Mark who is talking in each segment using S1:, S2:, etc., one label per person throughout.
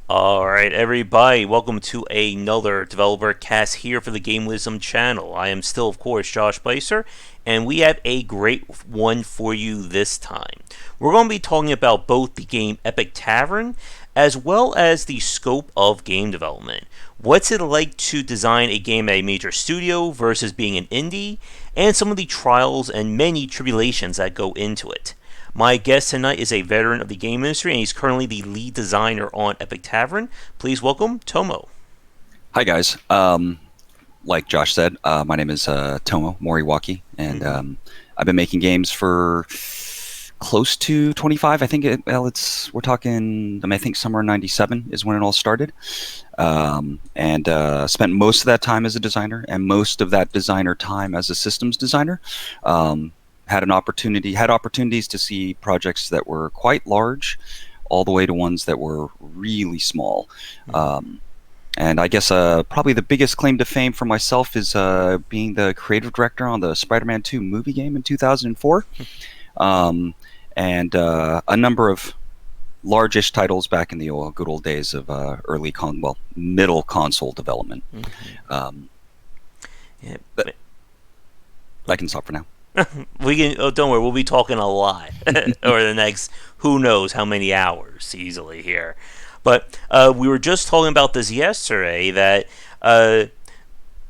S1: Alright, everybody, welcome to another Developer Cast here for the Game Wisdom channel. I am still, of course, Josh Placer, and we have a great one for you this time. We're going to be talking about both the game Epic Tavern, as well as the scope of game development. What's it like to design a game at a major studio versus being an indie, and some of the trials and many tribulations that go into it. My guest tonight is a veteran of the game industry, and he's currently the lead designer on Epic Tavern. Please welcome Tomo.
S2: Hi guys. Like Josh said, my name is Tomo Moriwaki, and I've been making games for close to 25. I think we're talking. I think somewhere in '97 is when it all started, and spent most of that time as a designer, and most of that designer time as a systems designer. Had opportunities to see projects that were quite large, all the way to ones that were really small. And I guess probably the biggest claim to fame for myself is being the creative director on the Spider-Man 2 movie game in 2004, and a number of large-ish titles back in the good old days of middle console development.
S1: Yeah,
S2: But I can stop for now.
S1: we can. Oh, don't worry, we'll be talking a lot over the next who knows how many hours easily here. But we were just talking about this yesterday that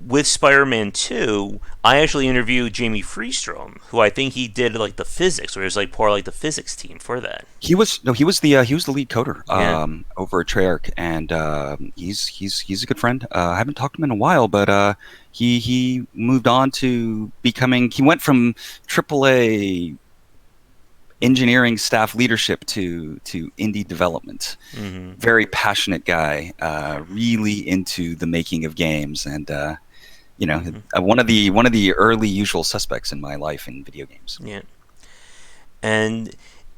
S1: with Spider-Man 2, I actually interviewed Jamie Freestrom, who I think he did like the physics, or he was like part of like the physics team for that.
S2: He was the lead coder
S1: Yeah.
S2: over at Treyarch, and he's a good friend. I haven't talked to him in a while, but he moved on to becoming. He went from AAA engineering staff leadership to indie development.
S1: Mm-hmm.
S2: Very passionate guy, really into the making of games, and one of the early usual suspects in my life in video games.
S1: Yeah. And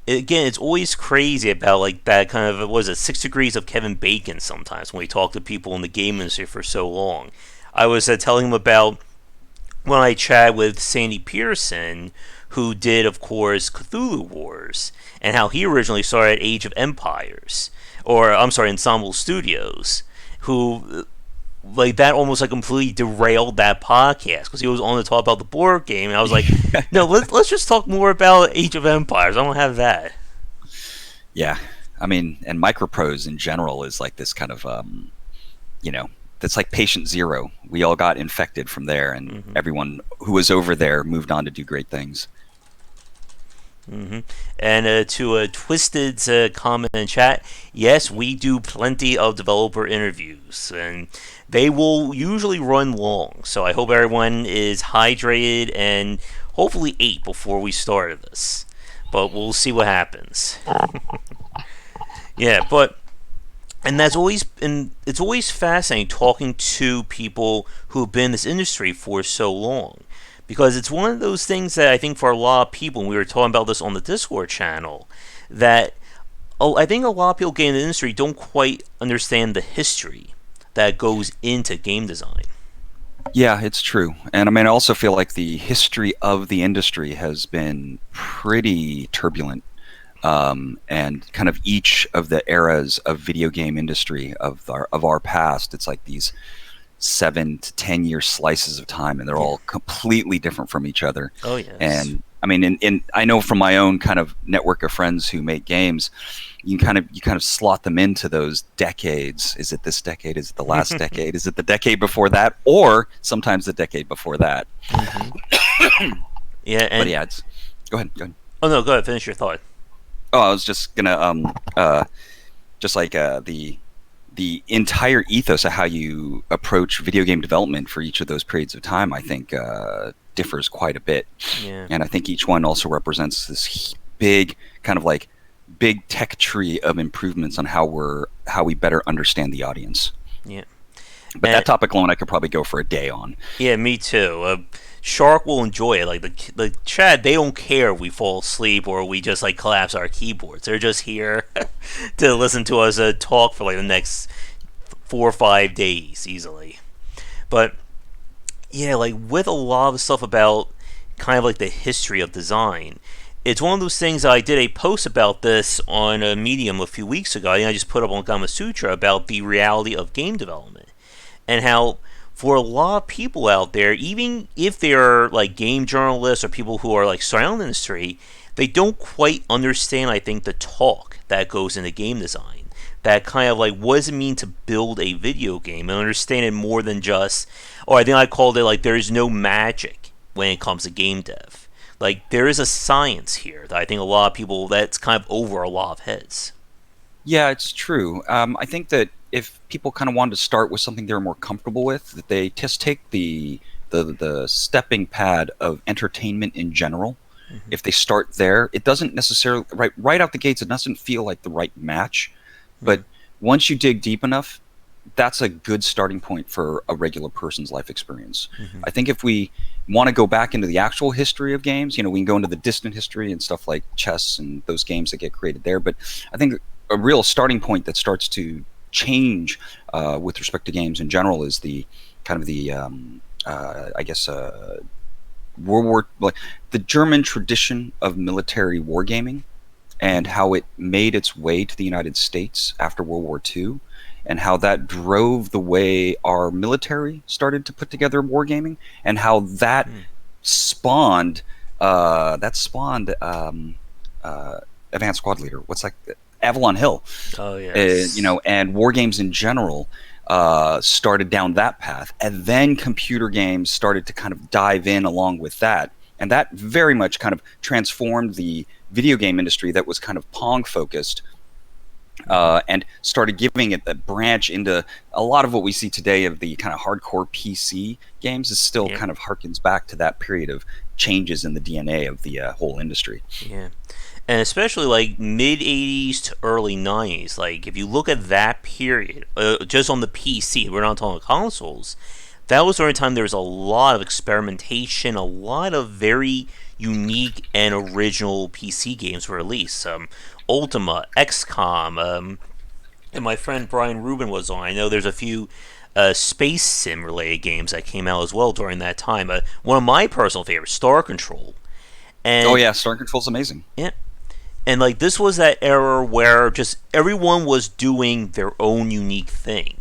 S1: again, it's always crazy about like that kind of, what was it, 6 degrees of Kevin Bacon sometimes when we talk to people in the game industry for so long. I was telling him about when I chat with Sandy Pearson, who did, of course, Cthulhu Wars, and how he originally started at Age of Empires, or I'm sorry, Ensemble Studios, who like that almost like completely derailed that podcast because he was on to talk about the board game, and I was like, no, let's just talk more about Age of Empires. I don't have that.
S2: Yeah, I mean, and microprose in general is like this kind of you know, that's like patient zero. We all got infected from there, and
S1: Mm-hmm.
S2: everyone who was over there moved on to do great things.
S1: Mm-hmm. And to Twisted's comment in chat, yes, we do plenty of developer interviews, and they will usually run long. So I hope everyone is hydrated and hopefully ate before we started this. But we'll see what happens. Yeah, but and it's always fascinating talking to people who've been in this industry for so long, because it's one of those things that I think for a lot of people, and we were talking about this on the Discord channel, that I think a lot of people getting in the industry don't quite understand the history that goes into game design.
S2: Yeah, it's true. And I mean, I also feel like the history of the industry has been pretty turbulent. And kind of each of the eras of video game industry of our past, it's like these 7 to 10 year slices of time, and they're
S1: Yeah.
S2: all completely different from each other.
S1: Oh yes.
S2: And I mean, I know from my own kind of network of friends who make games, you kind of slot them into those decades. Is it this decade? Is it the last decade? Is it the decade before that? Or sometimes the decade before that.
S1: Hmm. Yeah,
S2: But
S1: and
S2: yeah, go ahead. Go ahead.
S1: oh no, go ahead, finish your thought.
S2: Oh, I was just gonna just like the entire ethos of how you approach video game development for each of those periods of time, I think differs quite a bit.
S1: Yeah.
S2: And I think each one also represents this big kind of like big tech tree of improvements on how we better understand the audience.
S1: Yeah.
S2: But
S1: And
S2: that topic alone, I could probably go for a day on.
S1: yeah, me too. Shark will enjoy it. Like the Chad, they don't care if we fall asleep or we just like collapse our keyboards. They're just here to listen to us talk for like the next 4 or 5 days easily. But yeah, like with a lot of stuff about kind of like the history of design, it's one of those things. I did a post about this on a Medium a few weeks ago. I just put up on Gama Sutra about the reality of game development and how for a lot of people out there, even if they're like game journalists or people who are like starting in the industry, they don't quite understand, I think, the talk that goes into game design. That kind of like, what does it mean to build a video game and understand it more than just, or I think I called it like, there's no magic when it comes to game dev. Like, there is a science here that I think a lot of people, that's kind of over a lot of heads.
S2: Yeah, it's true. I think that if people kind of wanted to start with something they're more comfortable with, that they just take the stepping pad of entertainment in general.
S1: Mm-hmm.
S2: If they start there, it doesn't necessarily right out the gates. It doesn't feel like the right match, but once you dig deep enough, that's a good starting point for a regular person's life experience.
S1: Mm-hmm.
S2: I think if we want to go back into the actual history of games, we can go into the distant history and stuff like chess and those games that get created there. But I think a real starting point that starts to change with respect to games in general is the kind of the I guess World War, like the German tradition of military wargaming, and how it made its way to the United States after World War II, and how that drove the way our military started to put together wargaming, and how that spawned Advanced Squad Leader. What's that? Avalon Hill.
S1: Oh yes.
S2: And war games in general started down that path, and then computer games started to kind of dive in along with that, and that very much kind of transformed the video game industry that was kind of Pong focused, and started giving it a branch into a lot of what we see today of the kind of hardcore PC games. Is still kind of harkens back to that period of changes in the DNA of the whole industry.
S1: Yeah. And especially like mid 80s to early 90s, like if you look at that period, just on the PC, we're not talking consoles, that was during a time there was a lot of experimentation, a lot of very unique and original PC games were released. Ultima, XCOM, and my friend Brian Rubin was on. I know there's a few space sim related games that came out as well during that time. One of my personal favorites, Star Control. And,
S2: oh yeah, Star Control's amazing.
S1: Yeah. And like this was that era where just everyone was doing their own unique thing.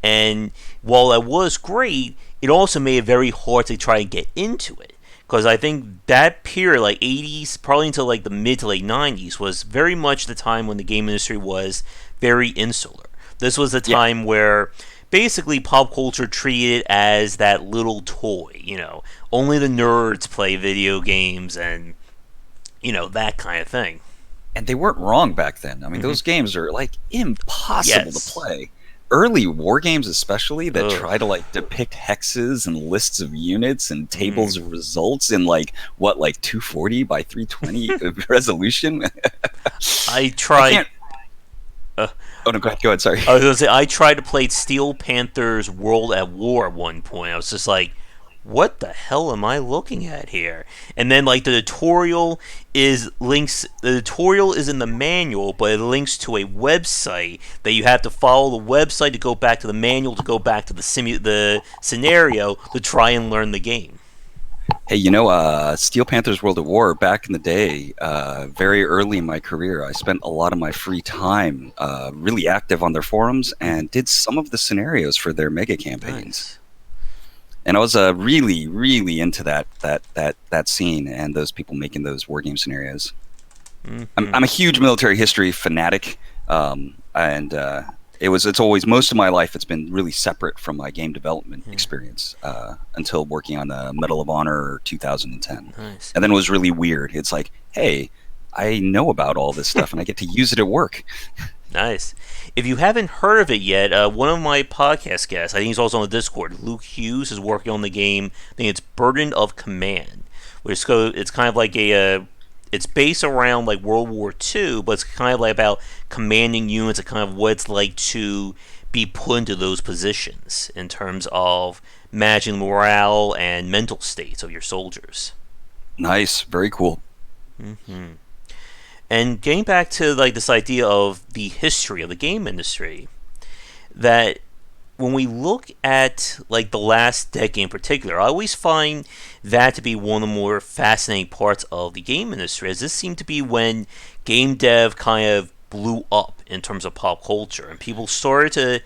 S1: And while that was great, it also made it very hard to try and get into it. Because I think that period, like 80s, probably until like the mid to late 90s, was very much the time when the game industry was very insular. This was a time where basically pop culture treated it as that little toy. Only the nerds play video games and, that kind of thing.
S2: And they weren't wrong back then. I mean, those games are like impossible to play. Early war games, especially, that try to like depict hexes and lists of units and tables of results in like 240 by 320 resolution.
S1: I tried.
S2: Oh no, go ahead. Sorry.
S1: I was gonna say I tried to play Steel Panther's World at War at one point. I was just like, what the hell am I looking at here? And then like the tutorial is in the manual, but it links to a website that you have to follow the website to go back to the manual to go back to the scenario to try and learn the game.
S2: Hey, Steel Panther's World at War, back in the day, very early in my career, I spent a lot of my free time really active on their forums and did some of the scenarios for their mega campaigns.
S1: Nice.
S2: And I was really, really into that scene and those people making those war game scenarios. Mm-hmm. I'm a huge military history fanatic, and it's always, most of my life, it's been really separate from my game development experience until working on the Medal of Honor 2010.
S1: Nice.
S2: And then it was really weird. It's like, hey, I know about all this stuff and I get to use it at work.
S1: Nice. If you haven't heard of it yet, one of my podcast guests, I think he's also on the Discord, Luke Hughes, is working on the game. I think it's Burden of Command, which it's kind of like it's based around like World War II, but it's kind of like about commanding units and kind of what it's like to be put into those positions in terms of managing morale and mental states of your soldiers.
S2: Nice. Very cool.
S1: Mm-hmm. And getting back to like this idea of the history of the game industry, that when we look at like the last decade in particular, I always find that to be one of the more fascinating parts of the game industry, as this seemed to be when game dev kind of blew up in terms of pop culture, and people started to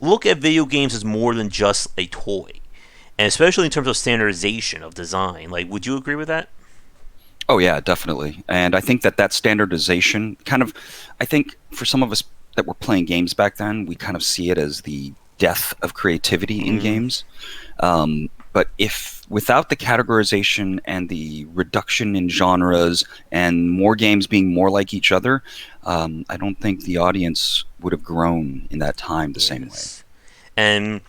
S1: look at video games as more than just a toy, and especially in terms of standardization of design. Like, would you agree with that?
S2: Oh yeah, definitely. And I think that standardization kind of, I think for some of us that were playing games back then, we kind of see it as the death of creativity in
S1: Mm,
S2: games. But if without the categorization and the reduction in genres and more games being more like each other, I don't think the audience would have grown in that time the same way.
S1: yes. And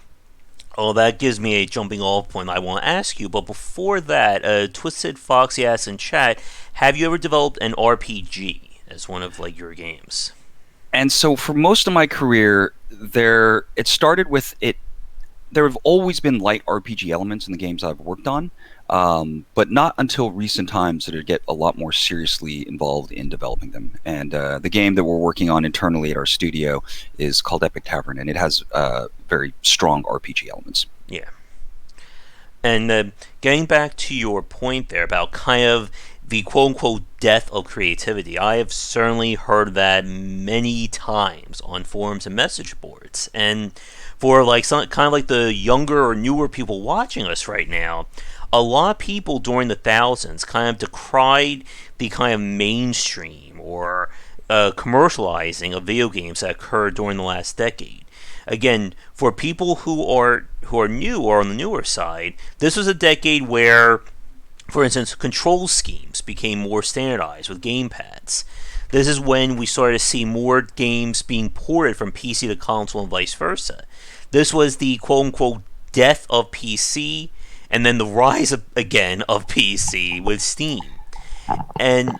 S1: oh, that gives me a jumping off point I want to ask you. But before that, Twisted Foxy asks in chat, have you ever developed an RPG as one of like your games?
S2: And so for most of my career, there it started with it. There have always been light RPG elements in the games I've worked on, but not until recent times did I get a lot more seriously involved in developing them. And the game that we're working on internally at our studio is called Epic Tavern, and it has very strong RPG elements.
S1: Yeah. And getting back to your point there about kind of the quote unquote death of creativity, I have certainly heard that many times on forums and message boards. And for like some kind of like the younger or newer people watching us right now, a lot of people during the thousands kind of decried the kind of mainstream or commercializing of video games that occurred during the last decade. Again, for people who are new or on the newer side, this was a decade where, for instance, control schemes became more standardized with gamepads. This is when we started to see more games being ported from PC to console and vice versa. This was the quote unquote death of PC and then the rise again of PC with Steam. And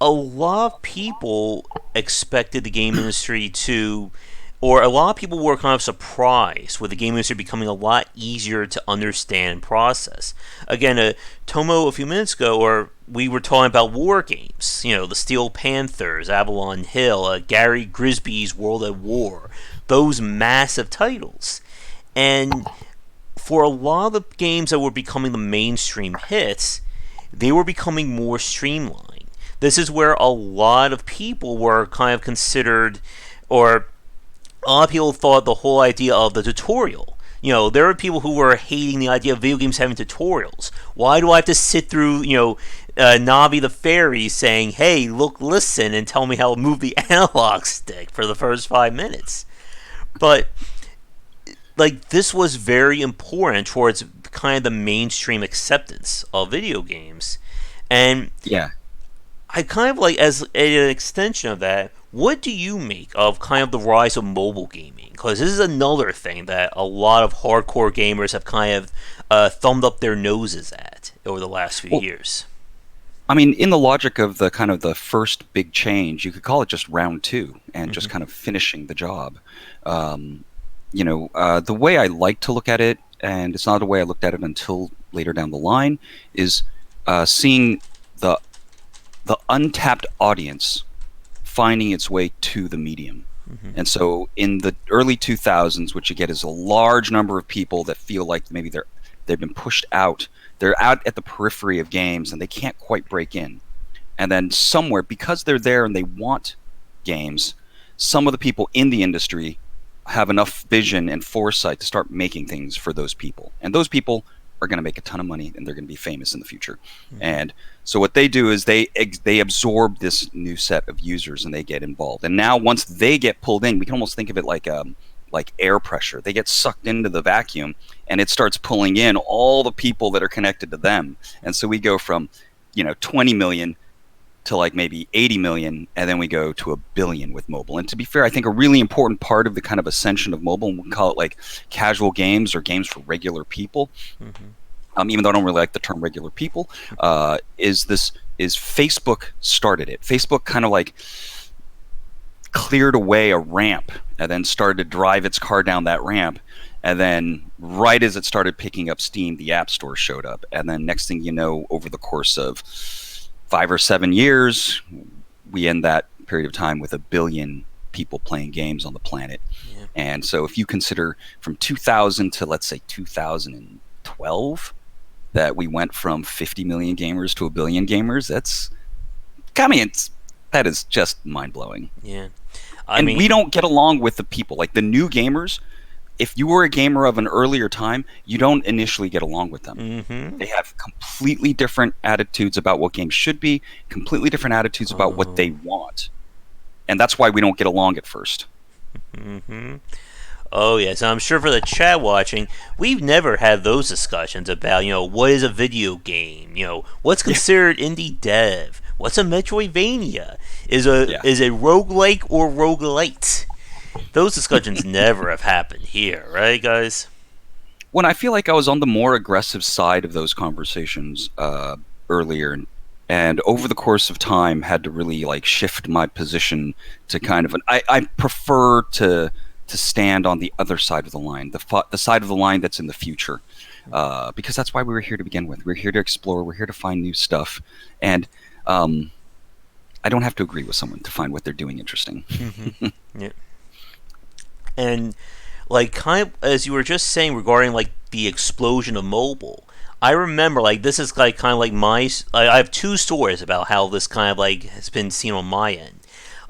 S1: a lot of people expected the game industry to, or a lot of people were kind of surprised with the game industry becoming a lot easier to understand and process. Again, Tomo a few minutes ago, or we were talking about war games, the Steel Panthers, Avalon Hill, Gary Grisby's World at War, those massive titles. And for a lot of the games that were becoming the mainstream hits, they were becoming more streamlined. This is where a lot of people were kind of considered, or a lot of people thought the whole idea of the tutorial. There are people who were hating the idea of video games having tutorials. Why do I have to sit through, Navi the fairy saying, hey, look, listen, and tell me how to move the analog stick for the first 5 minutes? But like this was very important towards kind of the mainstream acceptance of video games. And
S2: Yeah.
S1: I kind of like, as an extension of that, what do you make of kind of the rise of mobile gaming? Because this is another thing that a lot of hardcore gamers have kind of thumbed up their noses at over the last few
S2: Well,
S1: years.
S2: I mean, in the logic of the kind of the first big change, you could call it just round two and just
S1: Hmm.
S2: kind of finishing the job. Um, the way I like to look at it, and it's not the way I looked at it until later down the line, is seeing the the untapped audience finding its way to the medium.
S1: Hmm.
S2: And so in the early 2000s, what you get is a large number of people that feel like maybe they've been pushed out. They're out at the periphery of games and they can't quite break in. And then somewhere, because they're there and they want games, some of the people in the industry have enough vision and foresight to start making things for those people. And those people are going to make a ton of money and they're going to be famous in the future.
S1: Hmm.
S2: And so what they do is they absorb this new set of users and they get involved. And now once they get pulled in, we can almost think of it like air pressure. They get sucked into the vacuum and it starts pulling in all the people that are connected to them. And so we go from 20 million to like maybe 80 million, and then we go to 1 billion with mobile. And to be fair, I think a really important part of the kind of ascension of mobile, and we call it like casual games or games for regular people,
S1: Hmm.
S2: even though I don't really like the term regular people, is Facebook started it. Facebook kind of like cleared away a ramp and then started to drive its car down that ramp. And then right as it started picking up steam, the App Store showed up. And then next thing you know, over the course of 5 or 7 years, we end that period of time with 1 billion people playing games on the planet.
S1: Yeah.
S2: And so if you consider from 2000 to, let's say, 2012, that we went from 50 million gamers to a billion gamers, that is just mind-blowing.
S1: Yeah. I
S2: And
S1: mean,
S2: we don't get along with the people. Like the new gamers, if you were a gamer of an earlier time, you don't initially get along with them.
S1: mm-hmm.
S2: They have completely different attitudes about what games should be, completely different attitudes about what
S1: Oh.
S2: they want. And that's why we don't get along at first.
S1: Mm-hmm. Oh yes, I'm sure for the chat watching, we've never had those discussions about, what is a video game? What's
S2: Yeah.
S1: considered indie dev? What's a Metroidvania? Is a
S2: Yeah.
S1: is a roguelike or roguelite? Those discussions never have happened here, right, guys?
S2: When I feel like I was on the more aggressive side of those conversations earlier, and over the course of time had to really like shift my position to kind of I prefer to stand on the other side of the line, the side of the line that's in the future, because that's why we were here to begin with. We're here to explore. We're here to find new stuff, and I don't have to agree with someone to find what they're doing interesting.
S1: Mm-hmm. Yeah. And like kind of as you were just saying regarding like the explosion of mobile, I remember like this is like kind of like I have two stories about how this kind of like has been seen on my end.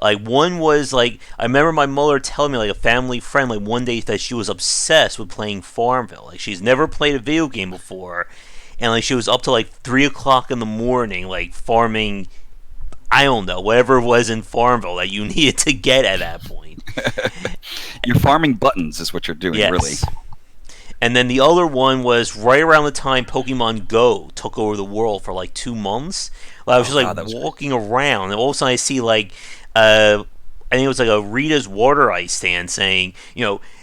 S1: Like one was like I remember my mother telling me like a family friend like one day that she was obsessed with playing Farmville. Like she's never played a video game before, and like she was up to like 3 o'clock in the morning like farming. I don't know whatever it was in Farmville that you needed to get at that point.
S2: You're farming buttons, is what you're doing, really.
S1: Yes. And then the other one was right around the time Pokemon Go took over the world for like 2 months. Like, I was
S2: Oh
S1: just like
S2: God, that was great.
S1: walking around, and all of a sudden I see like, I think it was like a Rita's water ice stand saying,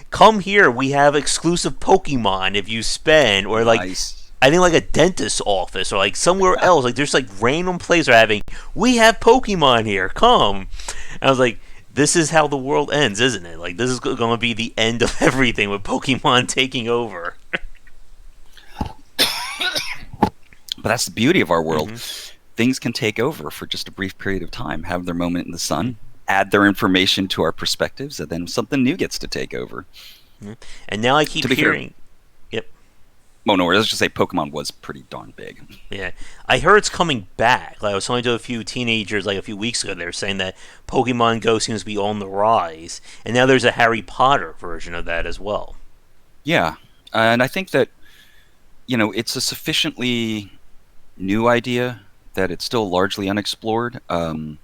S1: come here, we have exclusive Pokemon if you spend, or like
S2: Nice.
S1: I think like a dentist's office or like somewhere else. Like there's like random place are having, we have Pokemon here, come. And I was like, this is how the world ends, isn't it? Like this is going to be the end of everything with Pokemon taking over.
S2: But that's the beauty of our world.
S1: Mm-hmm.
S2: Things can take over for just a brief period of time, have their moment in the sun, add their information to our perspectives, and then something new gets to take over.
S1: Mm-hmm. And now I keep
S2: To be fair,
S1: hearing, yep,
S2: oh no, let's just say Pokemon was pretty darn big.
S1: yeah, I heard it's coming back. Like I was talking to a few teenagers like a few weeks ago. They were saying that Pokemon Go seems to be on the rise, and now there's a Harry Potter version of that as well.
S2: Yeah, and I think that it's a sufficiently new idea that it's still largely unexplored, and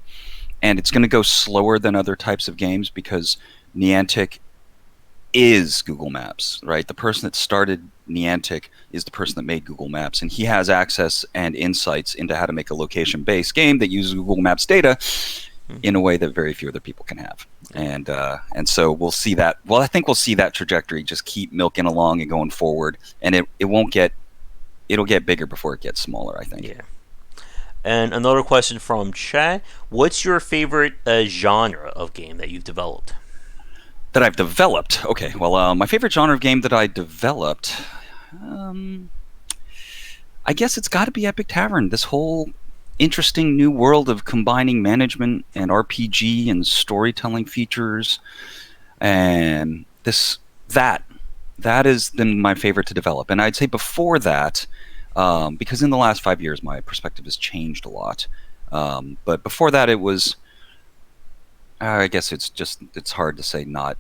S2: it's going to go slower than other types of games because Niantic is Google Maps, right? The person that started Niantic is the person that made Google Maps, and he has access and insights into how to make a location-based game that uses Google Maps data in a way that very few other people can have. And so we'll see that. Well, I think we'll see that trajectory just keep milking along and going forward, and it won't get. It'll get bigger before it gets smaller, I think.
S1: Yeah. And another question from chat: what's your favorite genre of game that you've developed?
S2: That I've developed. Okay, well, my favorite genre of game that I developed, um, I guess it's got to be Epic Tavern. This whole interesting new world of combining management and RPG and storytelling features, and that has been my favorite to develop. And I'd say before that, because in the last 5 years my perspective has changed a lot. But before that, it was. I guess it's hard to say not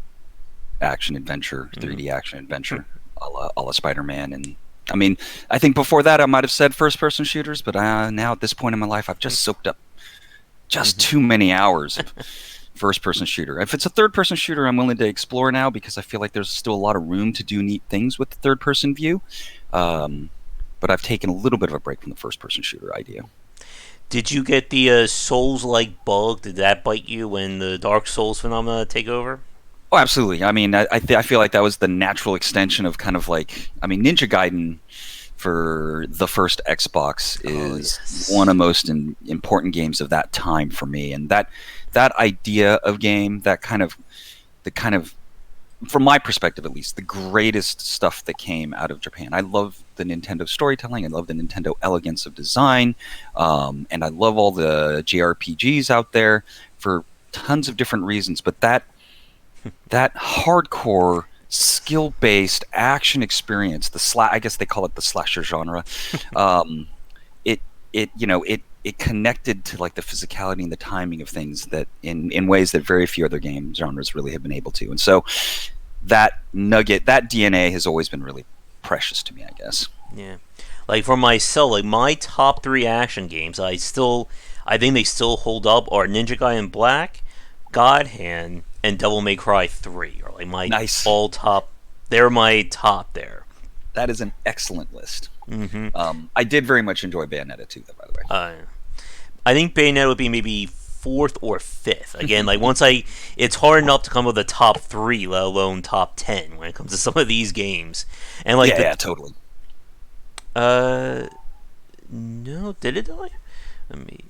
S2: action adventure, 3D action adventure, a la Spider-Man. And I mean, I think before that I might have said first-person shooters, but now at this point in my life, I've just soaked up just too many hours of first-person shooter. If it's a third-person shooter, I'm willing to explore now because I feel like there's still a lot of room to do neat things with the third-person view. But I've taken a little bit of a break from the first-person shooter idea.
S1: Did you get the Souls-like bug? Did that bite you when the Dark Souls phenomena take over?
S2: Oh, absolutely. I mean, I feel like that was the natural extension of kind of like, I mean, Ninja Gaiden for the first Xbox is one of the most important games of that time for me. And that idea of game, the kind of, from my perspective at least, the greatest stuff that came out of Japan. I love the Nintendo storytelling. I love the Nintendo elegance of design. And I love all the JRPGs out there for tons of different reasons. But that that hardcore skill-based action experience, I guess they call it the slasher genre. Um, it it connected to like the physicality and the timing of things that in ways that very few other game genres really have been able to. And so that nugget, that DNA has always been really precious to me, I guess.
S1: Yeah. Like for myself, like my top three action games, I think they still hold up are Ninja Gaiden Black, God Hand, and Devil May Cry 3 are like my
S2: Nice.
S1: all top. They're my top there.
S2: That is an excellent list.
S1: Hmm.
S2: I did very much enjoy Bayonetta 2, though, by the
S1: Uh, I think Bayonetta would be maybe fourth or fifth. Again, like it's hard enough to come with a top three, let alone top 10 when it comes to some of these games. And like
S2: yeah, yeah, totally.
S1: uh, no, did it die?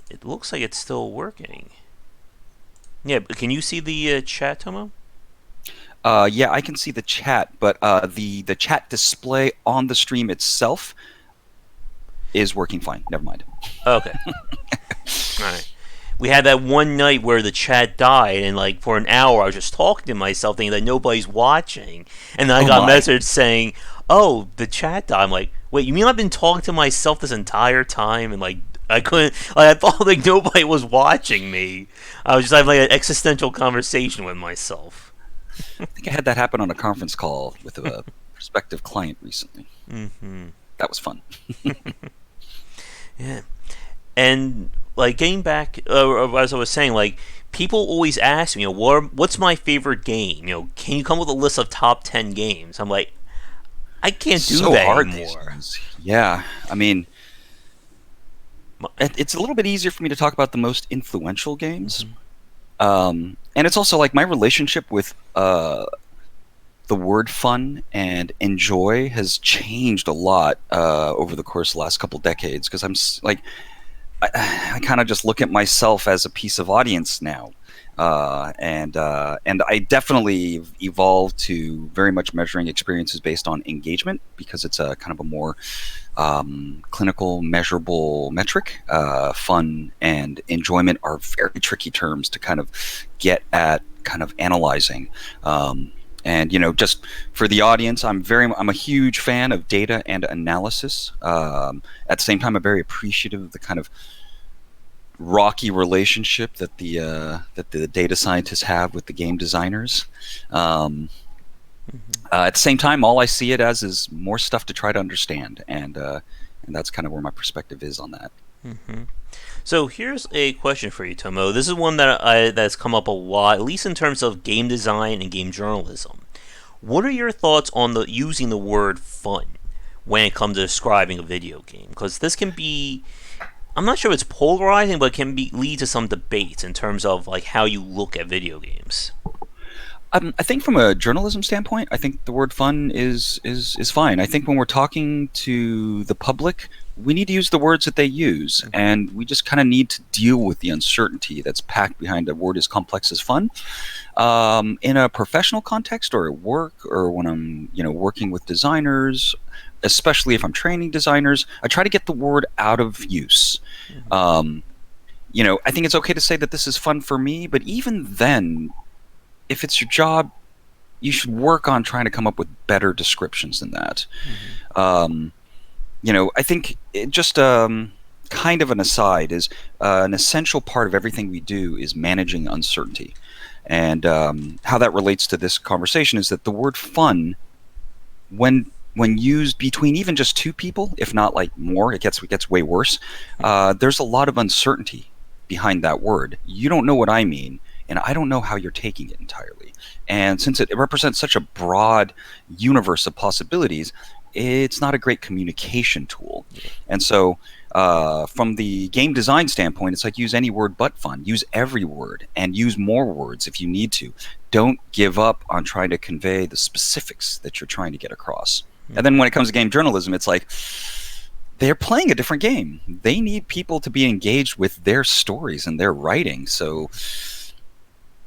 S1: It looks like it's still working. Yeah, but can you see the chat, Tomo?
S2: Yeah, I can see the chat, but the chat display on the stream itself is working fine. Never mind.
S1: Okay, all right. We had that one night where the chat died, and like for an hour, I was just talking to myself, thinking that nobody's watching, and then I
S2: Oh
S1: got a
S2: my.
S1: message saying, "Oh, the chat died." I'm like, "Wait, you mean I've been talking to myself this entire time?" And like, I couldn't. Like, I thought like nobody was watching me. I was just having like an existential conversation with myself.
S2: I think I had that happen on a conference call with a prospective client recently.
S1: Hmm.
S2: That was fun.
S1: Yeah. And like getting back, as I was saying, like people always ask me, what's my favorite game? Can you come with a list of top 10 games? I'm like, I can't do
S2: So
S1: that
S2: hard these
S1: anymore.
S2: days. Yeah, I mean, it's a little bit easier for me to talk about the most influential games.
S1: Mm-hmm.
S2: And it's also like my relationship with the word fun and enjoy has changed a lot over the course of the last couple decades because like I kind of just look at myself as a piece of audience now, and I definitely evolved to very much measuring experiences based on engagement because it's a kind of a more clinical, measurable metric. Fun and enjoyment are very tricky terms to kind of get at, kind of analyzing. And just for the audience, I'm a huge fan of data and analysis. At the same time, I'm very appreciative of the kind of rocky relationship that the data scientists have with the game designers. Um,
S1: Mm-hmm.
S2: at the same time, all I see it as is more stuff to try to understand, and that's kind of where my perspective is on that.
S1: Mm-hmm. So here's a question for you, Tomo. This is one that's come up a lot, at least in terms of game design and game journalism. What are your thoughts on the using the word fun when it comes to describing a video game? Because this can be, I'm not sure if it's polarizing, but it can lead to some debates in terms of like how you look at video games.
S2: I think from a journalism standpoint, I think the word "fun" is fine. I think when we're talking to the public, we need to use the words that they use, and we just kind of need to deal with the uncertainty that's packed behind a word as complex as "fun." In a professional context, or at work, or when I'm working with designers, especially if I'm training designers, I try to get the word out of use.
S1: Mm-hmm.
S2: Um, I think it's okay to say that this is fun for me, but even then, if it's your job, you should work on trying to come up with better descriptions than that.
S1: Mm-hmm.
S2: Um, I think just kind of an aside is an essential part of everything we do is managing uncertainty. And how that relates to this conversation is that the word fun, when used between even just two people, if not like more, it gets way worse. There's a lot of uncertainty behind that word. You don't know what I mean, and I don't know how you're taking it entirely. And since it represents such a broad universe of possibilities, it's not a great communication tool.
S1: Yeah.
S2: And so, from the game design standpoint, it's like use any word but fun. Use every word and use more words if you need to. Don't give up on trying to convey the specifics that you're trying to get across. And then when it comes to game journalism, it's like they're playing a different game. They need people to be engaged with their stories and their writing. So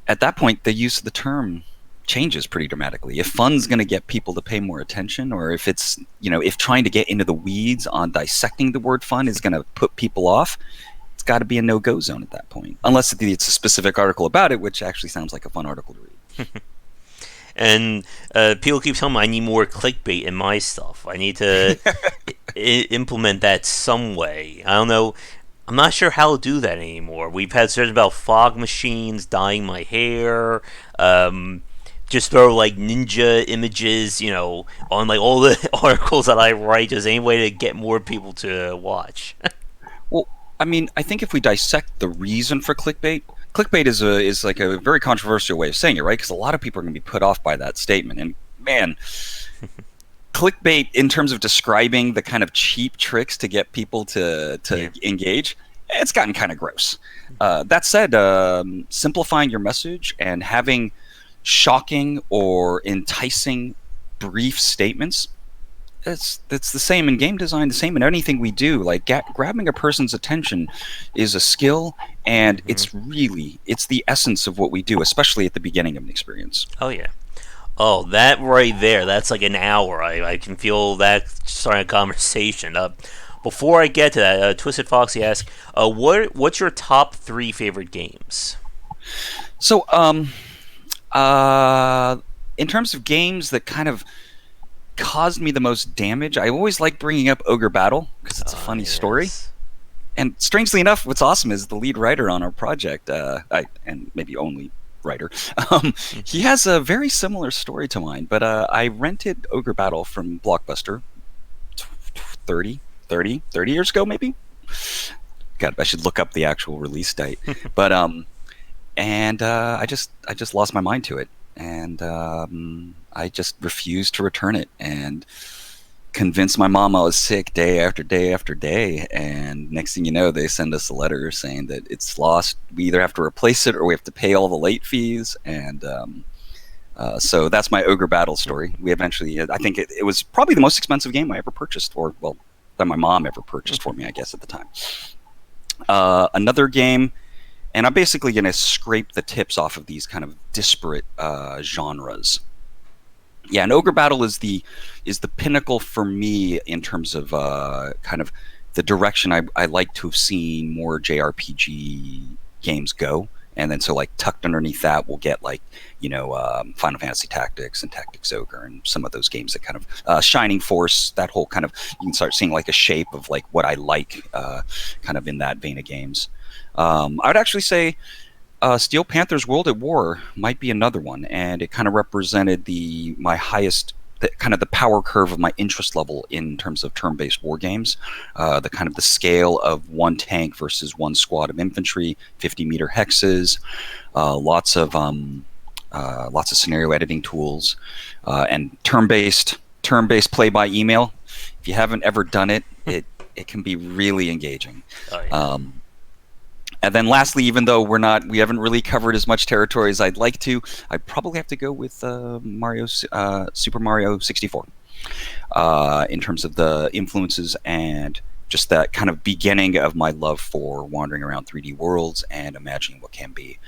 S2: at that point, the use of the term changes pretty dramatically. If fun's going to get people to pay more attention, or if it's, if trying to get into the weeds on dissecting the word fun is going to put people off, it's got to be a no-go zone at that point. Unless it's a specific article about it, which actually sounds like a fun article to read.
S1: And people keep telling me I need more clickbait in my stuff. I need to implement that some way. I don't know. I'm not sure how to do that anymore. We've had certain about fog machines dyeing my hair. Um, just throw like ninja images, on like all the articles that I write, just any way to get more people to watch.
S2: Well, I mean, I think if we dissect the reason for clickbait, clickbait is like a very controversial way of saying it, right? Because a lot of people are going to be put off by that statement. And man, clickbait in terms of describing the kind of cheap tricks to get people to
S1: Yeah.
S2: engage, it's gotten kind of gross. That said, simplifying your message and having shocking or enticing brief statements, it's the same in game design, the same in anything we do. Like grabbing a person's attention is a skill, and
S1: Hmm.
S2: it's the essence of what we do, especially at the beginning of an experience.
S1: Oh yeah. Oh, that right there. That's like an hour. I can feel that starting a conversation. Before I get to that, Twisted Foxy asks, what's your top three favorite games?
S2: So, uh, in terms of games that kind of caused me the most damage, I always like bringing up Ogre Battle because it's a funny story.
S1: Yes.
S2: And strangely enough, what's awesome is the lead writer on our project, and maybe only writer, he has a very similar story to mine. But I rented Ogre Battle from Blockbuster 30 years ago, maybe. God, I should look up the actual release date. But and I just lost my mind to it, and I just refused to return it, and convinced my mom I was sick day after day after day. And next thing you know, they send us a letter saying that it's lost. We either have to replace it or we have to pay all the late fees. And so that's my Ogre Battle story. We eventually, I think it was probably the most expensive game I ever purchased, or well, that my mom ever purchased for me, I guess, at the time. Another game, and I'm basically going to scrape the tips off of these kind of disparate genres. Yeah, and Ogre Battle is the pinnacle for me in terms of kind of the direction I like to have seen more JRPG games go. And then so like tucked underneath that, we'll get like Final Fantasy Tactics and Tactics Ogre and some of those games that kind of Shining Force. That whole kind of, you can start seeing like a shape of like what I like, kind of in that vein of games. I would actually say Steel Panther's World at War might be another one, and it kind of represented my highest, kind of the power curve of my interest level in terms of turn-based war games. The kind of the scale of one tank versus one squad of infantry, 50-meter hexes, lots of scenario editing tools, and turn-based play by email. If you haven't ever done it, it can be really engaging.
S1: Oh yeah.
S2: And then lastly, even though we haven't really covered as much territory as I'd like to, I'd probably have to go with Super Mario 64 in terms of the influences and just that kind of beginning of my love for wandering around 3D worlds and imagining what can be.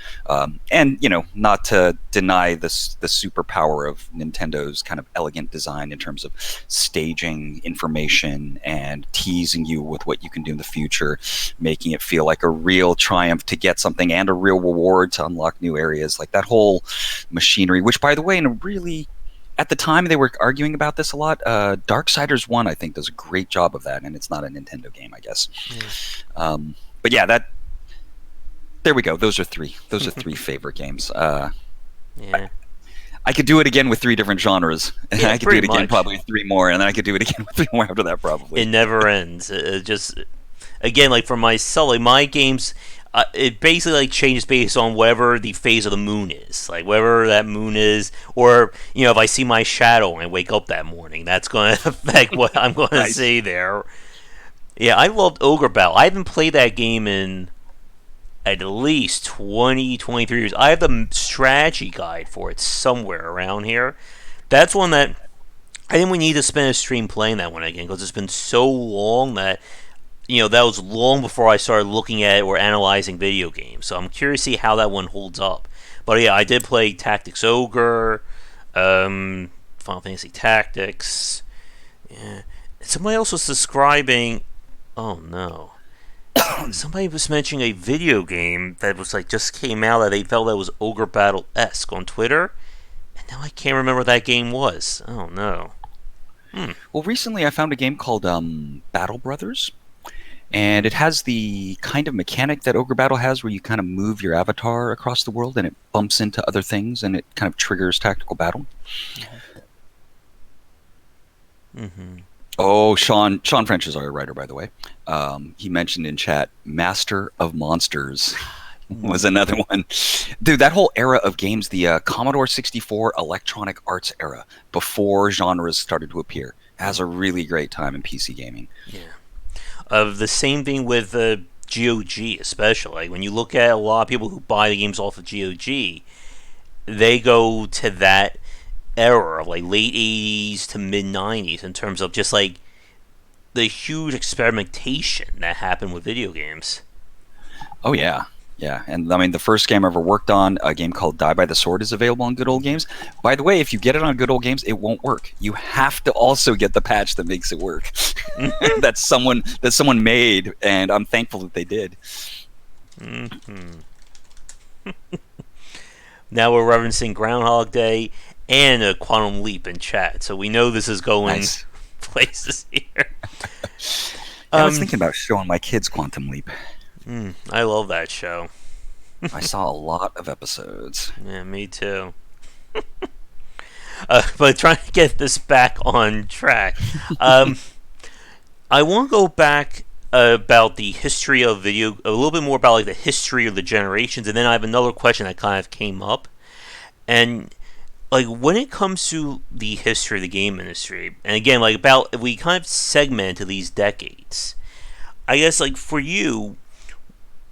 S2: And not to deny the superpower of Nintendo's kind of elegant design in terms of staging information and teasing you with what you can do in the future, making it feel like a real triumph to get something and a real reward to unlock new areas. Like that whole machinery, which, by the way, in a really, at the time they were arguing about this a lot. Darksiders 1, I think, does a great job of that, and it's not a Nintendo game, I guess.
S1: Yeah.
S2: But yeah, there we go. Those are three favorite games.
S1: Yeah.
S2: I could do it again with three different genres, and
S1: Yeah,
S2: I could do it
S1: pretty
S2: again
S1: much.
S2: probably with three more, and then I could do it again with three more after that, probably.
S1: It never ends. It just again, like for myself, like my games, it basically like changes based on whatever the phase of the moon is, like whatever that moon is, or if I see my shadow and I wake up that morning, that's going to affect what I'm going to
S2: Nice.
S1: say there. Yeah, I loved Ogre Battle. I haven't played that game in at least 20, 23 years. I have the strategy guide for it somewhere around here. That's one that I think we need to spend a stream playing that one again because it's been so long that that was long before I started looking at or analyzing video games. So I'm curious to see how that one holds up. But yeah, I did play Tactics Ogre, Final Fantasy Tactics. Yeah, somebody else was describing. Oh no. Somebody was mentioning a video game that was like just came out that they felt that was Ogre Battle esque on Twitter, Now I can't remember what that game was. Oh no. Hmm.
S2: Well, recently I found a game called Battle Brothers, and it has the kind of mechanic that Ogre Battle has, where you kind of move your avatar across the world, and it bumps into other things, and it kind of triggers tactical battle.
S1: Mm-hmm.
S2: Oh, Sean French is our writer, by the way. He mentioned in chat, Master of Monsters was another one. Dude, that whole era of games, the Commodore 64 Electronic Arts era, before genres started to appear, has a really great time in PC gaming.
S1: Yeah. The same thing with GOG, especially. Like, when you look at a lot of people who buy the games off of GOG, they go to that era, like late 80s to mid 90s, in terms of just like the huge experimentation that happened with video games.
S2: Oh, yeah. Yeah, and I mean, the first game I ever worked on, a game called Die by the Sword, is available on Good Old Games. By the way, if you get it on Good Old Games, it won't work. You have to also get the patch that makes it work. that someone made, and I'm thankful that they did.
S1: Mm-hmm. Now we're referencing Groundhog Day and a Quantum Leap in chat, so we know this is going
S2: Nice.
S1: places here.
S2: Yeah, I was thinking about showing my kids Quantum Leap.
S1: I love that show.
S2: I saw a lot of episodes.
S1: Yeah, me too. But trying to get this back on track, I want to go back about the history of video, a little bit more about like the history of the generations, and then I have another question that kind of came up, and like when it comes to the history of the game industry, and again, like about if we kind of segment into these decades, I guess like for you,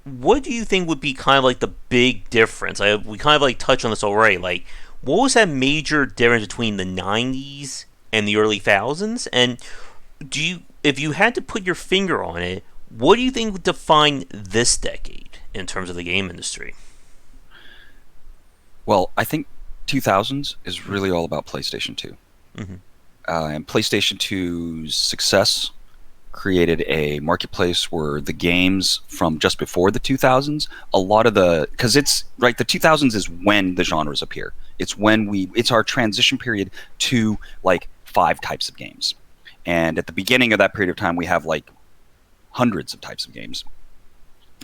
S1: what do you think would be kind of like the big difference? We kind of like touched on this already. Like, what was that major difference between the '90s and the early thousands? And do you, if you had to put your finger on it, what do you think would define this decade in terms of the game industry?
S2: Well, I think 2000s is really all about PlayStation 2.
S1: Mm-hmm.
S2: And PlayStation 2's success created a marketplace where the games from just before the 2000s, a lot of because it's right, the 2000s is when the genres appear. It's our transition period to like 5 types of games. And at the beginning of that period of time, we have like hundreds of types of games.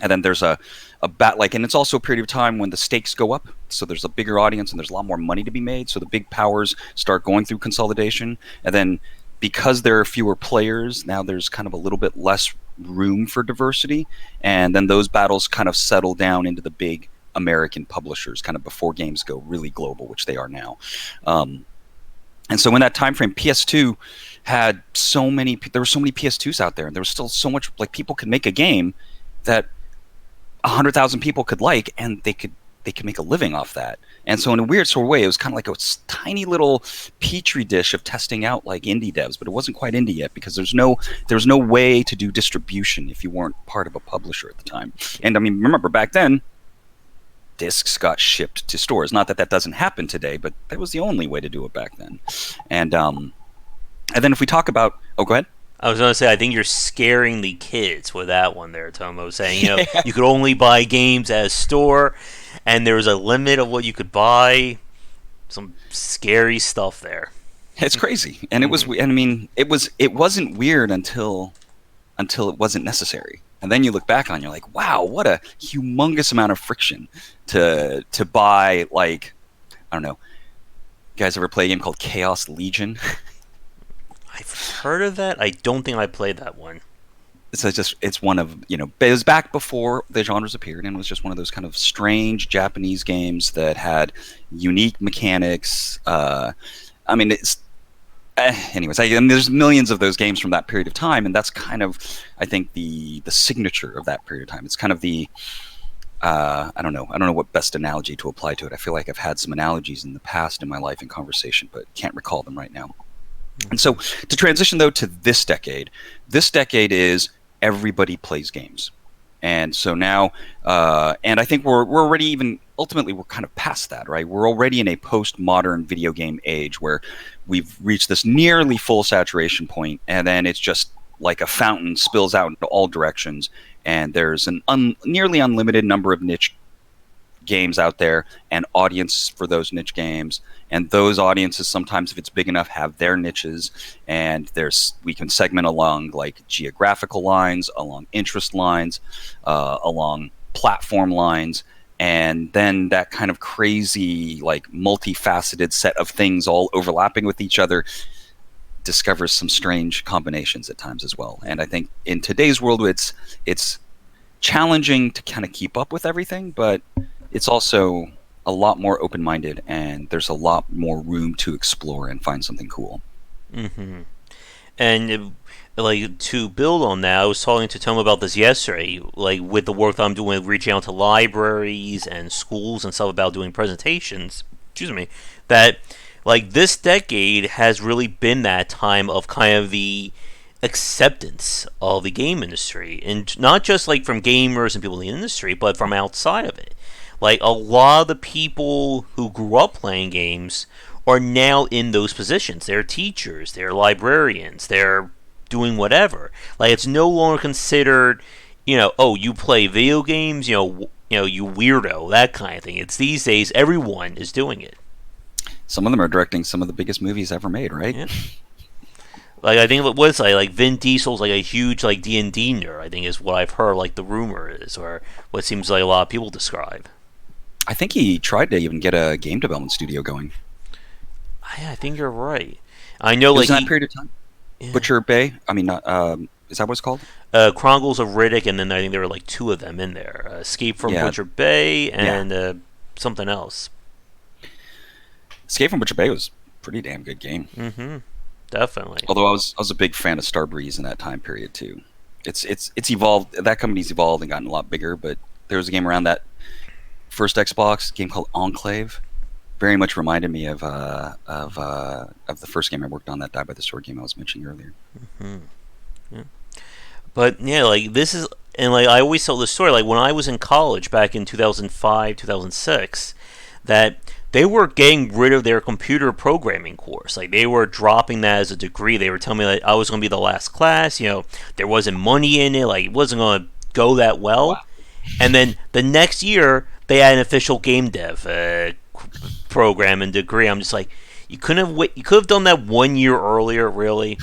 S2: And then there's and it's also a period of time when the stakes go up. So there's a bigger audience and there's a lot more money to be made. So the big powers start going through consolidation. And then because there are fewer players, now there's kind of a little bit less room for diversity. And then those battles kind of settle down into the big American publishers kind of before games go really global, which they are now. And so in that time frame, PS2 had there were so many PS2s out there, and there was still so much, like, people could make a game that 100,000 people could like, and they could make a living off that. And so in a weird sort of way, it was kind of like a tiny little petri dish of testing out like indie devs, but it wasn't quite indie yet because there was no way to do distribution if you weren't part of a publisher at the time. And I mean, remember back then, discs got shipped to stores. Not that doesn't happen today, but that was the only way to do it back then. And then if we talk about, oh, go ahead.
S1: I was going to say, I think you're scaring the kids with that one there, Tomo, saying, you could only buy games at a store, and there was a limit of what you could buy. Some scary stuff there.
S2: It's crazy. And it was, and I mean, it wasn't weird until it wasn't necessary. And then you look back on it, you're like, wow, what a humongous amount of friction to buy, like, I don't know. You guys ever play a game called Chaos Legion?
S1: I've heard of that. I don't think I played that one.
S2: It's one of, it was back before the genres appeared, and it was just one of those kind of strange Japanese games that had unique mechanics. I mean, anyways, and there's millions of those games from that period of time, and that's kind of, I think, the signature of that period of time. It's kind of the, I don't know what best analogy to apply to it. I feel like I've had some analogies in the past in my life in conversation, but can't recall them right now. And so to transition, though, to this decade is everybody plays games. And so now, and I think we're already ultimately we're kind of past that, right? We're already in a postmodern video game age where we've reached this nearly full saturation point, and then it's just like a fountain spills out into all directions, and there's an nearly unlimited number of niche games out there and audience for those niche games. And those audiences, sometimes if it's big enough, have their niches, and we can segment along like geographical lines, along interest lines, along platform lines, and then that kind of crazy, like multifaceted set of things all overlapping with each other discovers some strange combinations at times as well. And I think in today's world, it's challenging to kind of keep up with everything, but it's also a lot more open-minded, and there's a lot more room to explore and find something cool.
S1: Mm-hmm. And like to build on that, I was talking to Tomo about this yesterday. Like with the work that I'm doing, with reaching out to libraries and schools and stuff about doing presentations. Excuse me. That like this decade has really been that time of kind of the acceptance of the game industry, and not just like from gamers and people in the industry, but from outside of it. Like a lot of the people who grew up playing games are now in those positions. They're teachers, they're librarians, they're doing whatever. Like it's no longer considered, oh, you play video games, you weirdo, that kind of thing. It's these days everyone is doing it.
S2: Some of them are directing some of the biggest movies ever made, right?
S1: Yeah. Like I think it was like Vin Diesel's like a huge like D&D nerd. I think is what I've heard. Like the rumor is, or what seems like a lot of people describe.
S2: I think he tried to even get a game development studio going.
S1: I think you're right. I know,
S2: It was
S1: like
S2: in that period of time.
S1: yeah.
S2: Butcher Bay. I mean, not, is that what it's called?
S1: Chronicles of Riddick, and then I think there were like two of them in there: Escape from
S2: Yeah.
S1: Butcher Bay
S2: Yeah.
S1: and something else.
S2: Escape from Butcher Bay was a pretty damn good game.
S1: Mm-hmm. Definitely.
S2: Although I was a big fan of Starbreeze in that time period too. It's evolved. That company's evolved and gotten a lot bigger. But there was a game around that first Xbox game called Enclave. Very much reminded me of the first game I worked on, that Die by the Sword game I was mentioning earlier.
S1: Mm-hmm. Yeah. But yeah, like this is, and like I always tell this story. Like when I was in college back in 2005, 2006, that they were getting rid of their computer programming course. Like they were dropping that as a degree. They were telling me that I was going to be the last class. There wasn't money in it. Like it wasn't going to go that well.
S2: Wow.
S1: And then the next year they had an official game dev program and degree. I'm just like, you could have done that 1 year earlier. Really,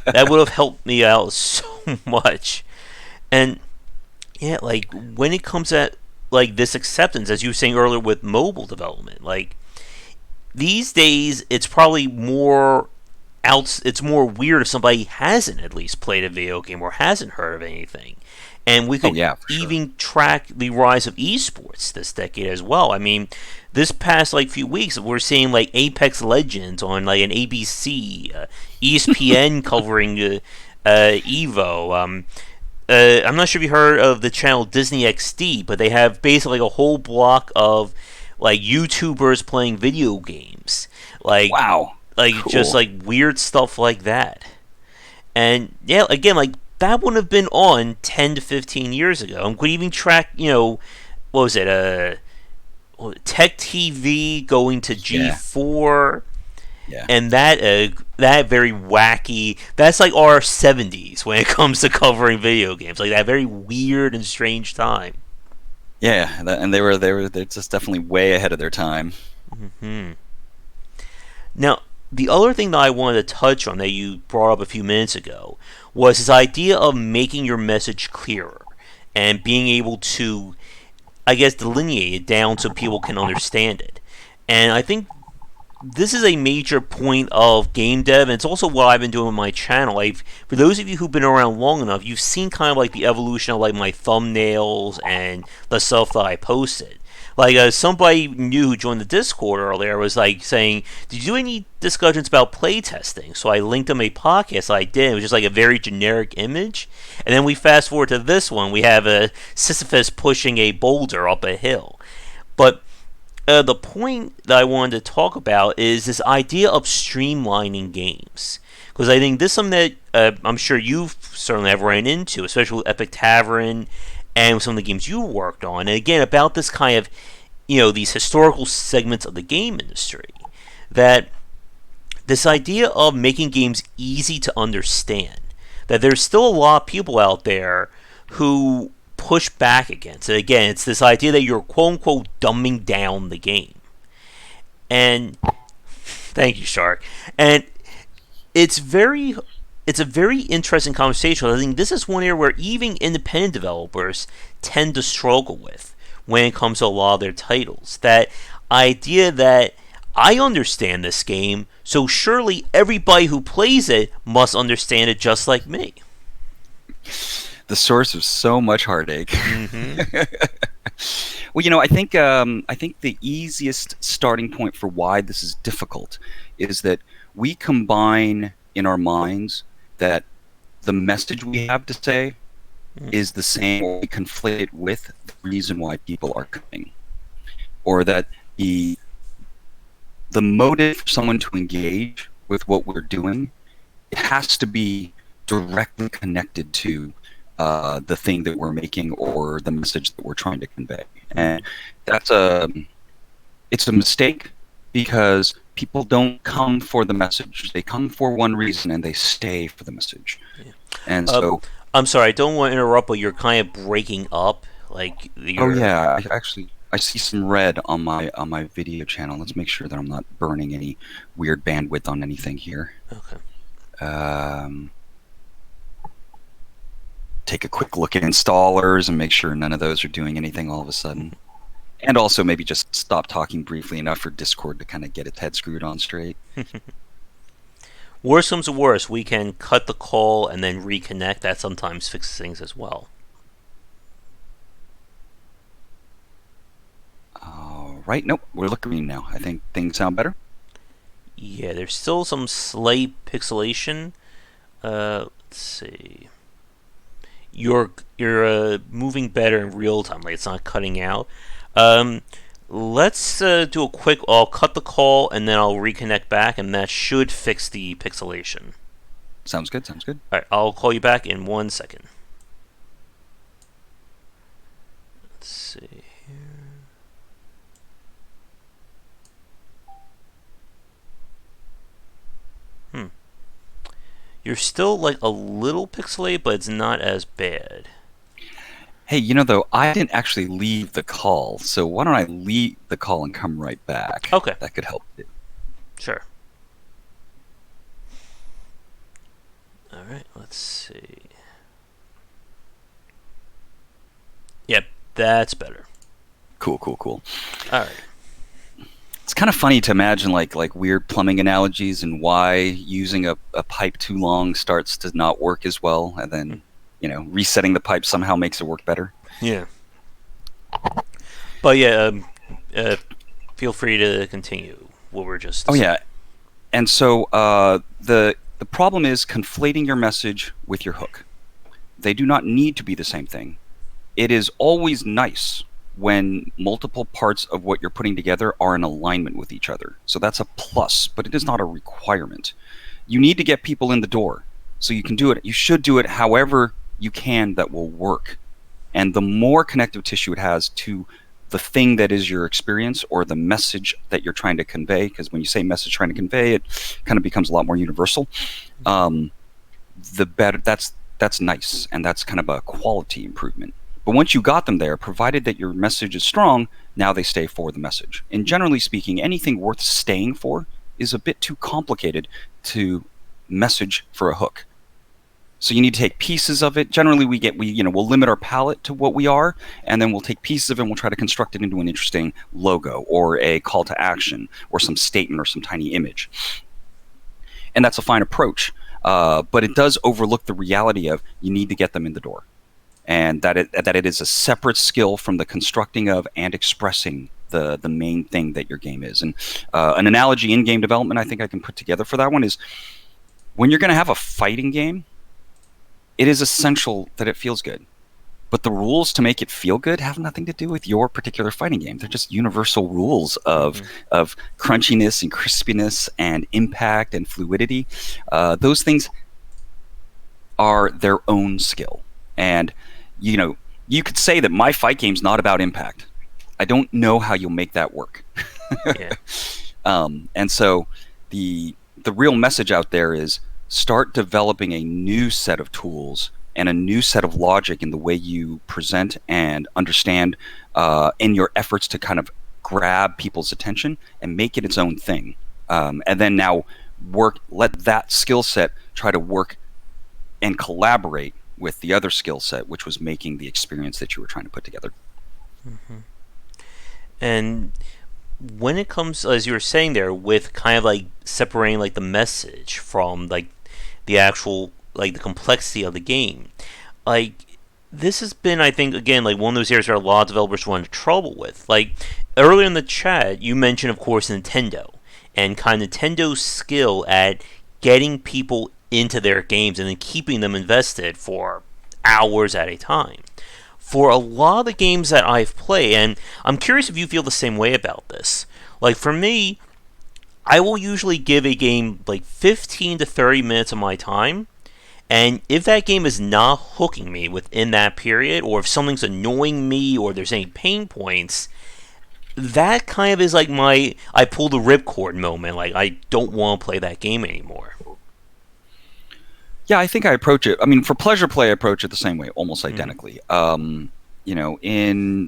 S1: that would have helped me out so much. And yeah, like when it comes at like this acceptance, as you were saying earlier with mobile development, like these days it's probably more it's more weird if somebody hasn't at least played a video game or hasn't heard of anything. And we could
S2: yeah, for sure.
S1: even track the rise of esports this decade as well. I mean, this past like few weeks, we're seeing like Apex Legends on like an ABC, ESPN covering Evo. I'm not sure if you heard of the channel Disney XD, but they have basically like a whole block of like YouTubers playing video games, like
S2: Wow. Cool.
S1: just like weird stuff like that. And yeah, again, like that wouldn't have been on 10 to 15 years ago. And could even track, what was it, Tech TV going to G4,
S2: Yeah.
S1: and that very wacky. That's like our 70s when it comes to covering video games, like that very weird and strange time.
S2: Yeah, and they're just definitely way ahead of their time.
S1: Hmm. Now, the other thing that I wanted to touch on that you brought up a few minutes ago was this idea of making your message clearer and being able to, I guess, delineate it down so people can understand it. And I think this is a major point of game dev, and it's also what I've been doing with my channel. For those of you who've been around long enough, you've seen kind of like the evolution of like my thumbnails and the stuff that I posted. Like somebody new who joined the Discord earlier was like saying, "Did you do any discussions about playtesting?" So I linked them a podcast I did. It was just like a very generic image, and then we fast forward to this one. We have a Sisyphus pushing a boulder up a hill, but the point that I wanted to talk about is this idea of streamlining games. Because I think this is something that I'm sure you've certainly have ran into, especially with Epic Tavern and with some of the games you worked on. And again, about this kind of, these historical segments of the game industry. That this idea of making games easy to understand. That there's still a lot of people out there who push back against. And again, it's this idea that you're quote unquote dumbing down the game. And thank you, Shark. And it's very it's a very interesting conversation. I think this is one area where even independent developers tend to struggle with when it comes to a lot of their titles. That idea that I understand this game, so surely everybody who plays it must understand it just like me.
S2: The source of so much heartache.
S1: Mm-hmm.
S2: Well, I think the easiest starting point for why this is difficult is that we combine in our minds that the message we have to say is the same, or we conflate it with the reason why people are coming, or that the motive for someone to engage with what we're doing, it has to be directly connected to the thing that we're making or the message that we're trying to convey. And it's a mistake because people don't come for the message. They come for one reason and they stay for the message.
S1: Yeah.
S2: And so,
S1: I'm sorry, I don't want to interrupt, but you're kind of breaking up. Like
S2: oh
S1: you're.
S2: yeah, I see some red on my video channel. Let's make sure that I'm not burning any weird bandwidth on anything here.
S1: Okay.
S2: Take a quick look at installers and make sure none of those are doing anything all of a sudden. And also maybe just stop talking briefly enough for Discord to kind of get its head screwed on straight.
S1: Worst comes to worst, we can cut the call and then reconnect. That sometimes fixes things as well.
S2: All right, nope, we're looking now. I think things sound better.
S1: Yeah, there's still some slight pixelation. Let's see. You're moving better in real time, like it's not cutting out. Let's do a quick. I'll cut the call and then I'll reconnect back, and that should fix the pixelation.
S2: Sounds good. Sounds good.
S1: All right, I'll call you back in 1 second. Let's see here. You're still like a little pixelated, but it's not as bad.
S2: Hey, though, I didn't actually leave the call, so why don't I leave the call and come right back?
S1: Okay.
S2: That could help.
S1: Sure. All right, let's see. Yep, that's better.
S2: Cool.
S1: All right.
S2: It's kind of funny to imagine like weird plumbing analogies and why using a pipe too long starts to not work as well, and then resetting the pipe somehow makes it work better.
S1: Yeah. But yeah, feel free to continue what we're just.
S2: Oh yeah, and so the problem is conflating your message with your hook. They do not need to be the same thing. It is always nice when multiple parts of what you're putting together are in alignment with each other. So that's a plus, but it is not a requirement. You need to get people in the door. So you can do it. You should do it however you can that will work. And the more connective tissue it has to the thing that is your experience or the message that you're trying to convey, because when you say message trying to convey, it kind of becomes a lot more universal. The better. That's nice, and that's kind of a quality improvement. But once you got them there, provided that your message is strong, now they stay for the message. And generally speaking, anything worth staying for is a bit too complicated to message for a hook. So you need to take pieces of it. Generally, we'll limit our palette to what we are, and then we'll take pieces of it and we'll try to construct it into an interesting logo or a call to action or some statement or some tiny image. And that's a fine approach, but it does overlook the reality of you need to get them in the door. And that it is a separate skill from the constructing of and expressing the main thing that your game is. And an analogy in game development I think I can put together for that one is when you're going to have a fighting game, it is essential that it feels good. But the rules to make it feel good have nothing to do with your particular fighting game. They're just universal rules of crunchiness and crispiness and impact and fluidity. Those things are their own skill. And you could say that my fight game's not about impact. I don't know how you'll make that work.
S1: Yeah.
S2: And so the real message out there is start developing a new set of tools and a new set of logic in the way you present and understand in your efforts to kind of grab people's attention and make it its own thing. And then now let that skill set try to work and collaborate with the other skill set, which was making the experience that you were trying to put together.
S1: Mm-hmm. And when it comes, as you were saying there, with kind of like separating like the message from like the actual like the complexity of the game, like this has been, I think, again, like one of those areas where a lot of developers run into trouble with. Like earlier in the chat, you mentioned, of course, Nintendo and kind of Nintendo's skill at getting people into their games and then keeping them invested for hours at a time. For a lot of the games that I've played, and I'm curious if you feel the same way about this. Like for me, I will usually give a game like 15 to 30 minutes of my time, and if that game is not hooking me within that period, or if something's annoying me, or there's any pain points, that kind of is like my I pull the ripcord moment. Like I don't want to play that game anymore.
S2: Yeah, I think I approach it. I mean, for pleasure play, I approach it the same way, almost identically. In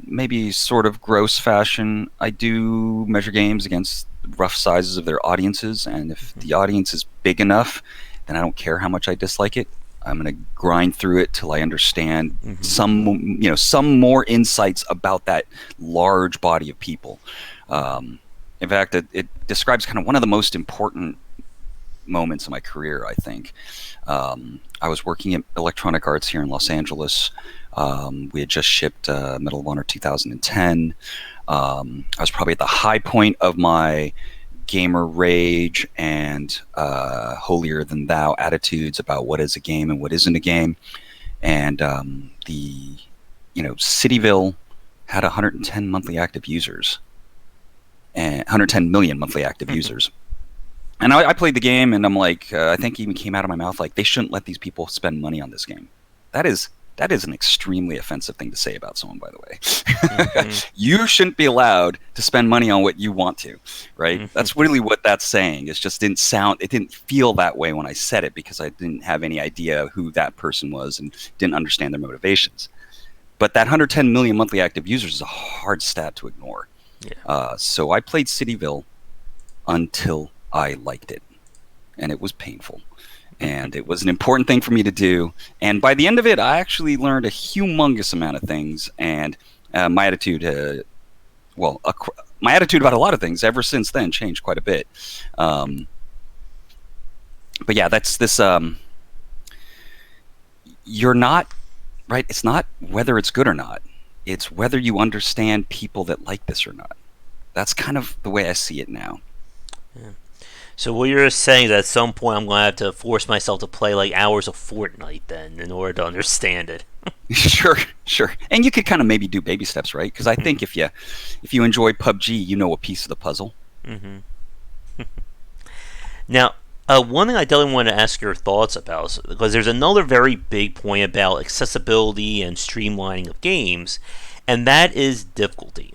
S2: maybe sort of gross fashion, I do measure games against rough sizes of their audiences, and if the audience is big enough, then I don't care how much I dislike it. I'm going to grind through it till I understand some more insights about that large body of people. In fact, it describes kind of one of the most important moments in my career, I think. I was working at Electronic Arts here in Los Angeles. We had just shipped Medal of Honor 2010. I was probably at the high point of my gamer rage and holier than thou attitudes about what is a game and what isn't a game. And Cityville had 110 monthly active users and 110 million monthly active users. And I played the game, and I'm like, I think even came out of my mouth like, they shouldn't let these people spend money on this game. That is an extremely offensive thing to say about someone, by the way. Mm-hmm. You shouldn't be allowed to spend money on what you want to, right? Mm-hmm. That's really what that's saying. It just didn't feel that way when I said it, because I didn't have any idea who that person was and didn't understand their motivations. But that 110 million monthly active users is a hard stat to ignore. Yeah. So I played Cityville until I liked it, and it was painful, and it was an important thing for me to do. And by the end of it, I actually learned a humongous amount of things, and my attitude about a lot of things ever since then changed quite a bit. But yeah, that's this. You're not right. It's not whether it's good or not. It's whether you understand people that like this or not. That's kind of the way I see it now.
S1: Yeah. So what you're saying is at some point I'm going to have to force myself to play like hours of Fortnite then in order to understand it.
S2: Sure. And you could kind of maybe do baby steps, right? Because I think if you enjoy PUBG, you know a piece of the puzzle.
S1: Mm-hmm. Now, one thing I definitely want to ask your thoughts about, because there's another very big point about accessibility and streamlining of games, and that is difficulty.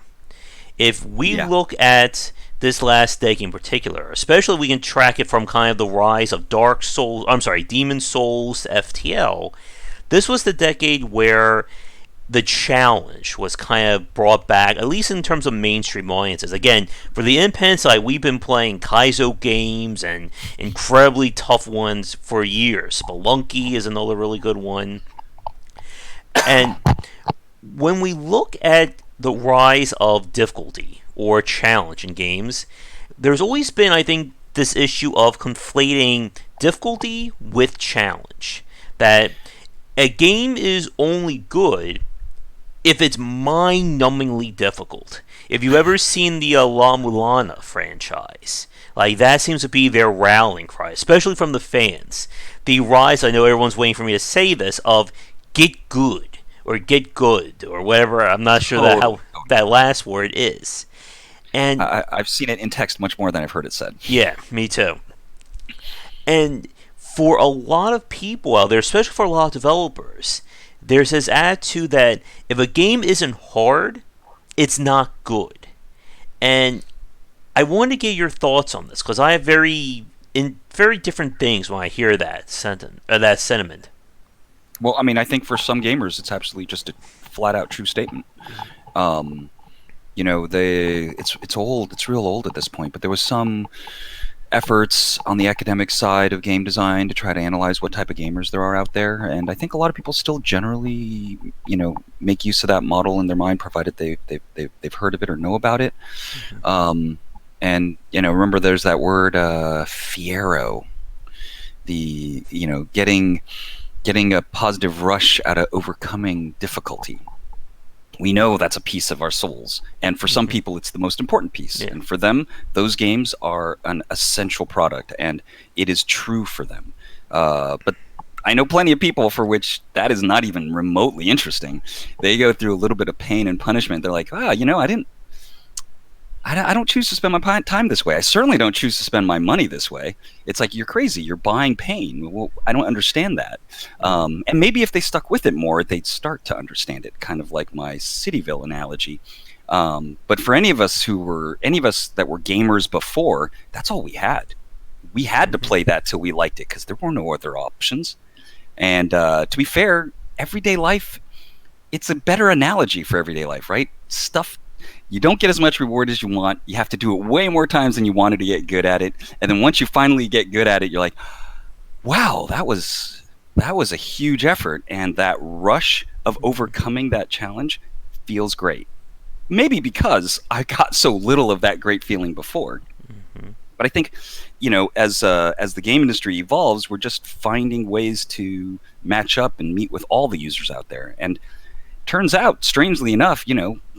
S1: If we look at this last decade in particular, especially we can track it from kind of the rise of Demon Souls to FTL. This was the decade where the challenge was kind of brought back, at least in terms of mainstream audiences. Again, for the independent side, we've been playing Kaizo games and incredibly tough ones for years. Spelunky is another really good one. And when we look at the rise of difficulty or challenge in games, there's always been, I think, this issue of conflating difficulty with challenge. That a game is only good if it's mind-numbingly difficult. If you've ever seen the La Mulana franchise, like that seems to be their rallying cry, especially from the fans. The rise, I know everyone's waiting for me to say this, of get good or get good or whatever. I'm not sure how that last word is. And
S2: I've seen it in text much more than I've heard it said.
S1: Yeah, me too. And for a lot of people out there, especially for a lot of developers, there's this attitude that if a game isn't hard, it's not good. And I want to get your thoughts on this, because I have very different things when I hear that sentiment.
S2: Well, I mean, I think for some gamers, it's absolutely just a flat out true statement. Um, it's old, it's real old at this point, but there was some efforts on the academic side of game design to try to analyze what type of gamers there are out there, and I think a lot of people still generally, make use of that model in their mind, provided they've heard of it or know about it.
S1: Mm-hmm.
S2: Um, and remember, there's that word fiero, the getting a positive rush out of overcoming difficulty. We know that's a piece of our souls, and for some
S1: Mm-hmm.
S2: people it's the most important piece,
S1: Yeah.
S2: and for them those games are an essential product, and it is true for them. But I know plenty of people for which that is not even remotely interesting. They go through a little bit of pain and punishment. They're like, I don't choose to spend my time this way. I certainly don't choose to spend my money this way. It's like, you're crazy. You're buying pain. Well, I don't understand that.
S1: Mm-hmm.
S2: And maybe if they stuck with it more, they'd start to understand it, kind of like my Cityville analogy. But for any of us that were gamers before, that's all we had. We had to
S1: Mm-hmm.
S2: play that till we liked it because there were no other options. And to be fair, everyday life, it's a better analogy for everyday life, right? Stuff, you don't get as much reward as you want. You have to do it way more times than you wanted to get good at it. And then once you finally get good at it, you're like, wow, that was a huge effort, and that rush of overcoming that challenge feels great. Maybe because I got so little of that great feeling before.
S1: Mm-hmm.
S2: But I think, as the game industry evolves, we're just finding ways to match up and meet with all the users out there. And turns out, strangely enough,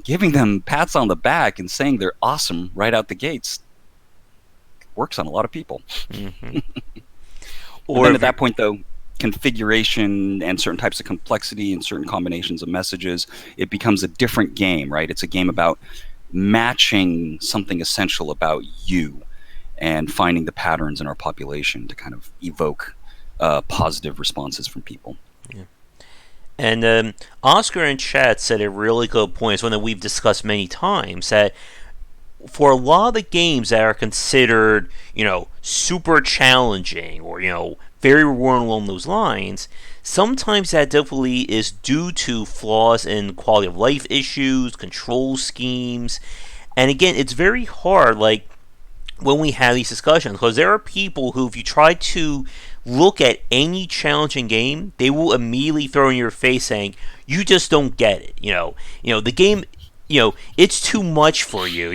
S2: giving them pats on the back and saying they're awesome right out the gates works on a lot of people.
S1: Mm-hmm.
S2: And
S1: Or
S2: then at
S1: if you,
S2: that point, though, configuration and certain types of complexity and certain combinations of messages, it becomes a different game, right? It's a game about matching something essential about you and finding the patterns in our population to kind of evoke positive responses from people.
S1: yeah. And Oscar in chat said a really good point. It's one that we've discussed many times. That for a lot of the games that are considered, super challenging or, very rewarding along those lines, sometimes that definitely is due to flaws in quality of life issues, control schemes. And again, it's very hard, like, when we have these discussions, because there are people who, if you try to look at any challenging game, they will immediately throw in your face saying, "You just don't get it." The game, it's too much for you.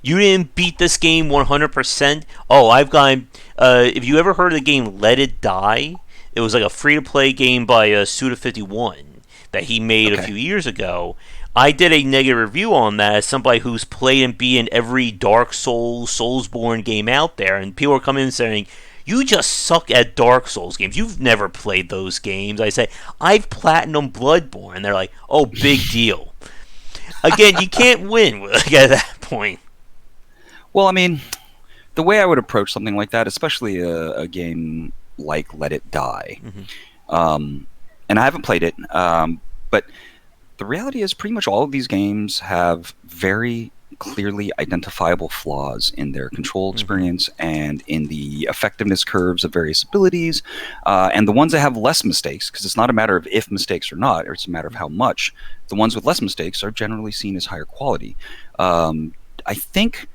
S1: You didn't beat this game 100%. Oh, I've got. If you ever heard of the game Let It Die, it was like a free to play game by Suda51 that he made a
S2: Okay.
S1: few years ago. I did a negative review on that as somebody who's played and beaten every Dark Souls, Soulsborne game out there, and people are coming in saying, "You just suck at Dark Souls games. You've never played those games." I say, "I've platinum Bloodborne." And they're like, "Oh, big deal." Again, you can't win at that point.
S2: Well, I mean, the way I would approach something like that, especially a game like Let It Die,
S1: Mm-hmm.
S2: um, and I haven't played it, but the reality is pretty much all of these games have very clearly identifiable flaws in their control
S1: Mm-hmm.
S2: experience and in the effectiveness curves of various abilities. And the ones that have less mistakes, because it's not a matter of if mistakes or not, or it's a matter of how much, the ones with less mistakes are generally seen as higher quality. I think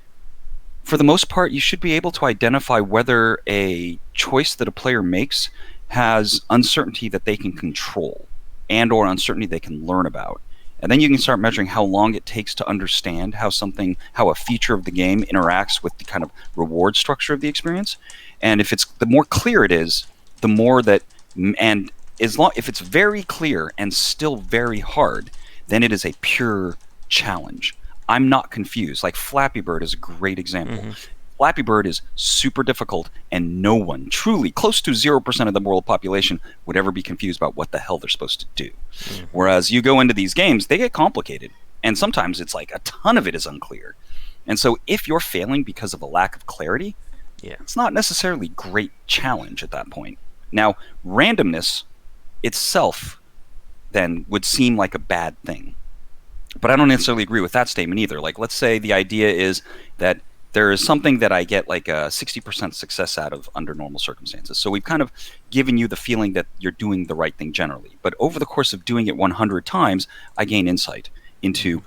S2: for the most part, you should be able to identify whether a choice that a player makes has uncertainty that they can control and or uncertainty they can learn about. And then you can start measuring how long it takes to understand how a feature of the game interacts with the kind of reward structure of the experience. And the more clear it is, the more that, and if it's very clear and still very hard, then it is a pure challenge. I'm not confused. Like Flappy Bird is a great example.
S1: Mm-hmm.
S2: Flappy Bird is super difficult, and no one, truly close to 0% of the world population, would ever be confused about what the hell they're supposed to do.
S1: Mm-hmm.
S2: Whereas you go into these games, they get complicated, and sometimes it's like a ton of it is unclear. And so if you're failing because of a lack of clarity,
S1: Yeah.
S2: it's not necessarily great challenge at that point. Now, randomness itself then would seem like a bad thing. But I don't necessarily agree with that statement either. Like, let's say the idea is that there is something that I get like a 60% success out of under normal circumstances. So we've kind of given you the feeling that you're doing the right thing generally. But over the course of doing it 100 times, I gain insight into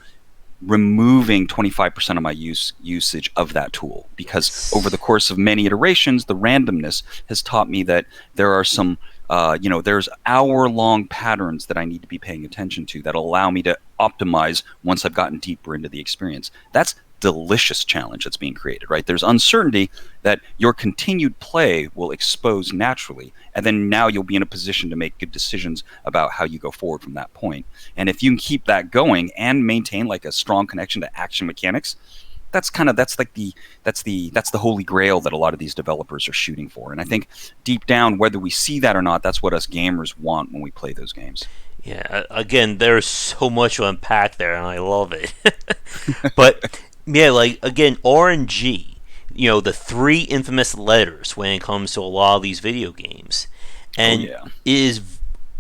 S2: removing 25% of my usage of that tool, because over the course of many iterations, the randomness has taught me that there are some there's hour-long patterns that I need to be paying attention to that allow me to optimize once I've gotten deeper into the experience. That's delicious challenge that's being created, right? There's uncertainty that your continued play will expose naturally, and then now you'll be in a position to make good decisions about how you go forward from that point. And if you can keep that going and maintain like a strong connection to action mechanics, that's the holy grail that a lot of these developers are shooting for. And I think deep down, whether we see that or not, that's what us gamers want when we play those games.
S1: Yeah, again, there's so much to unpack there, and I love it. But yeah, like again, RNG, the three infamous letters when it comes to a lot of these video games, and
S2: yeah.
S1: is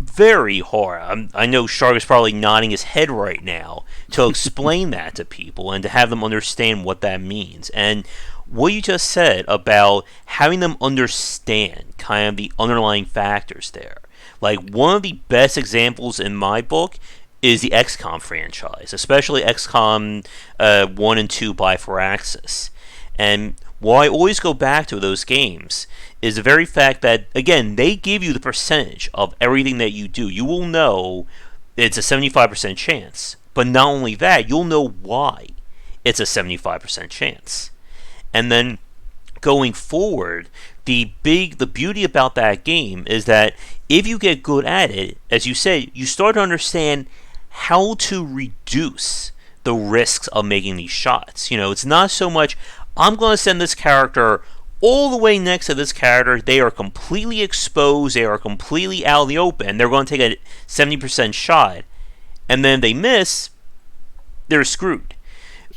S1: very hard. I know Shark is probably nodding his head right now to explain that to people and to have them understand what that means. And what you just said about having them understand kind of the underlying factors there. Like, one of the best examples in my book is the XCOM franchise, especially XCOM 1 and 2 by Firaxis. And what I always go back to those games is the very fact that, again, they give you the percentage of everything that you do. You will know it's a 75% chance. But not only that, you'll know why it's a 75% chance. And then going forward, the beauty about that game is that if you get good at it, as you said, you start to understand how to reduce the risks of making these shots. It's not so much, I'm going to send this character all the way next to this character. They are completely exposed. They are completely out in the open. They're going to take a 70% shot. And then if they miss, they're screwed.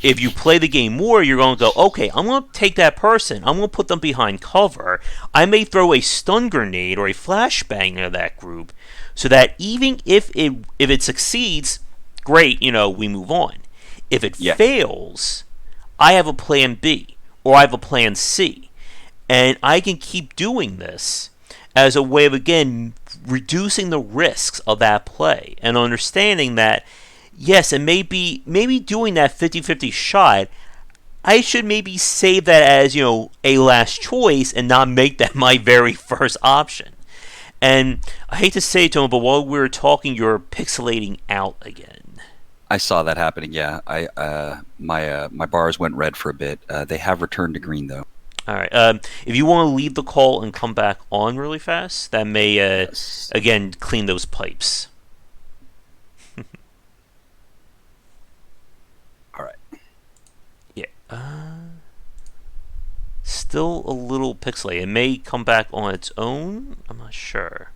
S1: If you play the game more, you're going to go, okay, I'm going to take that person. I'm going to put them behind cover. I may throw a stun grenade or a flashbang at that group so that even if it succeeds, great, we move on. If it fails, I have a plan B or I have a plan C. And I can keep doing this as a way of, again, reducing the risks of that play and understanding that, yes, and maybe doing that 50-50 shot, I should maybe save that as, a last choice and not make that my very first option. And I hate to say it, Tomo, but while we were talking, you're pixelating out again.
S2: I saw that happening. Yeah, my bars went red for a bit. They have returned to green though.
S1: All right. If you want to leave the call and come back on really fast, that may
S2: Yes.
S1: again clean those pipes.
S2: All right.
S1: Yeah. Still a little pixelated. It may come back on its own. I'm not sure.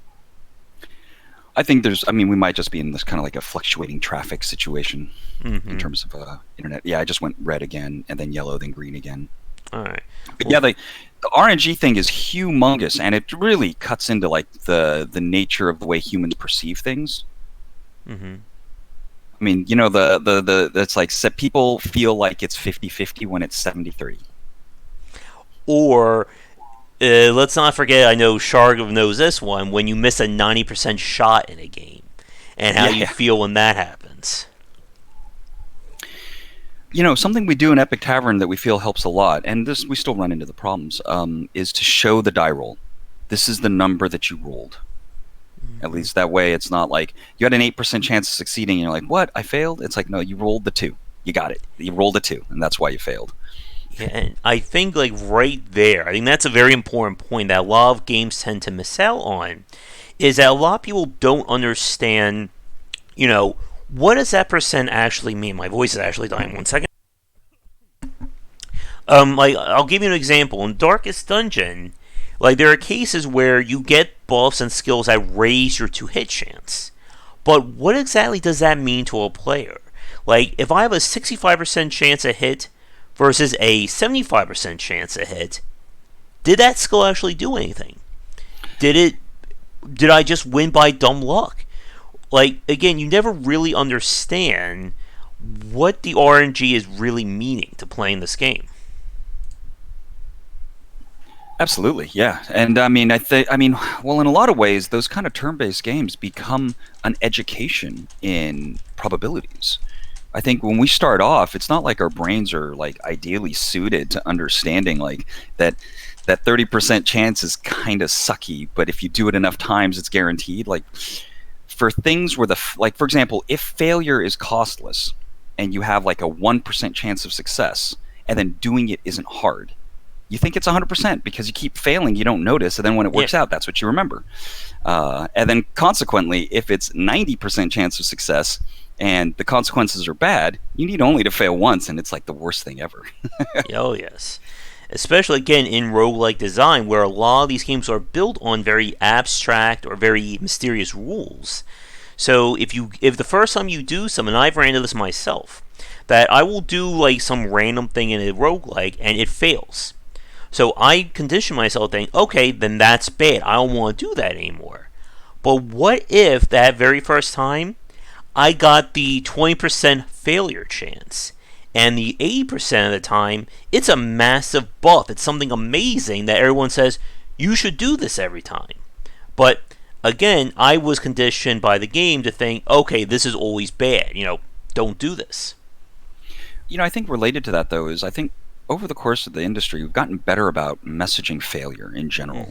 S2: I think we might just be in this kind of like a fluctuating traffic situation in terms of internet. Yeah, I just went red again, and then yellow, then green again.
S1: All right.
S2: But yeah, the RNG thing is humongous, and it really cuts into like the nature of the way humans perceive things.
S1: Mm-hmm.
S2: I mean, the that's like people feel like it's 50-50 when it's 70-30.
S1: Or let's not forget, I know Shargov knows this one, when you miss a 90% shot in a game and how you feel when that happens.
S2: Something we do in Epic Tavern that we feel helps a lot, and this we still run into the problems, is to show the die roll. This is the number that you rolled. At least that way it's not like you had an 8% chance of succeeding and you're like, what? I failed? It's like, no, you rolled the 2. You got it. You rolled a 2, and that's why you failed.
S1: Yeah, and I think like right there, I think that's a very important point that a lot of games tend to miss out on, is that a lot of people don't understand, what does that percent actually mean? My voice is actually dying. 1 second. Like, I'll give you an example. In Darkest Dungeon, like, there are cases where you get buffs and skills that raise your 2-hit chance. But what exactly does that mean to a player? Like, if I have a 65% chance to hit versus a 75% chance to hit, did that skill actually do anything? Did I just win by dumb luck? Like, again, you never really understand what the RNG is really meaning to playing this game.
S2: Absolutely, yeah. And I mean, well, in a lot of ways, those kind of turn-based games become an education in probabilities. I think when we start off, it's not like our brains are like ideally suited to understanding like that 30% chance is kind of sucky, but if you do it enough times, it's guaranteed. Like for things where like for example, if failure is costless and you have like a 1% chance of success, and then doing it isn't hard, you think it's 100% because you keep failing, you don't notice, and then when it
S1: Yeah.
S2: works out, that's what you remember. And then consequently, if it's 90% chance of success and the consequences are bad, you need only to fail once, and it's like the worst thing ever.
S1: Oh, yes. Especially again in roguelike design, where a lot of these games are built on very abstract or very mysterious rules. So if the first time you do something, I've ran into this myself, that I will do like some random thing in a roguelike and it fails. So I condition myself thinking, okay, then that's bad. I don't want to do that anymore. But what if that very first time I got the 20% failure chance? And the 80% of the time, it's a massive buff. It's something amazing that everyone says, you should do this every time. But again, I was conditioned by the game to think, okay, this is always bad. Don't do this.
S2: I think related to that though is I think over the course of the industry, we've gotten better about messaging failure in general.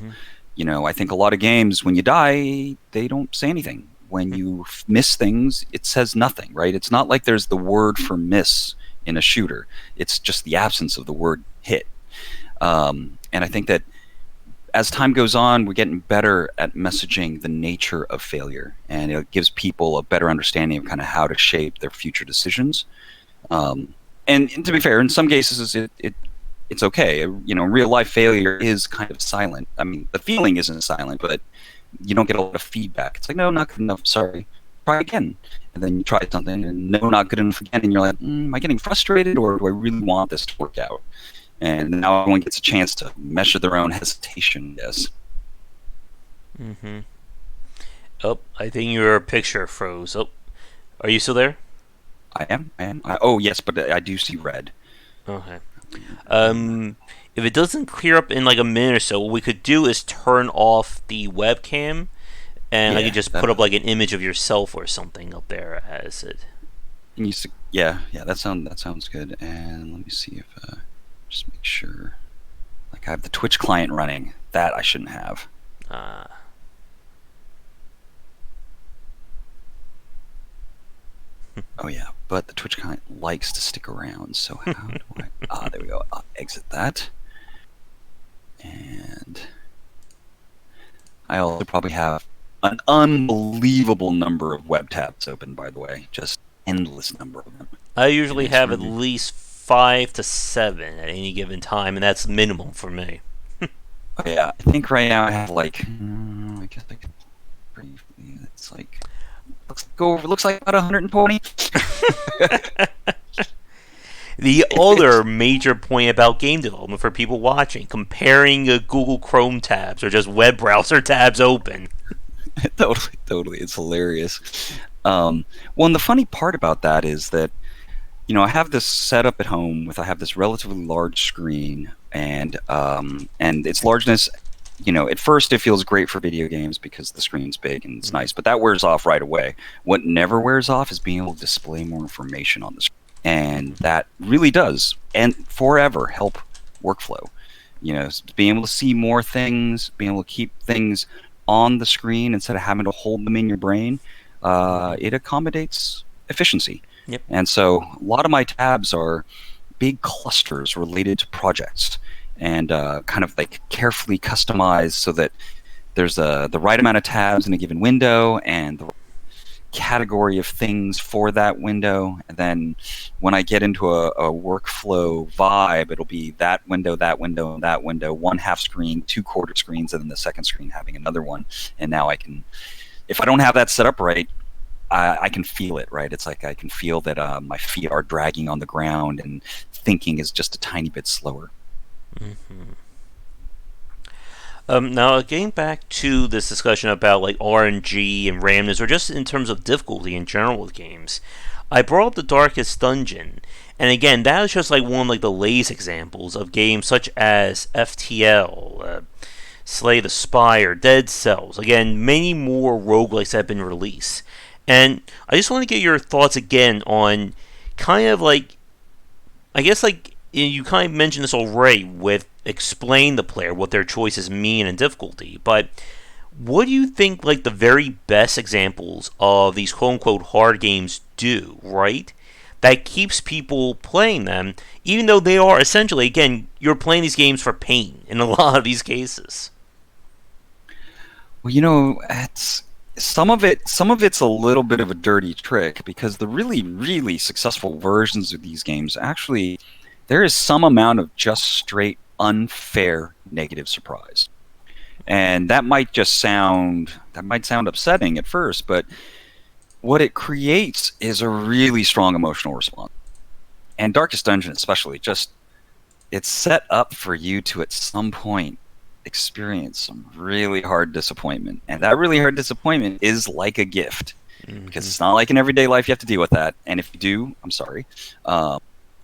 S1: Mm-hmm.
S2: I think a lot of games, when you die, they don't say anything. When you miss things, it says nothing, right? It's not like there's the word for miss in a shooter. It's just the absence of the word hit. And I think that as time goes on, we're getting better at messaging the nature of failure, and it gives people a better understanding of kind of how to shape their future decisions. Um, and to be fair, in some cases, it's okay. Real life failure is kind of silent. I mean, the feeling isn't silent, but you don't get a lot of feedback. It's like, no, not good enough. Sorry, try again. And then you try something, and no, not good enough again. And you're like, am I getting frustrated, or do I really want this to work out? And now everyone gets a chance to measure their own hesitation. Yes.
S1: Mm-hmm. Oh, I think your picture froze. Oh, are you still there?
S2: I am. I am. Oh, yes, but I do see red.
S1: Okay. If it doesn't clear up in like a minute or so, what we could do is turn off the webcam, and I could
S2: Yeah.
S1: just put up like an image of yourself or something up there as it.
S2: Yeah. That sounds good. And let me see if just make sure. Like I have the Twitch client running. That I shouldn't have.
S1: Uh,
S2: Oh yeah, but the Twitch client likes to stick around. So how do I? There we go. I'll exit that. And I also probably have an unbelievable number of web tabs open. By the way, just endless number of them.
S1: I
S2: And
S1: usually
S2: it's
S1: have at
S2: really,
S1: least 5 to 7 at any given time, and that's minimum for me.
S2: oh yeah, I think right now I have like, I guess I could briefly. It's like looks like about 120.
S1: The other major point about game development for people watching, comparing Google Chrome tabs or just web browser tabs open.
S2: Totally, it's hilarious. Well, and the funny part about that is that I have this setup at home with I have this relatively large screen, and its largeness. At first it feels great for video games because the screen's big and it's nice, but that wears off right away. What never wears off is being able to display more information on the screen, and that really does, and forever help workflow. Being able to see more things, being able to keep things on the screen instead of having to hold them in your brain, it accommodates efficiency.
S1: Yep.
S2: And so a lot of my tabs are big clusters related to projects, and kind of like carefully customized so that there's the right amount of tabs in a given window and the category of things for that window. And then when I get into a workflow vibe, it'll be that window, that window, and that window, one half screen, 2/4 screens, and then the second screen having another one. And now I can, if I don't have that set up right, I can feel it, right? It's like I can feel that my feet are dragging on the ground and thinking is just a tiny bit slower.
S1: Mm-hmm. Now, getting back to this discussion about like RNG and randomness, or just in terms of difficulty in general with games, I brought up the Darkest Dungeon, and again, that is just like one of like the latest examples of games such as FTL, Slay the Spire, Dead Cells. Again, many more roguelikes have been released. And I just want to get your thoughts again on kind of like, I guess like you kind of mentioned this already with explain the player what their choices mean and difficulty, but what do you think like the very best examples of these quote unquote hard games do, right? That keeps people playing them, even though they are essentially, again, you're playing these games for pain in a lot of these cases.
S2: Well, it's some of it. Some of it's a little bit of a dirty trick because the really, really successful versions of these games actually there is some amount of just straight unfair negative surprise, and that might sound upsetting at first, but what it creates is a really strong emotional response. And Darkest Dungeon, especially, just it's set up for you to at some point experience some really hard disappointment. And that really hard disappointment is like a gift because it's not like in everyday life you have to deal with that. And if you do, I'm sorry.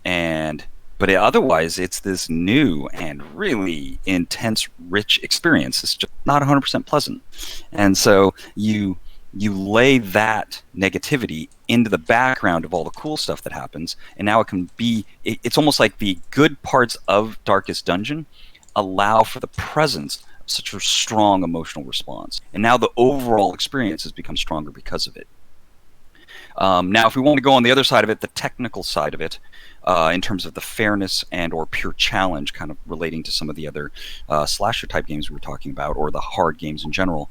S2: And but otherwise, it's this new and really intense, rich experience. It's just not 100% pleasant. And so you lay that negativity into the background of all the cool stuff that happens, and now it can be it's almost like the good parts of Darkest Dungeon allow for the presence of such a strong emotional response, and now the overall experience has become stronger because of it. Now, if we want to go on the other side of it, the technical side of it, in terms of the fairness and or pure challenge, kind of relating to some of the other slasher type games we were talking about, or the hard games in general,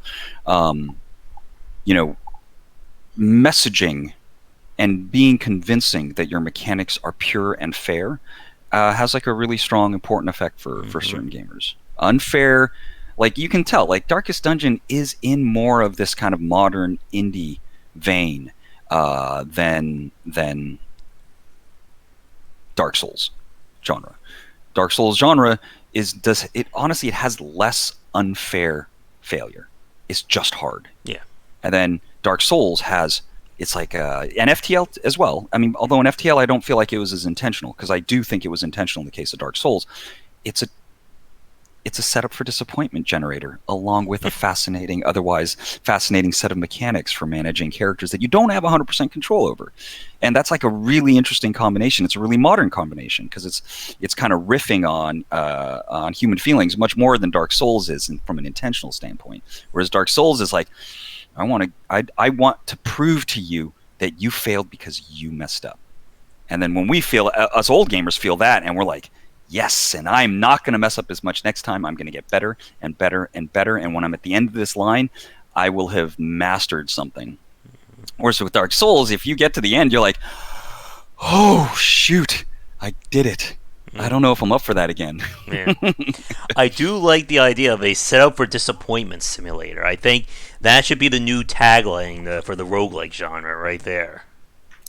S2: messaging and being convincing that your mechanics are pure and fair has like a really strong, important effect for certain gamers. Unfair, like you can tell, like Darkest Dungeon is in more of this kind of modern indie vein than Dark Souls genre. Dark Souls genre honestly it has less unfair failure. It's just hard.
S1: Yeah.
S2: And then Dark Souls it's like an FTL as well. I mean, although in FTL I don't feel like it was as intentional, because I do think it was intentional in the case of Dark Souls. It's a setup for disappointment generator, along with a otherwise fascinating set of mechanics for managing characters that you don't have 100% control over. And that's like a really interesting combination. It's a really modern combination because it's kind of riffing on human feelings much more than Dark Souls is from an intentional standpoint. Whereas Dark Souls is like, I want to prove to you that you failed because you messed up. And then when us old gamers feel that, and we're like, yes, and I'm not going to mess up as much next time. I'm going to get better and better and better. And when I'm at the end of this line, I will have mastered something. Whereas with Dark Souls, if you get to the end, you're like, oh, shoot, I did it. I don't know if I'm up for that again.
S1: Yeah. I do like the idea of a setup for disappointment simulator. I think that should be the new tagline for the roguelike genre right there.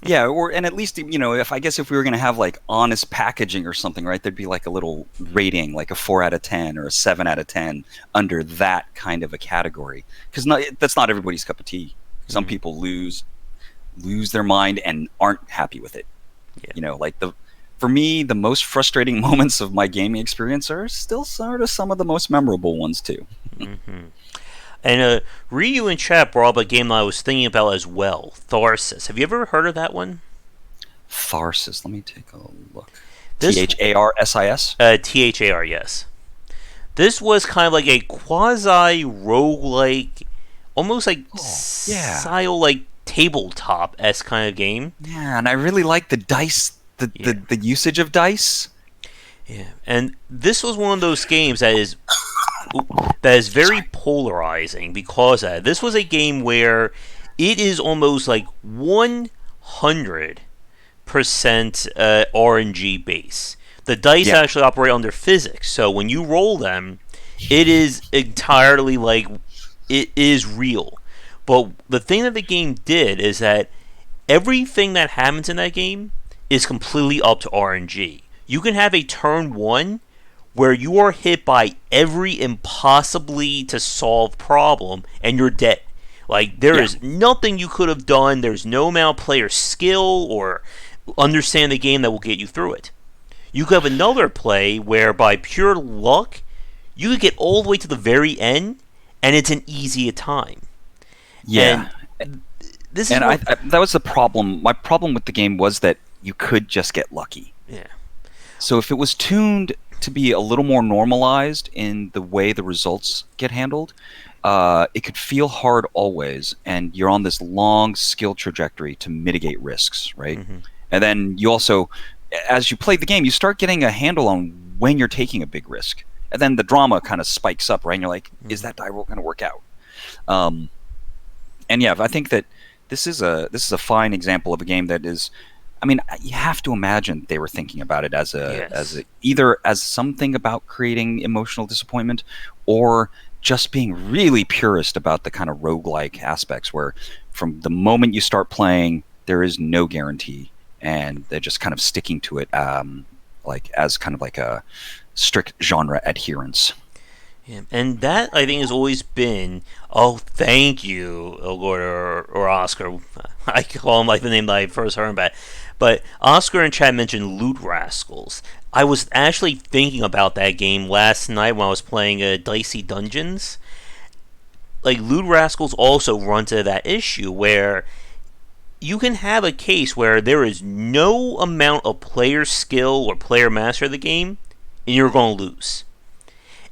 S2: Yeah, and at least, if we were going to have like honest packaging or something, right, there'd be like a little rating, like a 4 out of 10 or a 7 out of 10 under that kind of a category. Because that's not everybody's cup of tea. Some people lose their mind and aren't happy with it. Yeah. For me, the most frustrating moments of my gaming experience are still sort of some of the most memorable ones too.
S1: And Ryu in chat brought up a game that I was thinking about as well, Tharsis. Have you ever heard of that one?
S2: Tharsis. Let me take a look. Tharsis?
S1: Thar, yes. This was kind of like a quasi-roguelike, almost like style, like tabletop-esque kind of game.
S2: Yeah, and I really like the dice, the usage of dice.
S1: Yeah, and this was one of those games that is very polarizing because this was a game where it is almost like 100% RNG base. The dice actually operate under physics, so when you roll them, it is entirely like it is real. But the thing that the game did is that everything that happens in that game is completely up to RNG. You can have a turn 1 where you are hit by every impossibly to solve problem and you're dead. Like, there
S2: Yeah.
S1: is nothing you could have done. There's no amount of player skill or understand the game that will get you through it. You could have another play where, by pure luck, you could get all the way to the very end, and it's an easy time.
S2: Yeah.
S1: And this is
S2: And
S1: what,
S2: that was the problem. My problem with the game was that you could just get lucky.
S1: yeah.
S2: So if it was tuned to be a little more normalized in the way the results get handled, it could feel hard always, and you're on this long skill trajectory to mitigate risks, right?
S1: Mm-hmm.
S2: And then you also, as you play the game, you start getting a handle on when you're taking a big risk, and then the drama kind of spikes up, right? And you're like, is that die roll going to work out? Um, and yeah, I think that this is a fine example of a game that is. I mean, you have to imagine they were thinking about it as
S1: Yes.
S2: either as something about creating emotional disappointment, or just being really purist about the kind of roguelike aspects where from the moment you start playing there is no guarantee, and they're just kind of sticking to it, like as kind of like a strict genre adherence.
S1: Yeah. And that, I think, has always been. Oh, thank you, Lord or Oscar. I call him like the name that I first heard about. But Oscar and Chad mentioned Loot Rascals. I was actually thinking about that game last night when I was playing Dicey Dungeons. Like, Loot Rascals also runs into that issue where you can have a case where there is no amount of player skill or player master of the game, and you're going to lose.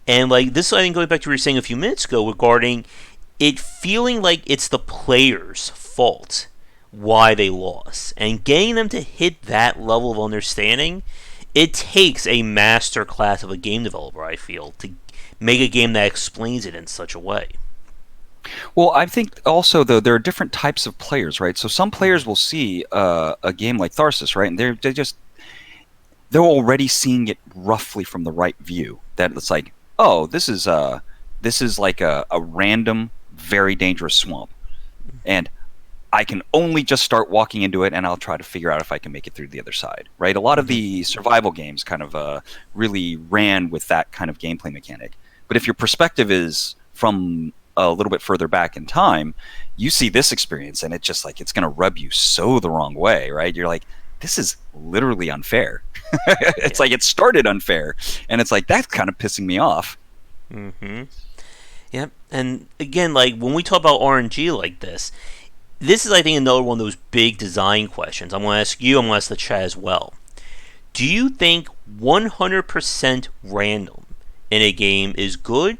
S1: And like this, I think, going back to what you were saying a few minutes ago regarding it feeling like it's the players' fault why they lost, and getting them to hit that level of understanding, it takes a master class of a game developer, I feel, to make a game that explains it in such a way.
S2: Well, I think also though there are different types of players, right? So some players will see a game like Tharsis, right, and they're already seeing it roughly from the right view. That it's like, oh, this is like a random, very dangerous swamp, and I can only just start walking into it, and I'll try to figure out if I can make it through the other side. Right? A lot of
S1: Mm-hmm.
S2: the survival games kind of really ran with that kind of gameplay mechanic. But if your perspective is from a little bit further back in time, you see this experience, and it's just like it's going to rub you so the wrong way. Right? You're like, this is literally unfair. It's
S1: Yeah.
S2: like it started unfair, and it's like that's kind of pissing me off.
S1: Mm-hmm. Yep. And again, like when we talk about RNG like this is, I think, another one of those big design questions. I'm going to ask you. I'm going to ask the chat as well. Do you think 100% random in a game is good?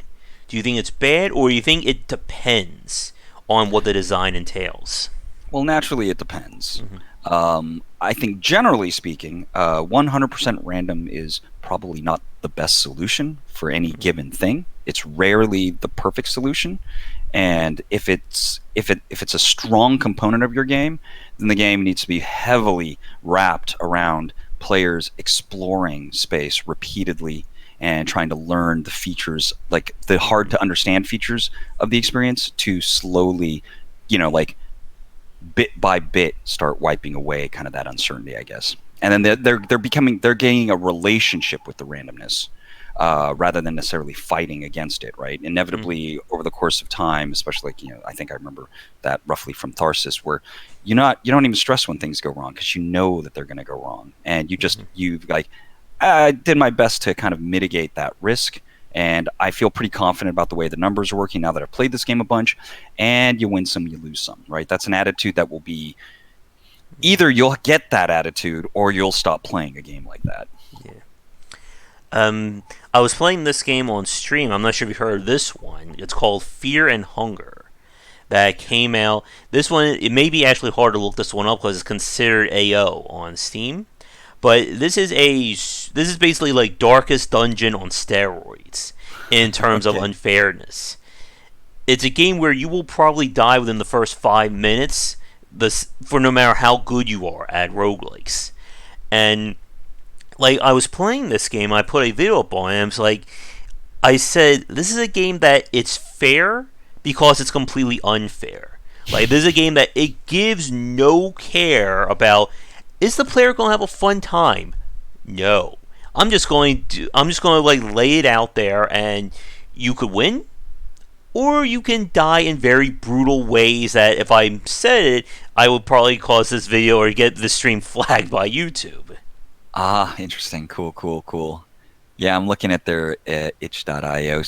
S1: Do you think it's bad, or do you think it depends on what the design entails?
S2: Well, naturally, it depends.
S1: Mm-hmm.
S2: I think, generally speaking, 100% random is probably not the best solution for any given thing. It's rarely the perfect solution, and if it's a strong component of your game, then the game needs to be heavily wrapped around players exploring space repeatedly and trying to learn the features, like the hard to understand features of the experience, to slowly, like bit by bit start wiping away kind of that uncertainty, I guess. And then they're gaining a relationship with the randomness, rather than necessarily fighting against it, right? Inevitably, over the course of time, especially like, I think I remember that roughly from Tharsis, where you don't even stress when things go wrong because you know that they're going to go wrong, and you like, I did my best to kind of mitigate that risk. And I feel pretty confident about the way the numbers are working now that I've played this game a bunch. And you win some, you lose some, right? That's an attitude that will be, either you'll get that attitude or you'll stop playing a game like that.
S1: Yeah. I was playing this game on stream. I'm not sure if you heard of this one. It's called Fear and Hunger. That came out. This one, it may be actually hard to look this one up because it's considered AO on Steam. But this is basically like Darkest Dungeon on steroids in terms of
S2: Okay.
S1: unfairness. It's a game where you will probably die within the first 5 minutes, for no matter how good you are at roguelikes. And like I was playing this game, I put a video up on it, and I was like, I said, this is a game that it's fair because it's completely unfair. Like, this is a game that it gives no care about, is the player going to have a fun time? No. I'm just going to like lay it out there, and you could win or you can die in very brutal ways that if I said it, I would probably cause this video or get the stream flagged by YouTube.
S2: Ah, interesting. Cool, cool, cool. Yeah, I'm looking at their itch.io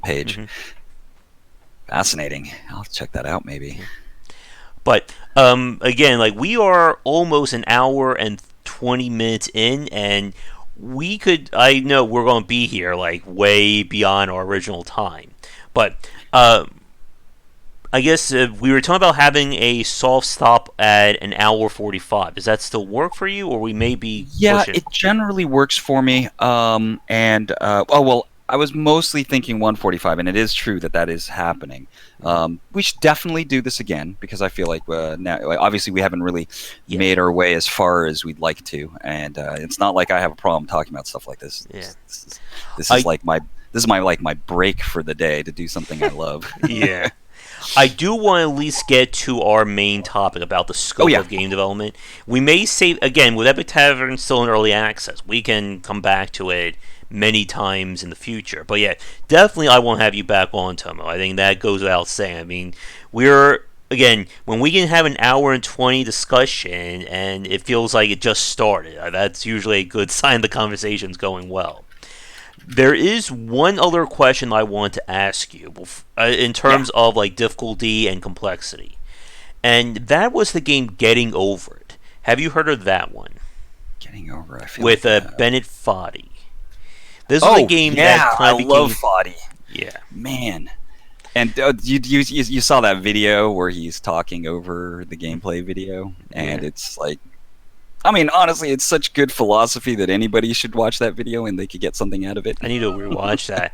S2: page.
S1: Mm-hmm.
S2: Fascinating. I'll check that out maybe.
S1: But again, like we are almost an hour and 20 minutes in, and we could. I know we're going to be here like way beyond our original time, but I guess we were talking about having a soft stop at an hour 45. Does that still work for you, or we may be
S2: Yeah,
S1: pushing?
S2: it generally works for me. Oh well, I was mostly thinking 145, and it is true that that is happening. We should definitely do this again because I feel like now, like, obviously, we haven't really
S1: Yeah,
S2: made our way as far as we'd like to, and it's not like I have a problem talking about stuff like this.
S1: yeah.
S2: This is
S1: I
S2: like my break for the day to do something I love.
S1: yeah. I do want to at least get to our main topic about the
S2: Oh
S1: scope
S2: yeah,
S1: of game development. We may save again with Epic Tavern still in early access. We can come back to it many times in the future. But yeah, definitely I won't have you back on, Tomo. I think that goes without saying. I mean, we're again when we can have an hour and 20 discussion and it feels like it just started. That's usually a good sign the conversation's going well. There is one other question I want to ask you in
S2: yeah.
S1: terms of like difficulty and complexity, and that was the game Getting Over It. Have you heard of that one
S2: Getting over. I feel
S1: with
S2: like.
S1: Bennett Foddy? This was a
S2: Oh
S1: game that
S2: yeah, I
S1: kind of
S2: love
S1: became
S2: Foddy.
S1: yeah.
S2: Man. And you saw that video where he's talking over the gameplay video, and
S1: Yeah,
S2: it's like, I mean, honestly, it's such good philosophy that anybody should watch that video and they could get something out of it.
S1: I need to rewatch that.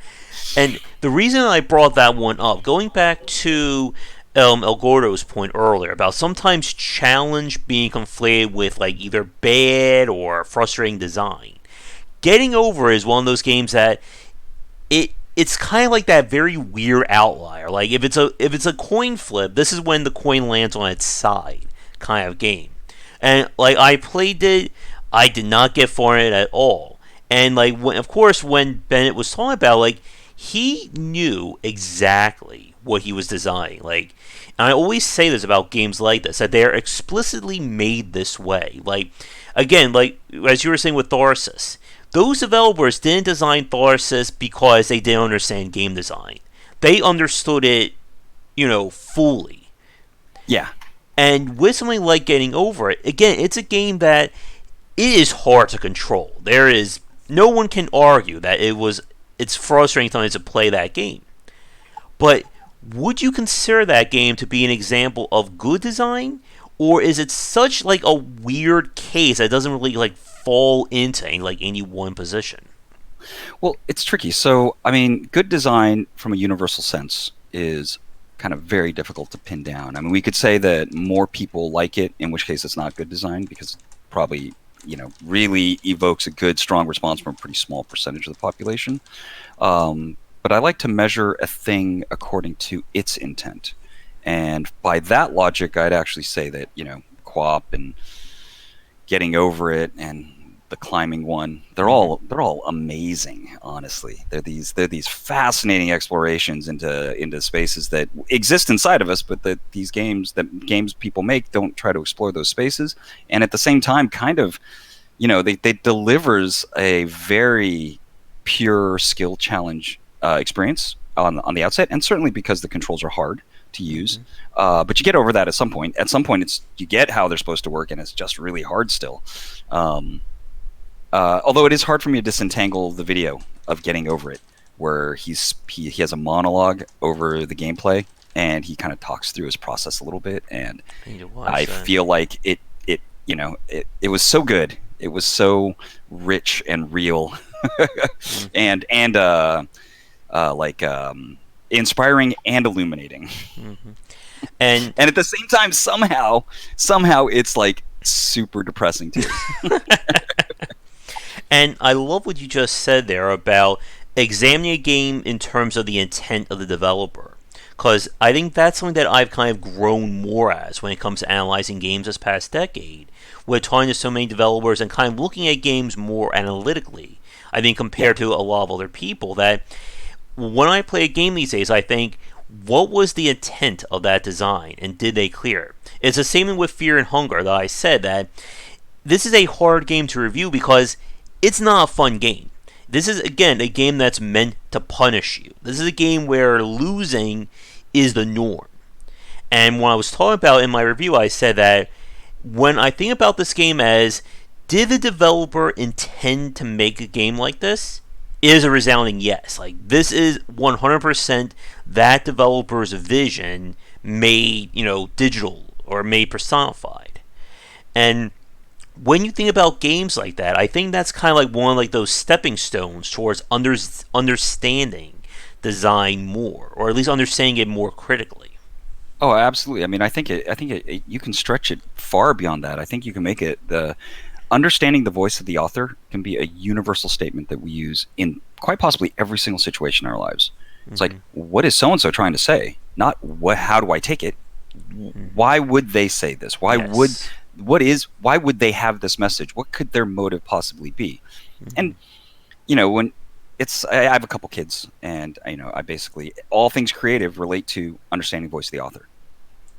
S1: And the reason I brought that one up, going back to El Gordo's point earlier about sometimes challenge being conflated with like either bad or frustrating design. Getting Over is one of those games that it's kind of like that very weird outlier. Like if it's a coin flip, this is when the coin lands on its side kind of game. And like I played it, I did not get far in it at all. And like of course when Bennett was talking about like he knew exactly what he was designing. Like and I always say this about games like this that they are explicitly made this way. Like again, like as you were saying with Tharsis, those developers didn't design Tharsis because they didn't understand game design. They understood it, fully.
S2: Yeah,
S1: And with something like Getting Over It, again, it's a game that it is hard to control. There is no one can argue that it's frustrating sometimes to play that game. But would you consider that game to be an example of good design, or is it such like a weird case that doesn't really like fall into any one position?
S2: well, it's tricky. So, I mean, good design from a universal sense is kind of very difficult to pin down. I mean, we could say that more people like it, in which case it's not good design because it probably, really evokes a good, strong response from a pretty small percentage of the population. But I like to measure a thing according to its intent. And by that logic, I'd actually say that, co-op and Getting Over It and the climbing one,
S1: Mm-hmm.
S2: they're all amazing, honestly. They're these fascinating explorations into spaces that exist inside of us, but that games people make don't try to explore those spaces. And at the same time, kind of, they delivers a very pure skill challenge experience on the outset, and certainly because the controls are hard to use.
S1: Mm-hmm.
S2: But you get over that at some point. At some point, you get how they're supposed to work, and it's just really hard still. Um, Although it is hard for me to disentangle the video of Getting Over It, where he has a monologue over the gameplay, and he kind of talks through his process a little bit, and
S1: I need to
S2: I
S1: watch that.
S2: feel like it was so good. It was so rich and real, and inspiring and illuminating.
S1: Mm-hmm. And
S2: And at the same time, somehow it's like super depressing too.
S1: And I love what you just said there about examining a game in terms of the intent of the developer. Because I think that's something that I've kind of grown more as when it comes to analyzing games this past decade. With talking to so many developers and kind of looking at games more analytically. I think
S2: Yeah,
S1: compared to a lot of other people, that when I play a game these days, I think, what was the intent of that design, and did they clear it? It's the same with Fear and Hunger that I said that this is a hard game to review because it's not a fun game. This is, again, a game that's meant to punish you. This is a game where losing is the norm. And when I was talking about in my review, I said that when I think about this game as, did the developer intend to make a game like this? It is a resounding yes. Like, this is 100% that developer's vision made, digital or made personified. And when you think about games like that, I think that's kind of like one of like those stepping stones towards understanding design more, or at least understanding it more critically.
S2: Oh, absolutely. I mean, you can stretch it far beyond that. I think you can make it the understanding the voice of the author can be a universal statement that we use in quite possibly every single situation in our lives. It's like, what is so and so trying to say? Not what. How do I take it? Why would they say this?
S1: Yes.
S2: Why would they have this message? What could their motive possibly be? And when I have a couple kids, and I basically, all things creative relate to understanding the voice of the author.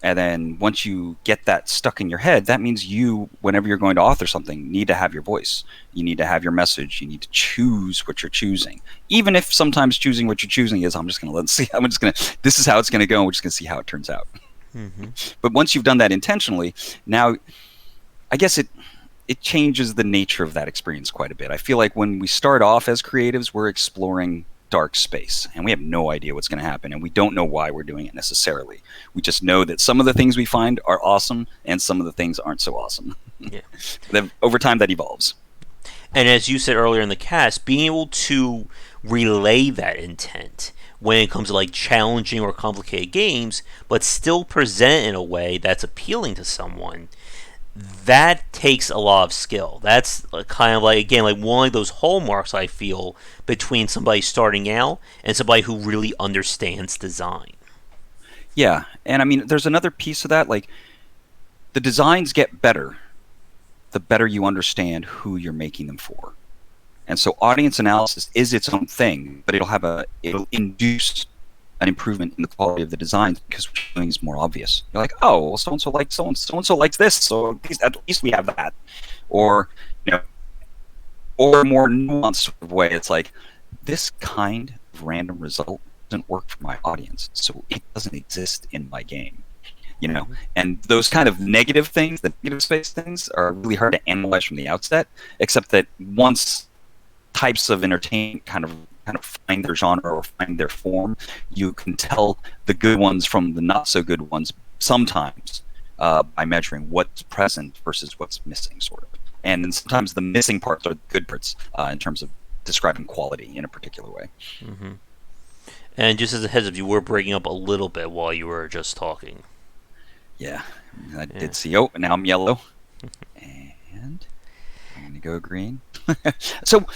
S2: And then once you get that stuck in your head, that means you, whenever you're going to author something, need to have your voice. You need to have your message. You need to choose what you're choosing. Even if sometimes choosing what you're choosing is, this is how it's going to go, and we're just going to see how it turns out. But once you've done that intentionally, now I guess it changes the nature of that experience quite a bit. I feel like when we start off as creatives, we're exploring dark space, and we have no idea what's going to happen, and we don't know why we're doing it necessarily. We just know that some of the things we find are awesome, and some of the things aren't so awesome.
S1: Yeah.
S2: Over time, that evolves.
S1: And as you said earlier in the cast, being able to relay that intent when it comes to like challenging or complicated games, but still present in a way that's appealing to someone, that takes a lot of skill. That's kind of like, again, like one of those hallmarks I feel between somebody starting out and somebody who really understands design.
S2: Yeah, and I mean, there's another piece of that. Like, the designs get better the better you understand who you're making them for. And so audience analysis is its own thing, but it'll induce an improvement in the quality of the designs because what you're doing is more obvious. You're like, oh, well, so-and-so likes so-and-so likes this, so at least we have that. Or, or a more nuanced sort of way, it's like, this kind of random result doesn't work for my audience, so it doesn't exist in my game. And those kind of negative things, the negative space things, are really hard to analyze from the outset, except that once types of entertainment kind of find their genre or find their form, you can tell the good ones from the not so good ones sometimes by measuring what's present versus what's missing, sort of. And then sometimes the missing parts are the good parts in terms of describing quality in a particular way.
S1: Mm-hmm. And just as a heads up, you were breaking up a little bit while you were just talking.
S2: Yeah, I did see. Oh, now I'm yellow. And I'm going to go green. So,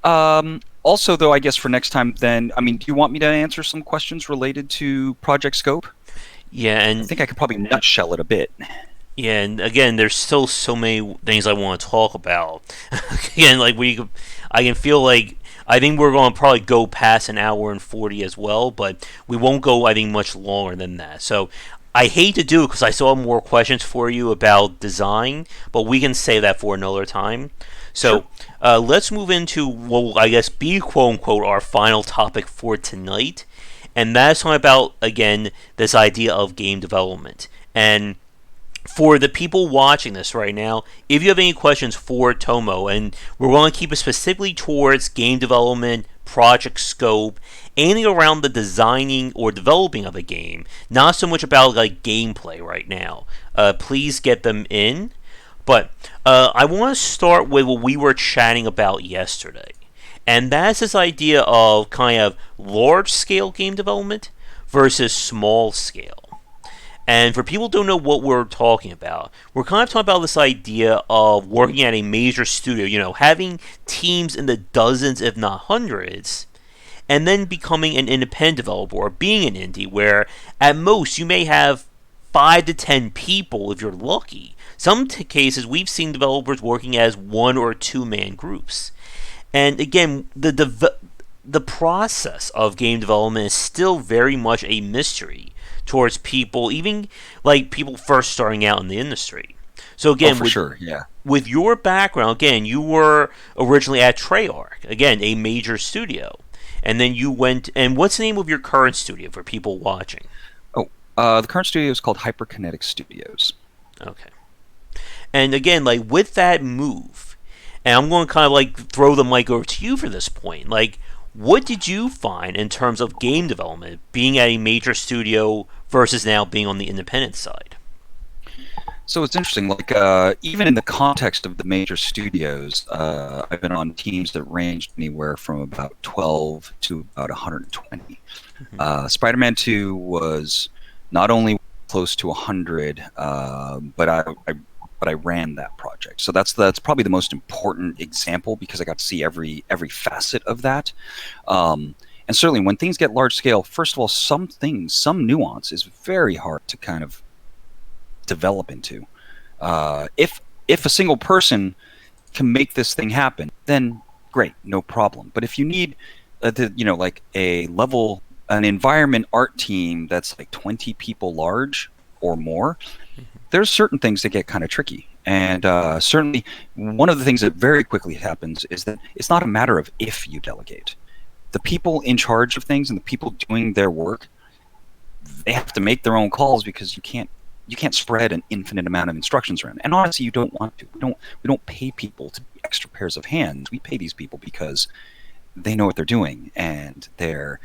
S2: also, though, I guess for next time, then, I mean, do you want me to answer some questions related to Project Scope?
S1: Yeah, and
S2: I think I could probably nutshell it a bit.
S1: Yeah, and again, there's still so many things I want to talk about. Again, like I can feel like I think we're going to probably go past an hour and 40 as well, but we won't go, I think, much longer than that. So I hate to do it because I still have more questions for you about design, but we can save that for another time. So let's move into what will, I guess, be quote unquote our final topic for tonight, and that's talking about, again, this idea of game development. And for the people watching this right now, if you have any questions for Tomo, and we're going to keep it specifically towards game development, project scope, anything around the designing or developing of a game, not so much about like gameplay right now, please get them in. But I want to start with what we were chatting about yesterday, and that's this idea of kind of large-scale game development versus small-scale. And for people who don't know what we're talking about, we're kind of talking about this idea of working at a major studio, having teams in the dozens, if not hundreds, and then becoming an independent developer or being an indie where at most you may have 5 to 10 people if you're lucky. Some cases we've seen developers working as 1 or 2 man groups. And again, the the process of game development is still very much a mystery towards people, even like people first starting out in the industry. So
S2: Oh,
S1: again,
S2: for sure. Yeah.
S1: with your background, again, you were originally at Treyarch, again, a major studio, and then you went. And what's the name of your current studio for people watching?
S2: Oh, the current studio is called Hyperkinetic Studios.
S1: Okay. And again, like with that move, and I'm going to kind of like throw the mic over to you for this point. Like, what did you find in terms of game development being at a major studio versus now being on the independent side?
S2: So it's interesting, like even in the context of the major studios, I've been on teams that ranged anywhere from about 12 to about 120.
S1: Mm-hmm.
S2: Spider-Man 2 was not only close to 100, but I ran that project. So that's probably the most important example because I got to see every facet of that. And certainly when things get large scale, first of all, some nuance is very hard to kind of develop into. If a single person can make this thing happen, then great, no problem. But if you need, like an environment art team that's like 20 people large or more, there's certain things that get kind of tricky. And certainly, one of the things that very quickly happens is that it's not a matter of if you delegate. The people in charge of things and the people doing their work, they have to make their own calls because you can't spread an infinite amount of instructions around. And honestly, you don't want to. We don't pay people to be extra pairs of hands. We pay these people because they know what they're doing and they're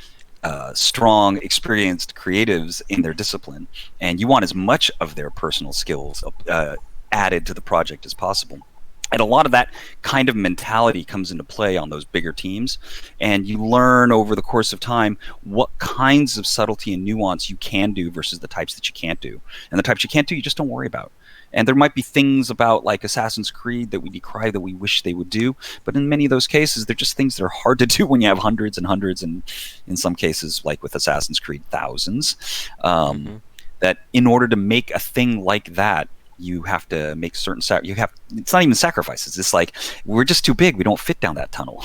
S2: strong, experienced creatives in their discipline. And you want as much of their personal skills added to the project as possible. And a lot of that kind of mentality comes into play on those bigger teams. And you learn over the course of time what kinds of subtlety and nuance you can do versus the types that you can't do. And the types you can't do, you just don't worry about. And there might be things about like Assassin's Creed that we decry that we wish they would do. But in many of those cases, they're just things that are hard to do when you have hundreds and hundreds, and in some cases, like with Assassin's Creed, thousands.
S1: Mm-hmm.
S2: That in order to make a thing like that, you have to make certain it's not even sacrifices. It's like we're just too big, we don't fit down that tunnel.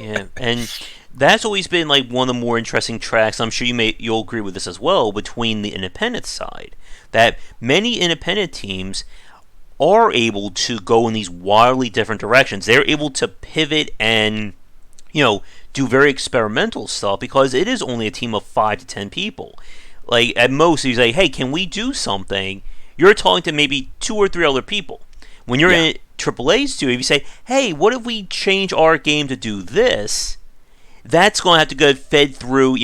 S1: Yeah, and that's always been like one of the more interesting tracks. I'm sure you'll agree with this as well. Between the independent side, that many independent teams are able to go in these wildly different directions. They're able to pivot and do very experimental stuff because it is only a team of 5 to 10 people. Like at most, you say, "Hey, can we do something?" You're talking to maybe 2 or 3 other people. When you're in AAA studio, if you say, "Hey, what if we change our game to do this?" That's going to have to get fed through,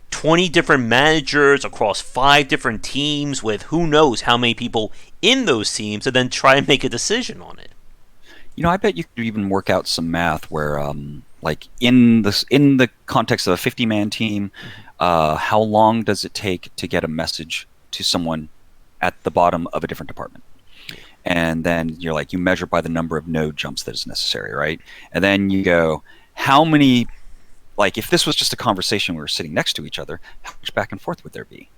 S1: 20 different managers across 5 different teams with who knows how many people in those teams, and then try and make a decision on it.
S2: I bet you could even work out some math where, like in the context of a 50-man team, how long does it take to get a message to someone at the bottom of a different department? And then you measure by the number of node jumps that is necessary, right? And then you go, how many, like if this was just a conversation we were sitting next to each other, how much back and forth would there be?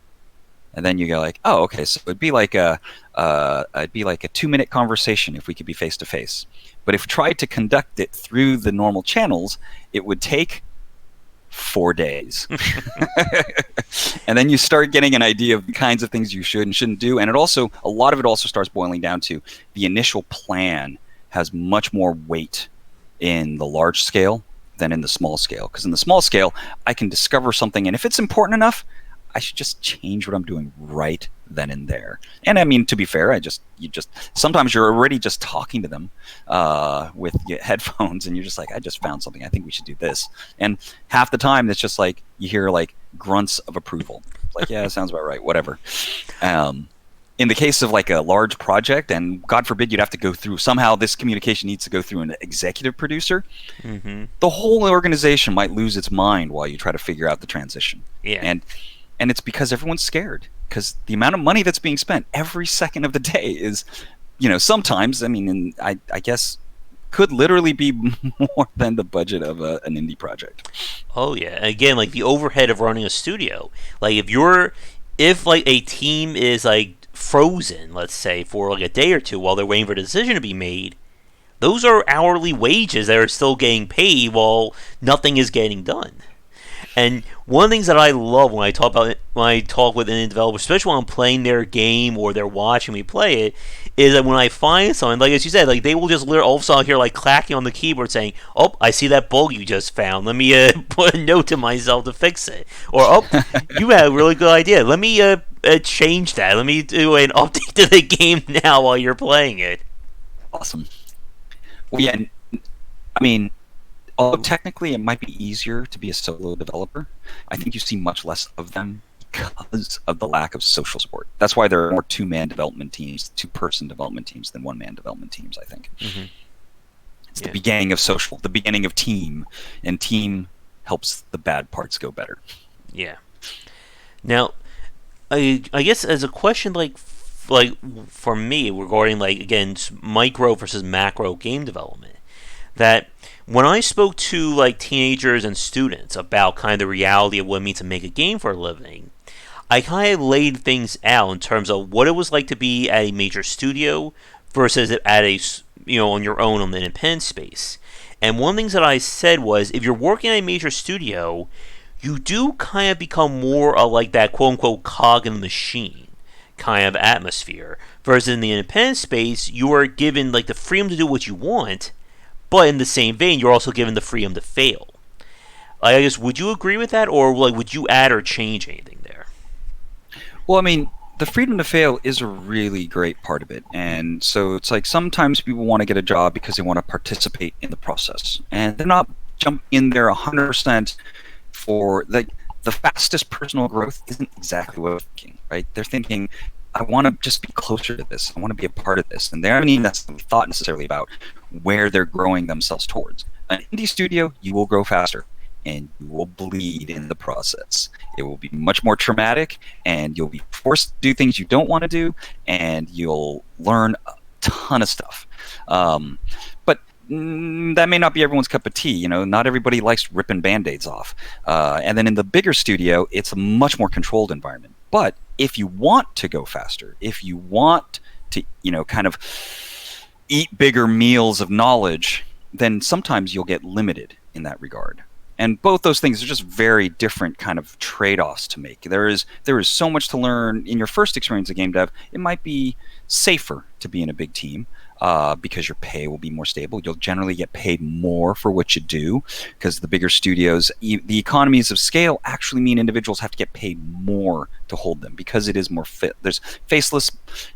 S2: And then you go like, oh, okay, so it'd be like a 2-minute conversation if we could be face to face. But if we tried to conduct it through the normal channels, it would take 4 days. And then you start getting an idea of the kinds of things you should and shouldn't do. And a lot of it also starts boiling down to the initial plan has much more weight in the large scale than in the small scale. Because in the small scale, I can discover something, and if it's important enough, I should just change what I'm doing right then and there. And I mean, to be fair, sometimes you're already just talking to them with your headphones, and you're just like, I just found something. I think we should do this. And half the time, it's just like you hear like grunts of approval. It's like, yeah, that sounds about right. Whatever. In the case of like a large project, and God forbid you'd have to go through, somehow this communication needs to go through an executive producer, the whole organization might lose its mind while you try to figure out the transition.
S1: Yeah.
S2: And it's because everyone's scared, because the amount of money that's being spent every second of the day is, sometimes, I mean, I guess could literally be more than the budget of an indie project.
S1: Oh yeah. Again, like the overhead of running a studio. Like if like a team is like frozen, let's say, for like a day or two while they're waiting for a decision to be made, those are hourly wages that are still getting paid while nothing is getting done. And one of the things that I love when I talk about it, when I talk with indie developers, especially when I'm playing their game or they're watching me play it, is that when I find something, like as you said, like they will just all of a sudden hear like clacking on the keyboard saying, "Oh, I see that bug you just found. Let me put a note to myself to fix it." Or, "Oh, you had a really good idea. Let me change that. Let me do an update to the game now while you're playing it."
S2: Awesome. Well, yeah, I mean, although technically it might be easier to be a solo developer, I think you see much less of them because of the lack of social support. That's why there are more two-man development teams, two-person development teams than one-man development teams, I think.
S1: Mm-hmm.
S2: It's the beginning of social, the beginning of team, and team helps the bad parts go better.
S1: Yeah. Now, I guess as a question like for me regarding like again micro versus macro game development, that when I spoke to like teenagers and students about kind of the reality of what it means to make a game for a living, I kind of laid things out in terms of what it was like to be at a major studio versus at a on your own on the independent space. And one of the things that I said was, if you're working at a major studio, you do kind of become more of like that quote unquote cog in the machine kind of atmosphere. Versus in the independent space, you are given like the freedom to do what you want, but in the same vein, you're also given the freedom to fail. I guess, would you agree with that, or like would you add or change anything there?
S2: Well, I mean, the freedom to fail is a really great part of it. And so it's like sometimes people want to get a job because they want to participate in the process. And they're not jump in there 100% for the fastest personal growth isn't exactly what they're thinking, right? They're thinking, I want to just be closer to this. I want to be a part of this. And they haven't even thought necessarily about where they're growing themselves towards. An indie studio, you will grow faster and you will bleed in the process. It will be much more traumatic and you'll be forced to do things you don't want to do and you'll learn a ton of stuff. But that may not be everyone's cup of tea. You know, not everybody likes ripping Band-Aids off. And then in the bigger studio, it's a much more controlled environment. But if you want to go faster, if you want to, kind of eat bigger meals of knowledge, then sometimes you'll get limited in that regard. And both those things are just very different kind of trade-offs to make. There is so much to learn in your first experience of game dev. It might be safer to be in a big team because your pay will be more stable. You'll generally get paid more for what you do because the bigger studios, the economies of scale actually mean individuals have to get paid more to hold them because it is more fit. There's faceless.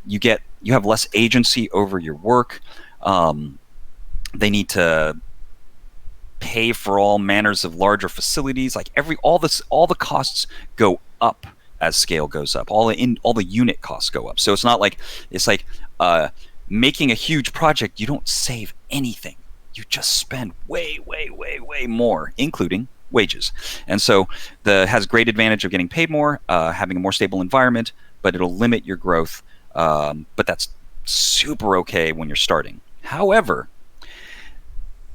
S2: You have less agency over your work. They need to pay for all manners of larger facilities. Like all the costs go up as scale goes up. All the unit costs go up. So it's not like making a huge project. You don't save anything. You just spend way more, including wages. And so has great advantage of getting paid more, having a more stable environment, but it'll limit your growth. But that's super okay when you're starting. However,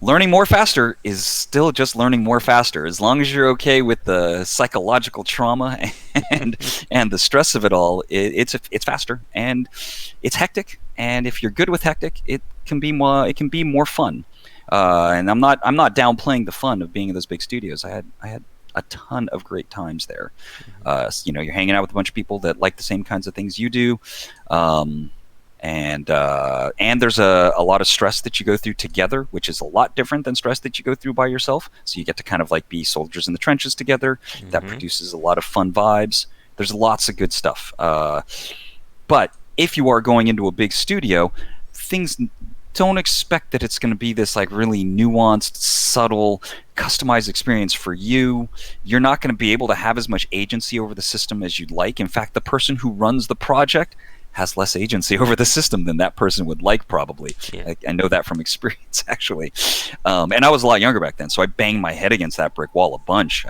S2: learning more faster is still just learning more faster. As long as you're okay with the psychological trauma and the stress of it all, it's faster and it's hectic. And if you're good with hectic, it can be more fun. And I'm not downplaying the fun of being in those big studios. I had a ton of great times there. You're hanging out with a bunch of people that like the same kinds of things you do. And there's a lot of stress that you go through together, which is a lot different than stress that you go through by yourself. So you get to kind of like be soldiers in the trenches together. Mm-hmm. That produces a lot of fun vibes. There's lots of good stuff. But if you are going into a big studio, don't expect that it's going to be this like really nuanced, subtle, customized experience for you. You're not going to be able to have as much agency over the system as you'd like. In fact, the person who runs the project has less agency over the system than that person would like, probably. Yeah. I know that from experience, actually. And I was a lot younger back then, so I banged my head against that brick wall a bunch.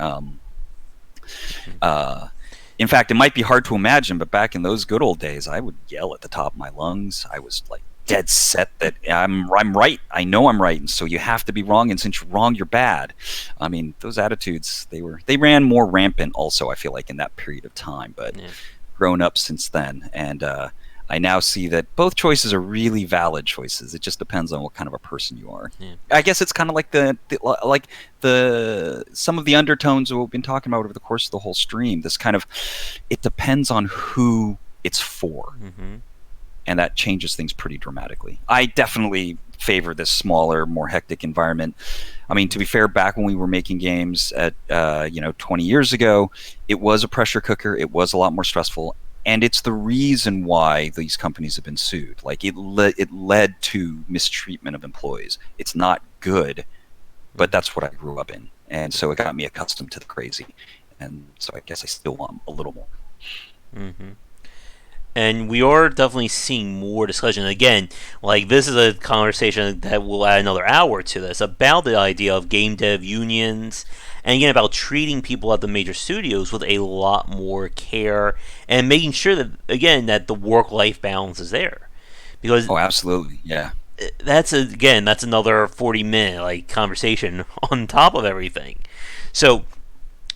S2: In fact, it might be hard to imagine, but back in those good old days, I would yell at the top of my lungs. I was like dead set that I'm right. I know I'm right, and so you have to be wrong, and since you're wrong, you're bad. I mean, those attitudes, they ran more rampant also, I feel like, in that period of time, but... Yeah. Grown up since then, and I now see that both choices are really valid choices. It just depends on what kind of a person you are.
S1: Yeah.
S2: I guess it's kind of like the some of the undertones that we've been talking about over the course of the whole stream. This kind of, it depends on who it's for,
S1: Mm-hmm.
S2: and that changes things pretty dramatically. I definitely favor this smaller, more hectic environment. I mean, to be fair, back when we were making games at 20 years ago, it was a pressure cooker. It was a lot more stressful, and it's the reason why these companies have been sued. Like it led to mistreatment of employees. It's not good, but that's what I grew up in, and so it got me accustomed to the crazy, and so I guess I still want a little more.
S1: Mm-hmm. And we are definitely seeing more discussion. Again, like this is a conversation that will add another hour to this about the idea of game dev unions, and again about treating people at the major studios with a lot more care and making sure that again that the work-life balance is there, because
S2: Oh, absolutely, yeah.
S1: that's another 40-minute like conversation on top of everything. So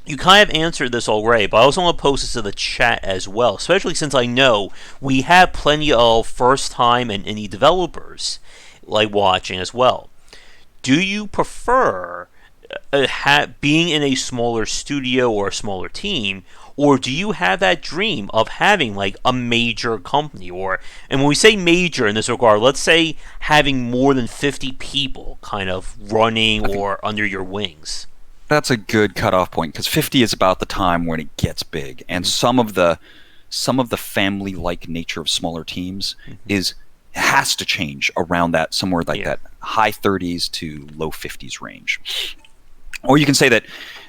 S1: you kind of answered this already, but I also want to post this to the chat as well, especially since I know we have plenty of first time and indie developers like watching as well. Do you prefer being in a smaller studio or a smaller team, or do you have that dream of having like a major company? Or, and when we say major in this regard, let's say having more than 50 people kind of running
S2: I think
S1: or under your wings.
S2: that's a good cutoff point because 50 is about the time when it gets big, and
S1: Mm-hmm.
S2: some of the family-like nature of smaller teams
S1: Mm-hmm.
S2: is has to change around that, somewhere like
S1: Yeah.
S2: that high 30s to low 50s range. Or you can say that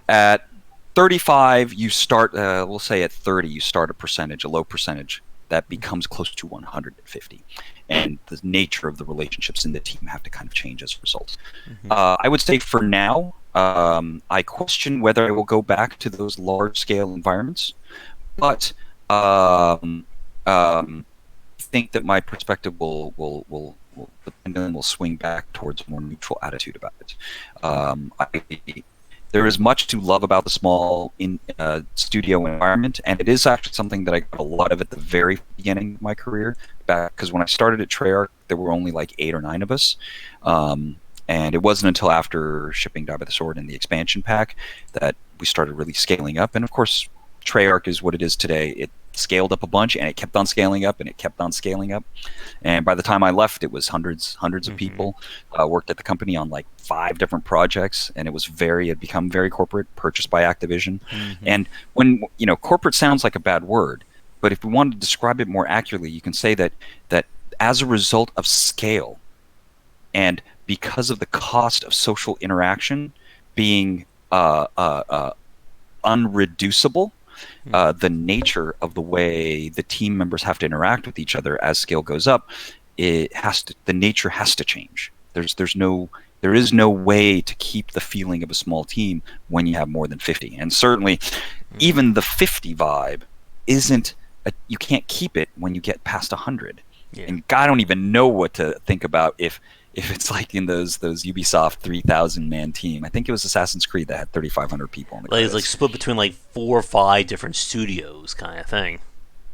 S2: at 35 you start, we'll say at 30 you start a low percentage that becomes close to 150, and the nature of the relationships in the team have to kind of change as a result.
S1: Mm-hmm.
S2: I would say for now, I question whether I will go back to those large scale environments, but um, um, think that my perspective will the pendulum will swing back towards a more neutral attitude about it. There is much to love about the small studio environment, and it is actually something that I got a lot of at the very beginning of my career. Back because when I started at Treyarch, there were only like 8 or 9 of us. And it wasn't until after shipping Die by the Sword and the expansion pack that we started really scaling up. And of course, Treyarch is what it is today. It scaled up a bunch, and it kept on scaling up, and it kept on scaling up. And by the time I left, it was hundreds of
S1: Mm-hmm.
S2: people. Worked at the company on like 5 different projects, and it had become very corporate, purchased by Activision.
S1: Mm-hmm.
S2: And when corporate sounds like a bad word, but if we wanted to describe it more accurately, you can say that as a result of scale and because of the cost of social interaction being unreducible, the nature of the way the team members have to interact with each other as scale goes up, the nature has to change. There is no way to keep the feeling of a small team when you have more than 50, and certainly
S1: Mm-hmm.
S2: even the 50 vibe isn't you can't keep it when you get past 100.
S1: Yeah.
S2: And I don't even know what to think about if it's like in those Ubisoft 3,000 man team. I think it was Assassin's Creed that had 3,500 people in the
S1: Like it's like
S2: credits.
S1: split between like 4 or 5 different studios kind of thing.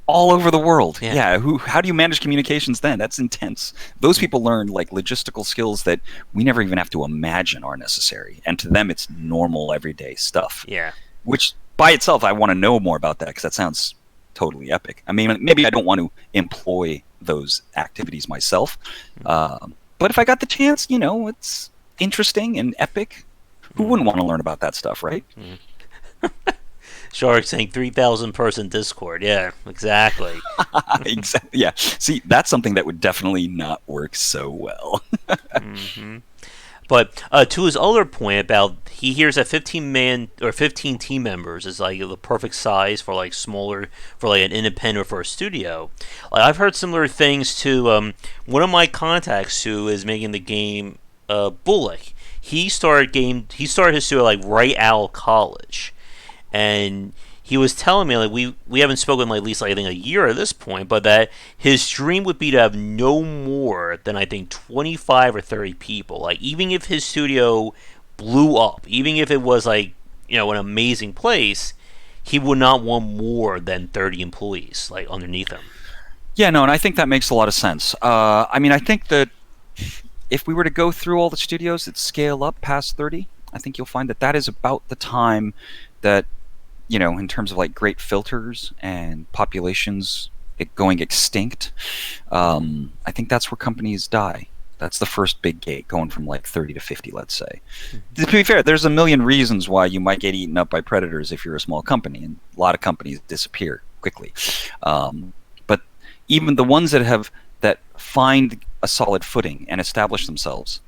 S2: All over the world.
S1: Yeah.
S2: Yeah, how do you manage communications then? That's intense. Those people learn like logistical skills that we never even have to imagine are necessary. And to them it's normal everyday stuff.
S1: Yeah.
S2: Which by itself I want to know more about that because that sounds totally epic. I mean, maybe I don't want to employ those activities myself. But if I got the chance, it's interesting and epic. Who
S1: Mm-hmm.
S2: wouldn't want to learn about that stuff, right?
S1: Shark saying 3,000 person Discord. Yeah, exactly.
S2: Exactly. Yeah. See, that's something that would definitely not work so well.
S1: Mm-hmm. But to his other point about he hears that 15 man or 15 team members is like the perfect size for like smaller for like an independent or for a studio. Like I've heard similar things to one of my contacts who is making the game Bullock. He started his studio like right out of college, and he was telling me like we haven't spoken like at least like I think a year at this point, but that his dream would be to have no more than I think 25 or 30 people. Like even if his studio blew up, even if it was like an amazing place, he would not want more than 30 employees like underneath him.
S2: Yeah, no, and I think that makes a lot of sense. I mean, I think that if we were to go through all the studios that scale up past 30, I think you'll find that that is about the time that, in terms of like great filters and populations going extinct, I think that's where companies die. That's the first big gate, going from like 30 to 50, let's say. To be fair, there's a million reasons why you might get eaten up by predators if you're a small company, and a lot of companies disappear quickly. But even the ones that find a solid footing and establish themselves,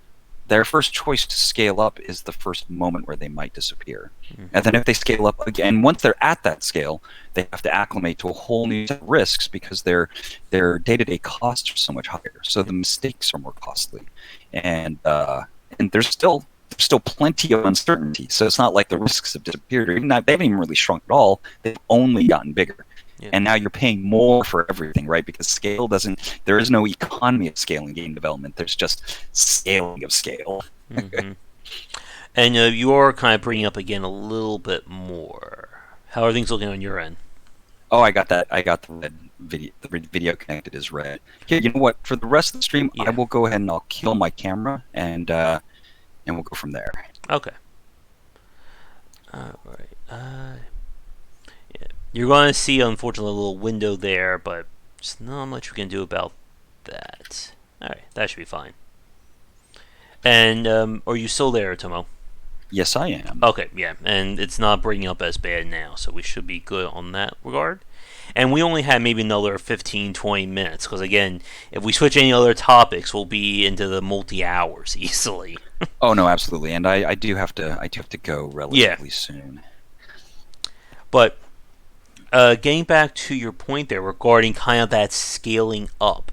S2: their first choice to scale up is the first moment where they might disappear. And then if they scale up again, once they're at that scale, they have to acclimate to a whole new set of risks because their day-to-day costs are so much higher. So the mistakes are more costly. And there's still plenty of uncertainty. So it's not like the risks have disappeared, or even not, they haven't even really shrunk at all. They've only gotten bigger. Yeah. And now you're paying more for everything, right? Because scale there is no economy of scale in game development. There's just scaling of scale.
S1: And you are kind of bringing up again a little bit more. How are things looking on your end?
S2: Oh, I got that. I got the red video. The video connected is red. Okay, you know what? For the rest of the stream, I will go ahead and I'll kill my camera, and we'll go from there.
S1: Okay. All right. You're going to see, unfortunately, a little window there, but there's not much we can do about that. Alright, that should be fine. And, are you still there, Tomo?
S2: Yes, I am.
S1: Okay, yeah, and it's not bringing up as bad now, so we should be good on that regard. And we only have maybe another 15-20 minutes, because again, if we switch any other topics, we'll be into the multi-hours easily.
S2: Oh, no, absolutely, and I do have to go relatively soon.
S1: But getting back to your point there regarding kind of that scaling up,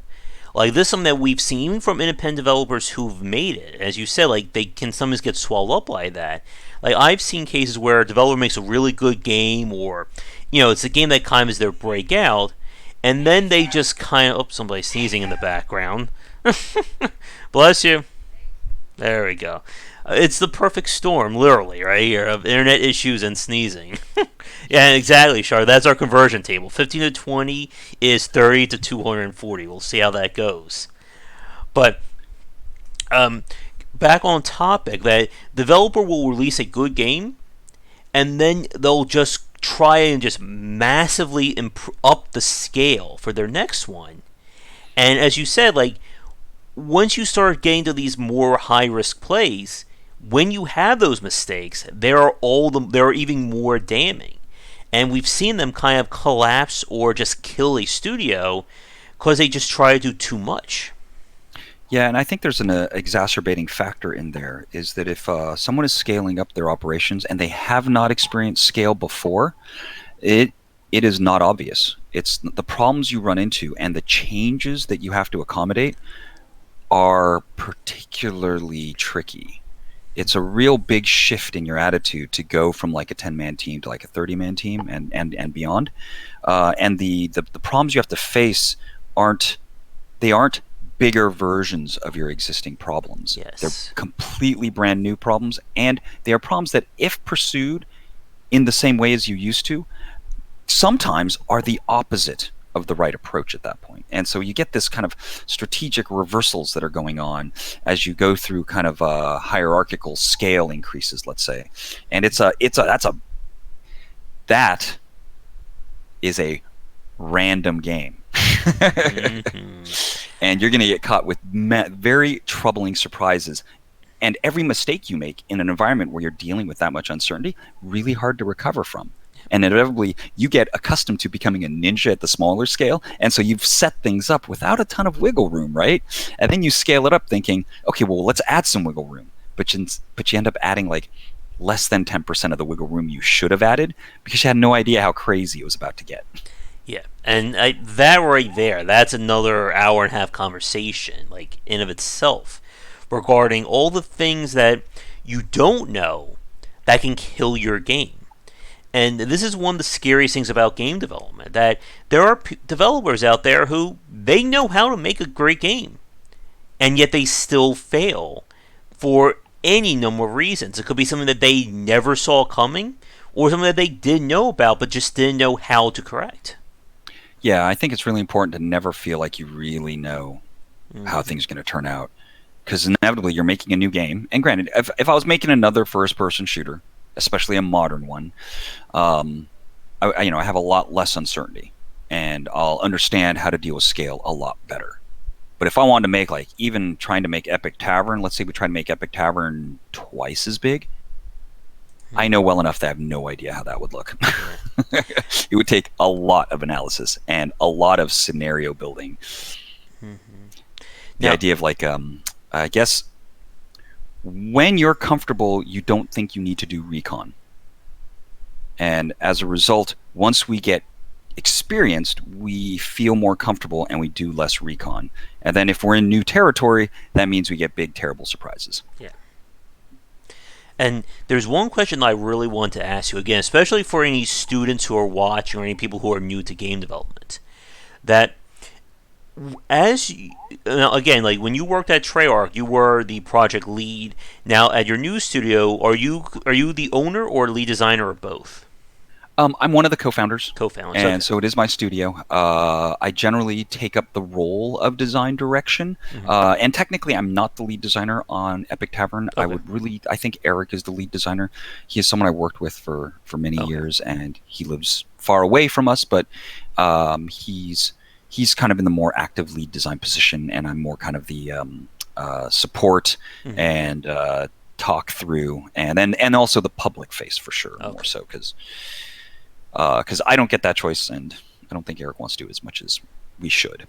S1: like this is something that we've seen even from independent developers who've made it. As you said, like they can sometimes get swallowed up by that. Like I've seen cases where a developer makes a really good game, or it's a game that kind of is their breakout, and then they just kind of somebody's sneezing in the background. Bless you. There we go. It's the perfect storm, literally, right here, of internet issues and sneezing. Yeah, exactly, Shar. That's our conversion table. 15 to 20 is 30 to 240. We'll see how that goes. But back on topic, that developer will release a good game, and then they'll just try and just massively up the scale for their next one. And as you said, like once you start getting to these more high-risk plays, when you have those mistakes, they're even more damning. And we've seen them kind of collapse or just kill a studio because they just try to do too much.
S2: Yeah, and I think there's an exacerbating factor in there, is that if someone is scaling up their operations and they have not experienced scale before, it is not obvious. It's the problems you run into and the changes that you have to accommodate are particularly tricky. It's a real big shift in your attitude to go from like a 10-man team to like a 30-man team and beyond. And the problems you have to face aren't bigger versions of your existing problems.
S1: Yes.
S2: They're completely brand new problems, and they are problems that, if pursued in the same way as you used to, sometimes are the opposite of the right approach at that point. And so you get this kind of strategic reversals that are going on as you go through kind of hierarchical scale increases, let's say. And that is a random game. And you're going to get caught with very troubling surprises. And every mistake you make in an environment where you're dealing with that much uncertainty, really hard to recover from. And inevitably, you get accustomed to becoming a ninja at the smaller scale, and so you've set things up without a ton of wiggle room, right? And then you scale it up thinking, okay, well, let's add some wiggle room. But you end up adding like less than 10% of the wiggle room you should have added because you had no idea how crazy it was about to get.
S1: Yeah, and that right there, that's another hour and a half conversation, like in of itself, regarding all the things that you don't know that can kill your game. And this is one of the scariest things about game development, that there are developers out there who they know how to make a great game, and yet they still fail for any number of reasons. It could be something that they never saw coming, or something that they did know about but just didn't know how to correct.
S2: Yeah, I think it's really important to never feel like you really know how
S1: Hmm.
S2: things are going to turn out. Because inevitably you're making a new game. And granted, if I was making another first-person shooter, especially a modern one, um, I have a lot less uncertainty, and I'll understand how to deal with scale a lot better. But if I wanted to make like even trying to make Epic Tavern, let's say we try to make Epic Tavern twice as big, I know well enough that I have no idea how that would look.
S1: Yeah.
S2: It would take a lot of analysis and a lot of scenario building.
S1: Hmm.
S2: The
S1: Now,
S2: idea of like, I guess when you're comfortable, you don't think you need to do recon. And as a result, once we get experienced, we feel more comfortable and we do less recon. And then if we're in new territory, that means we get big, terrible surprises.
S1: yeah. And there's one question I really want to ask you again, especially for any students who are watching or any people who are new to game development. That as now, again, like when you worked at Treyarch, you were the project lead. Now at your new studio, are you the owner or lead designer or both?
S2: I'm one of the co-founders,
S1: Co-founders.
S2: and
S1: Okay.
S2: so it is my studio. I generally take up the role of design direction,
S1: Hmm.
S2: and technically, I'm not the lead designer on Epic Tavern.
S1: Okay.
S2: I think Eric is the lead designer. He is someone I worked with for many
S1: Okay.
S2: years, and he lives far away from us, but he's kind of in the more active lead design position, and I'm more kind of the support
S1: Hmm.
S2: and talk through, and also the public face for sure, more
S1: Okay.
S2: so because I don't get that choice, and I don't think Eric wants to do as much as we should.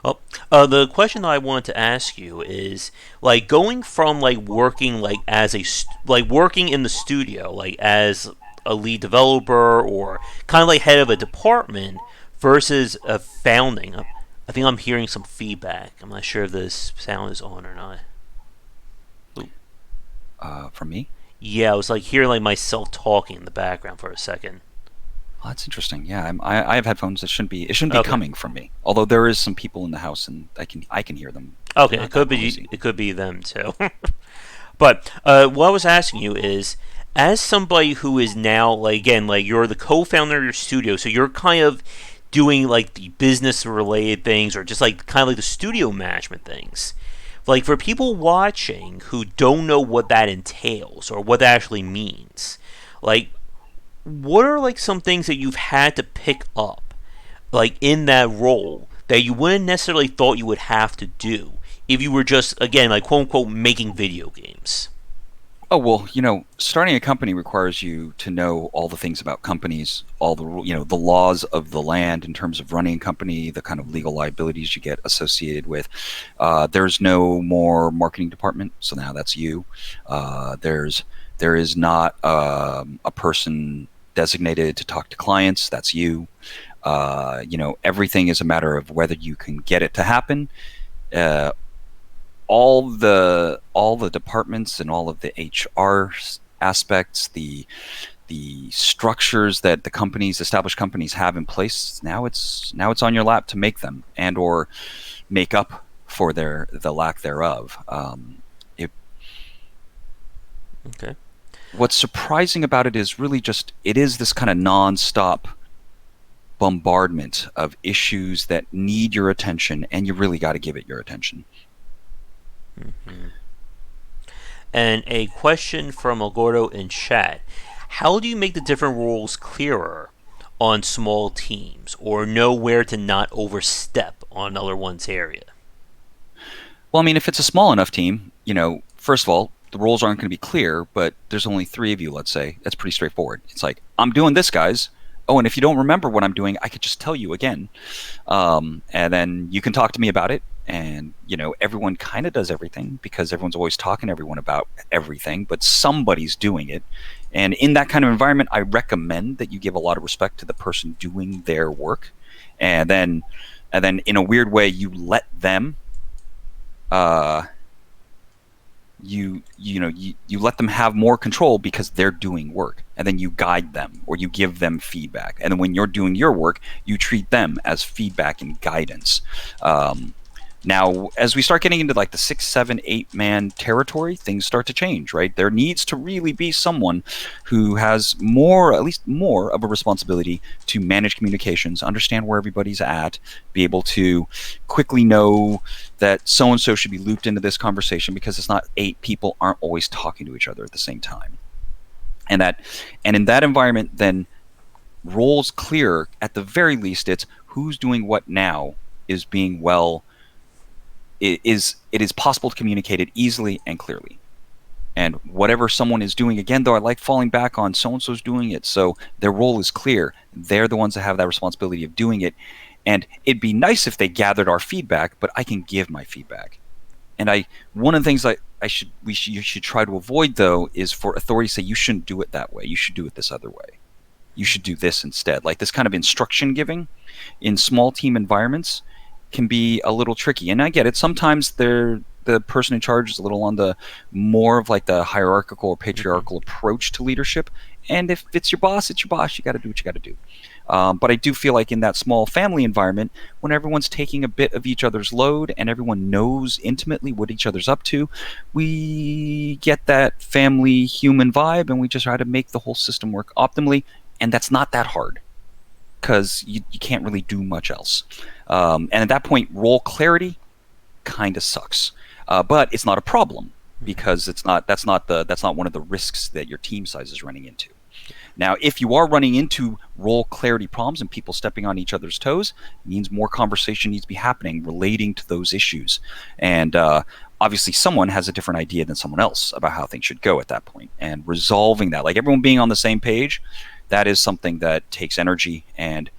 S1: Well, the question I wanted to ask you is like going from like working like as like working in the studio like as a lead developer or kind of like head of a department versus a founding. I think I'm hearing some feedback. I'm not sure if this sound is on or not. Ooh.
S2: From me.
S1: Yeah, I was like hearing like myself talking in the background for a second.
S2: Oh, that's interesting. Yeah, I have headphones. It shouldn't be
S1: Okay.
S2: coming from me. Although there is some people in the house, and I can hear them. They're
S1: Okay,
S2: not that noisy.
S1: it could be them too. But what I was asking you is, as somebody who is now like again like you're the co-founder of your studio, so you're kind of doing like the business related things or just like kind of like the studio management things. Like for people watching who don't know what that entails or what that actually means, like what are like some things that you've had to pick up like in that role that you wouldn't necessarily thought you would have to do if you were just again like quote unquote making video games.
S2: Oh well, starting a company requires you to know all the things about companies, all the laws of the land in terms of running a company, the kind of legal liabilities you get associated with. There's no more marketing department, so now that's you. There is not a person designated to talk to clients. That's you. Everything is a matter of whether you can get it to happen. Uh, all the departments and all of the HR aspects, the structures that established companies have in place. Now it's on your lap to make them and or make up for the lack thereof. It,
S1: Okay.
S2: what's surprising about it is really just it is this kind of nonstop bombardment of issues that need your attention, and you really got to give it your attention.
S1: Hmm. And a question from Algordo in chat: how do you make the different roles clearer on small teams, or know where to not overstep on another one's area?
S2: Well, I mean, if it's a small enough team, first of all, the roles aren't going to be clear, but there's only three of you, let's say. That's pretty straightforward. It's like, I'm doing this, guys. Oh, and if you don't remember what I'm doing, I could just tell you again. And then you can talk to me about it. And, everyone kind of does everything because everyone's always talking to everyone about everything, but somebody's doing it. And in that kind of environment, I recommend that you give a lot of respect to the person doing their work. And then in a weird way, you let them uh, you let them have more control because they're doing work, and then you guide them or you give them feedback, and then when you're doing your work, you treat them as feedback and guidance. um, Now, as we start getting into like the 6, 7, 8 man territory, things start to change, right? There needs to really be someone who has more, at least more of a responsibility to manage communications, understand where everybody's at, be able to quickly know that so and so should be looped into this conversation, because it's not 8 people aren't always talking to each other at the same time. And in that environment, then roles clear, at the very least, it's who's doing what now is being well, it is possible to communicate it easily and clearly. And whatever someone is doing, again, though, I like falling back on so and so's doing it, so their role is clear. They're the ones that have that responsibility of doing it. And it'd be nice if they gathered our feedback, but I can give my feedback. And one of the things you should try to avoid, though, is for authorities to say you shouldn't do it that way. You should do it this other way. You should do this instead. Like this kind of instruction giving in small team environments can be a little tricky. And I get it. Sometimes the person in charge is a little on the more of like the hierarchical or patriarchal approach to leadership. And if it's your boss, it's your boss. You got to do what you got to do. But I do feel like in that small family environment, when everyone's taking a bit of each other's load and everyone knows intimately what each other's up to, we get that family human vibe, and we just try to make the whole system work optimally. And that's not that hard, because you can't really do much else. And at that point, role clarity kind of sucks, but it's not a problem, because that's not one of the risks that your team size is running into. Now, if you are running into role clarity problems and people stepping on each other's toes, it means more conversation needs to be happening relating to those issues. And obviously, someone has a different idea than someone else about how things should go at that point. And resolving that, like everyone being on the same page, that is something that takes energy. And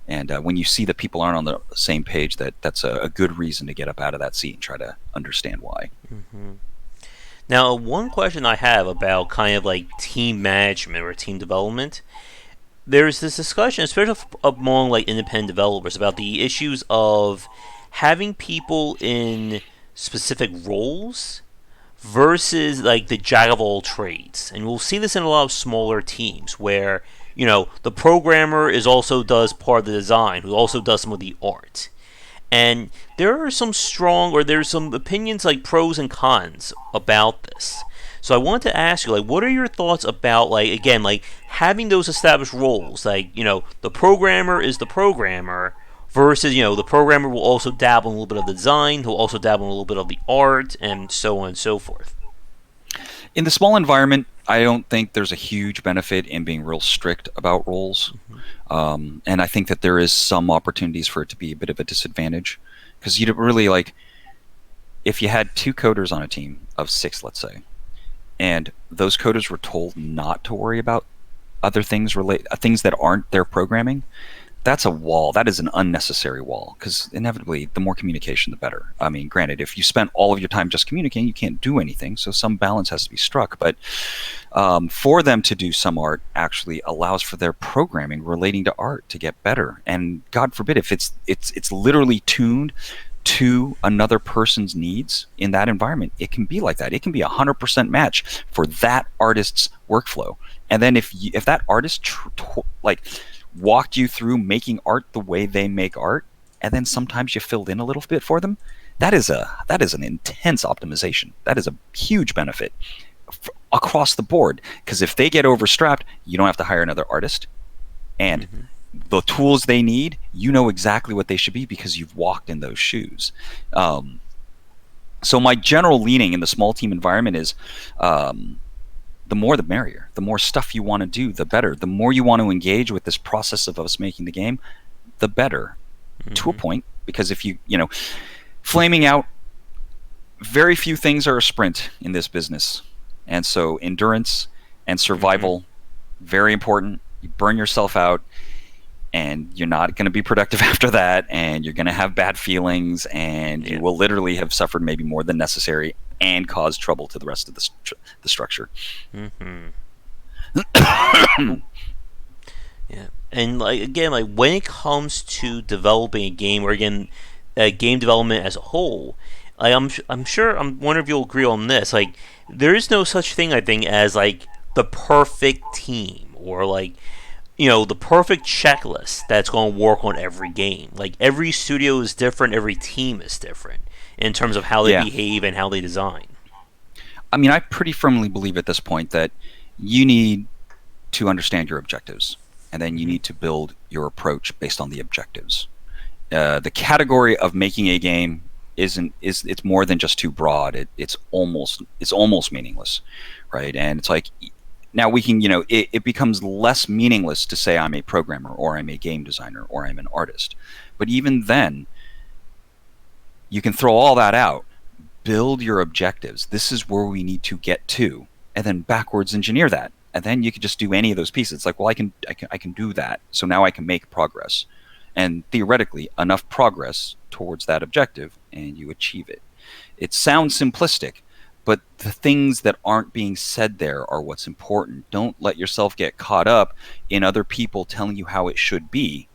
S2: when you see that people aren't on the same page, that's a good reason to get up out of that seat and try to understand why.
S1: Mm-hmm. Now, one question I have about kind of like team management or team development, there's this discussion, especially among like independent developers, about the issues of having people in specific roles versus like the jack of all trades. And we'll see this in a lot of smaller teams where, the programmer also does part of the design, who also does some of the art. And there's some opinions, like pros and cons about this. So I want to ask you, like, what are your thoughts about, like, again, like having those established roles, like, the programmer is the programmer versus, the programmer will also dabble in a little bit of the design, he'll also dabble in a little bit of the art, and so on and so forth.
S2: In the small environment, I don't think there's a huge benefit in being real strict about roles. And I think that there is some opportunities for it to be a bit of a disadvantage, because you really, like, if you had 2 coders on a team of 6, let's say, and those coders were told not to worry about other things things that aren't their programming, that's a wall. That is an unnecessary wall, because inevitably, the more communication, the better. I mean, granted, if you spend all of your time just communicating, you can't do anything, so some balance has to be struck. But for them to do some art actually allows for their programming relating to art to get better. And God forbid, if it's literally tuned to another person's needs in that environment, it can be like that. It can be 100% match for that artist's workflow. And then if that artist walked you through making art the way they make art, and then sometimes you filled in a little bit for them, that is an intense optimization. That is a huge benefit across the board, because if they get overstrapped, you don't have to hire another artist, and the tools they need, you know exactly what they should be because you've walked in those shoes. So my general leaning in the small team environment is the more the merrier. The more stuff you want to do, the better. The more you want to engage with this process of us making the game, the better, to a point. Because if flaming out, very few things are a sprint in this business. And so endurance and survival, very important. You burn yourself out, and you're not going to be productive after that, and you're going to have bad feelings, and you will literally have suffered maybe more than necessary and cause trouble to the rest of the structure.
S1: Yeah, and like again, like when it comes to developing a game, or again, game development as a whole, like I'm sure I'm wondering if you'll agree on this. Like, there is no such thing, I think, as like the perfect team, or like the perfect checklist that's going to work on every game. Like every studio is different, every team is different in terms of how they
S2: Yeah.
S1: behave and how they design.
S2: I mean, I pretty firmly believe at this point that you need to understand your objectives, and then you
S1: Mm-hmm.
S2: need to build your approach based on the objectives. The category of making a game isn't is it's more than just too broad. It's almost meaningless, right? And it's like now we can it becomes less meaningless to say I'm a programmer or I'm a game designer or I'm an artist, but even then you can throw all that out, build your objectives. This is where we need to get to, and then backwards engineer that. And then you can just do any of those pieces. It's like, well, I can do that. So now I can make progress. And theoretically, enough progress towards that objective, and you achieve it. It sounds simplistic, but the things that aren't being said there are what's important. Don't let yourself get caught up in other people telling you how it should be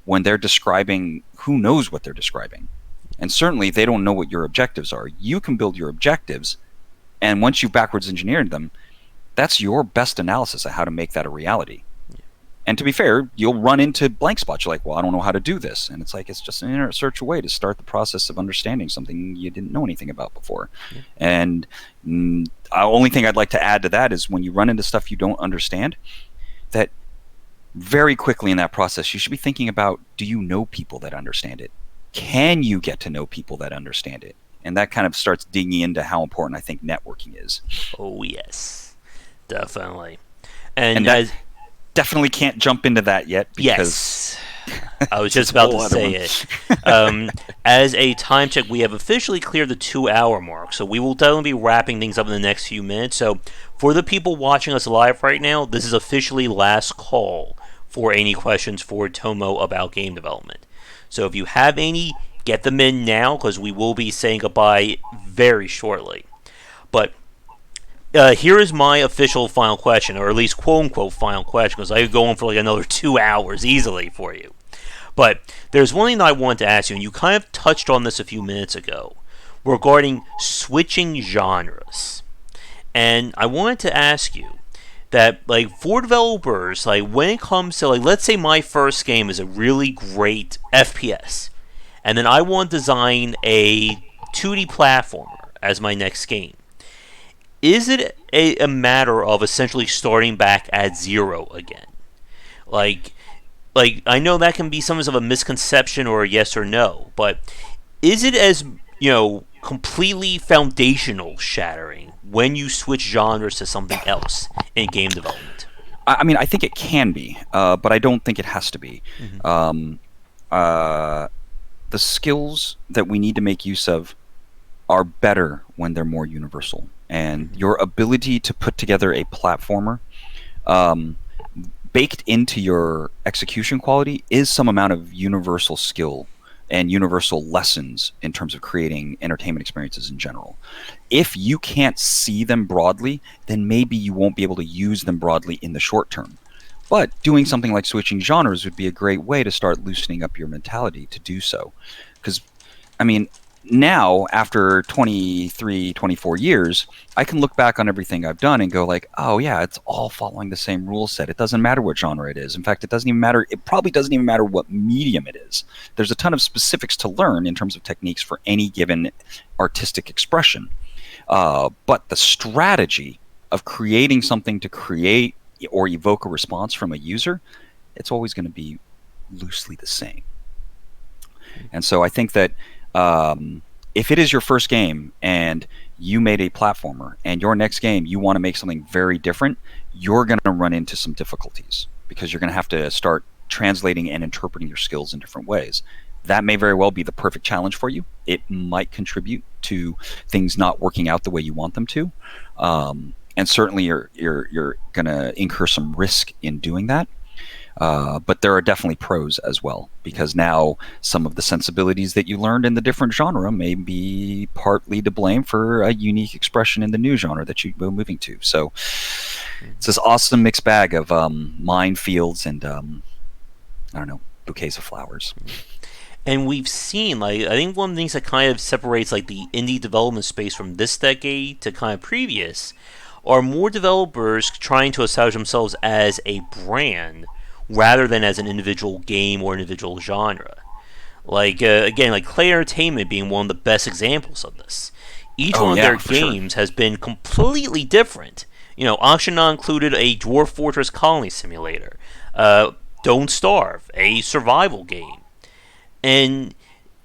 S2: when they're describing who knows what they're describing. And certainly they don't know what your objectives are. You can build your objectives, and once you've backwards engineered them, that's your best analysis of how to make that a reality. And to be fair, you'll run into blank spots. You're like, well, I don't know how to do this. And it's like, it's just an internet search away to start the process of understanding something you didn't know anything about before.
S1: Yeah.
S2: And the only thing I'd like to add to that is when you run into stuff you don't understand, that very quickly in that process, you should be thinking about, do you know people that understand it? Can you get to know people that understand it? And that kind of starts digging into how important I think networking is.
S1: Oh yes, definitely.
S2: And
S1: And
S2: that
S1: as
S2: definitely can't jump into that yet because
S1: yes, I was just
S2: it's a
S1: about
S2: whole
S1: to
S2: other
S1: say
S2: one.
S1: it. As a time check, we have officially cleared the 2 hour mark, so we will definitely be wrapping things up in the next few minutes. So, for the people watching us live right now, this is officially last call for any questions for Tomo about game development. So, if you have any, get them in now because we will be saying goodbye very shortly. But here is my official final question, or at least quote unquote final question, because I could go on for like another 2 hours easily for you. But there's one thing that I wanted to ask you, and you kind of touched on this a few minutes ago, regarding switching genres. And I wanted to ask you that, like, for developers, like, when it comes to, like, let's say my first game is a really great FPS, and then I want to design a 2D platformer as my next game. Is it a matter of essentially starting back at zero again? Like, I know that can be somewhat of a misconception or a yes or no, but is it as completely foundational shattering when you switch genres to something else in game development?
S2: I mean, I think it can be, but I don't think it has to be.
S1: Mm-hmm.
S2: The skills that we need to make use of are better when they're more universal. And your ability to put together a platformer, um, baked into your execution quality, is some amount of universal skill and universal lessons in terms of creating entertainment experiences in general. If you can't see them broadly, then maybe you won't be able to use them broadly in the short term. But doing something like switching genres would be a great way to start loosening up your mentality to do so. Because, I mean, now, after 23, 24 years, I can look back on everything I've done and go like, oh yeah, it's all following the same rule set. It doesn't matter what genre it is. In fact, it probably doesn't even matter what medium it is. There's a ton of specifics to learn in terms of techniques for any given artistic expression. But the strategy of creating something to create or evoke a response from a user, it's always going to be loosely the same. And so I think that if it is your first game and you made a platformer and your next game you want to make something very different, you're going to run into some difficulties because you're going to have to start translating and interpreting your skills in different ways. That may very well be the perfect challenge for you. It might contribute to things not working out the way you want them to. And certainly you're going to incur some risk in doing that. But there are definitely pros as well, because now some of the sensibilities that you learned in the different genre may be partly to blame for a unique expression in the new genre that you're moving to. So it's this awesome mixed bag of minefields and, I don't know, bouquets of flowers.
S1: And we've seen, like, I think one of the things that kind of separates, like, the indie development space from this decade to kind of previous are more developers trying to establish themselves as a brand rather than as an individual game or individual genre. Like again, like Clay Entertainment being one of the best examples of this. Each
S2: Oh
S1: one of their
S2: yeah, for sure.
S1: games has been completely different. Oxygen included a Dwarf Fortress Colony Simulator, Don't Starve, a survival game, and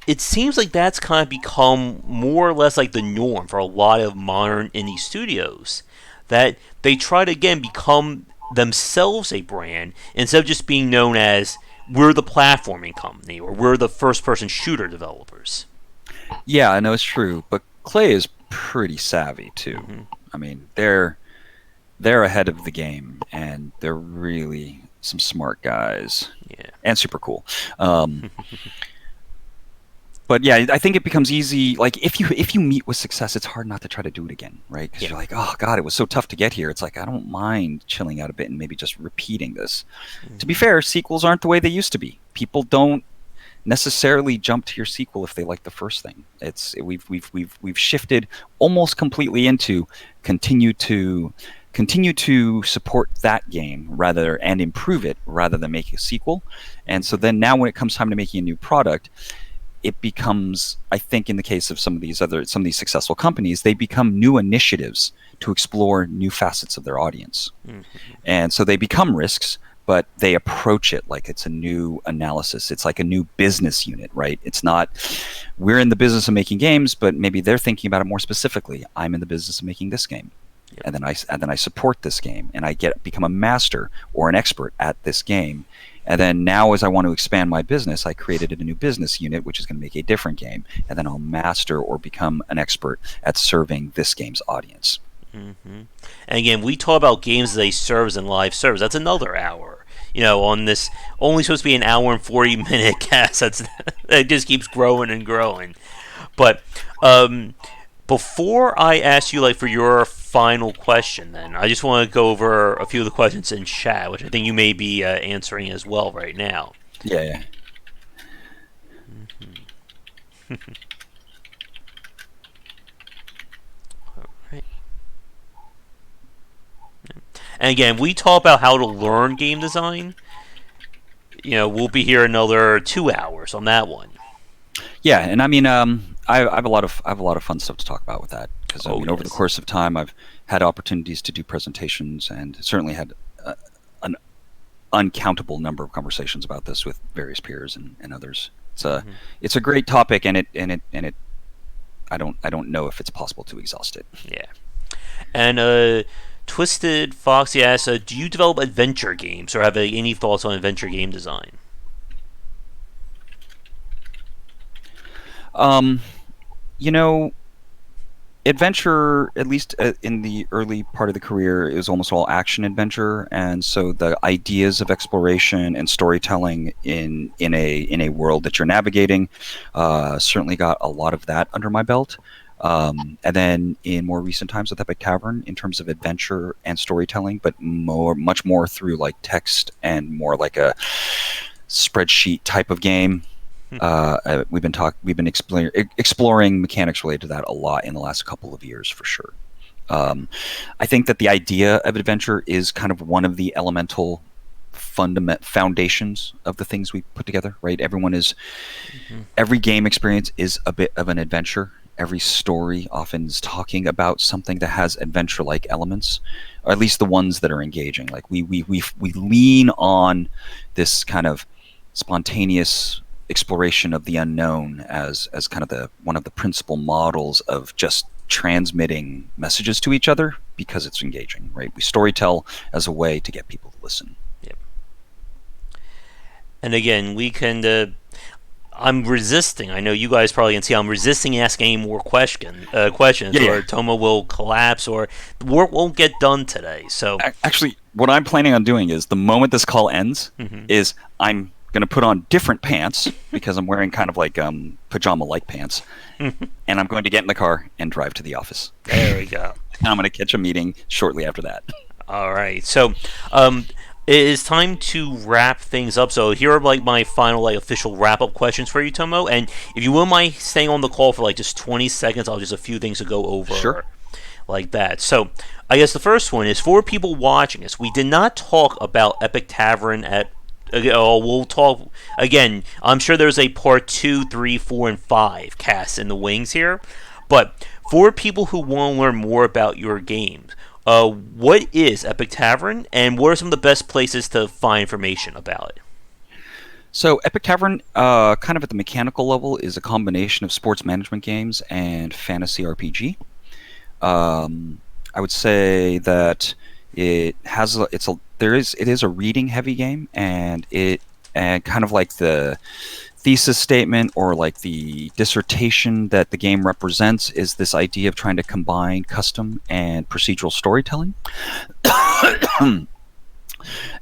S1: it seems like that's kind of become more or less like the norm for a lot of modern indie studios. That they try to again become themselves a brand instead of just being known as we're the platforming company or we're the first person shooter developers.
S2: Yeah, I know it's true, but Clay is pretty savvy too.
S1: Mm-hmm.
S2: I mean, they're ahead of the game, and they're really some smart guys
S1: Yeah.
S2: and super cool. Um, but yeah, I think it becomes easy. Like if you meet with success, it's hard not to try to do it again, right? Because
S1: Yeah.
S2: you're like, oh god, it was so tough to get here. It's like I don't mind chilling out a bit and maybe just repeating this. To be
S1: Mm-hmm.
S2: fair, sequels aren't the way they used to be. People don't necessarily jump to your sequel if they like the first thing. We've shifted almost completely into continue to continue to support that game rather and improve it rather than make a sequel. And so then now when it comes time to making a new product, it becomes, I think, in the case of some of these successful companies, they become new initiatives to explore new facets of their audience.
S1: Mm-hmm.
S2: And so they become risks, but they approach it like it's a new analysis. It's like a new business unit, right? It's not, we're in the business of making games, but maybe they're thinking about it more specifically. I'm in the business of making this game.
S1: Yep.
S2: And then I support this game, and I become a master or an expert at this game. And then now, as I want to expand my business, I created a new business unit, which is going to make a different game. And then I'll master or become an expert at serving this game's audience.
S1: Mm-hmm. And again, we talk about games as a service and live service. That's another hour. On this only supposed to be an hour and 40-minute cast. It just keeps growing and growing. But before I ask you, like, for your final question, then I just want to go over a few of the questions in chat, which I think you may be answering as well right now.
S2: Yeah, yeah.
S1: All right. And again, we talk about how to learn game design. We'll be here another 2 hours on that one.
S2: Yeah, and I mean, I have a lot of fun stuff to talk about with that because
S1: Oh,
S2: over the
S1: yes.
S2: course of time, I've had opportunities to do presentations and certainly had an uncountable number of conversations about this with various peers and others.
S1: Mm-hmm.
S2: It's a great topic, and it I don't know if it's possible to exhaust it.
S1: Yeah. And Twisted Foxy asks, do you develop adventure games or have any thoughts on adventure game design?
S2: Um, you know, adventure, at least in the early part of the career, is almost all action adventure, and so the ideas of exploration and storytelling in a world that you're navigating certainly got a lot of that under my belt. And then in more recent times with Epic Tavern, in terms of adventure and storytelling, but much more through like text and more like a spreadsheet type of game. We've been exploring mechanics related to that a lot in the last couple of years for sure. I think that the idea of adventure is kind of one of the elemental foundations of the things we put together, right? Every game experience is a bit of an adventure. Every story often is talking about something that has adventure-like elements, or at least the ones that are engaging. Like we lean on this kind of spontaneous exploration of the unknown as kind of one of the principal models of just transmitting messages to each other because it's engaging, right? We storytell as a way to get people to listen.
S1: Yep. And again, we can. I'm resisting. I know you guys probably can see. I'm resisting asking any more questions,
S2: Yeah.
S1: or Tomo will collapse, or the work won't get done today. So
S2: Actually, what I'm planning on doing is the moment this call ends, is I'm going to put on different pants because I'm wearing kind of like pajama-like pants, and I'm going to get in the car and drive to the office.
S1: There we go.
S2: And I'm going to catch a meeting shortly after that.
S1: All right. So, it is time to wrap things up. So here are like my final like official wrap up questions for you, Tomo. And if you wouldn't mind staying on the call for like just 20 seconds, I'll just a few things to go over.
S2: Sure.
S1: Like that. So I guess the first one is for people watching us. We did not talk about Epic Tavern at we'll talk again. I'm sure there's a part 2, 3, 4, and 5 cast in the wings here. But for people who want to learn more about your games, what is Epic Tavern, and what are some of the best places to find information about it?
S2: So Epic Tavern, kind of at the mechanical level, is a combination of sports management games and fantasy RPG. I would say that it has it is a reading heavy game, and kind of like the thesis statement or like the dissertation that the game represents is this idea of trying to combine custom and procedural storytelling.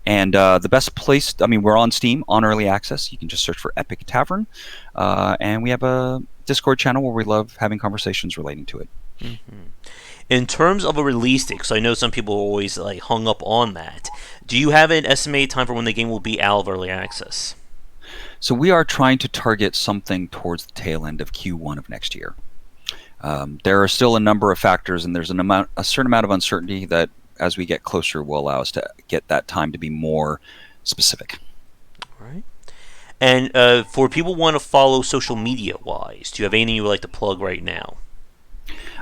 S2: And the best place, I mean, we're on Steam on early access. You can just search for Epic Tavern, and we have a Discord channel where we love having conversations relating to it.
S1: Mm-hmm. In terms of a release date, because I know some people are always like hung up on that, do you have an estimated time for when the game will be out of early access?
S2: So we are trying to target something towards the tail end of Q1 of next year. There are still a number of factors, and there's a certain amount of uncertainty that, as we get closer, will allow us to get that time to be more specific.
S1: All right. And for people who want to follow social media-wise, do you have anything you would like to plug right now?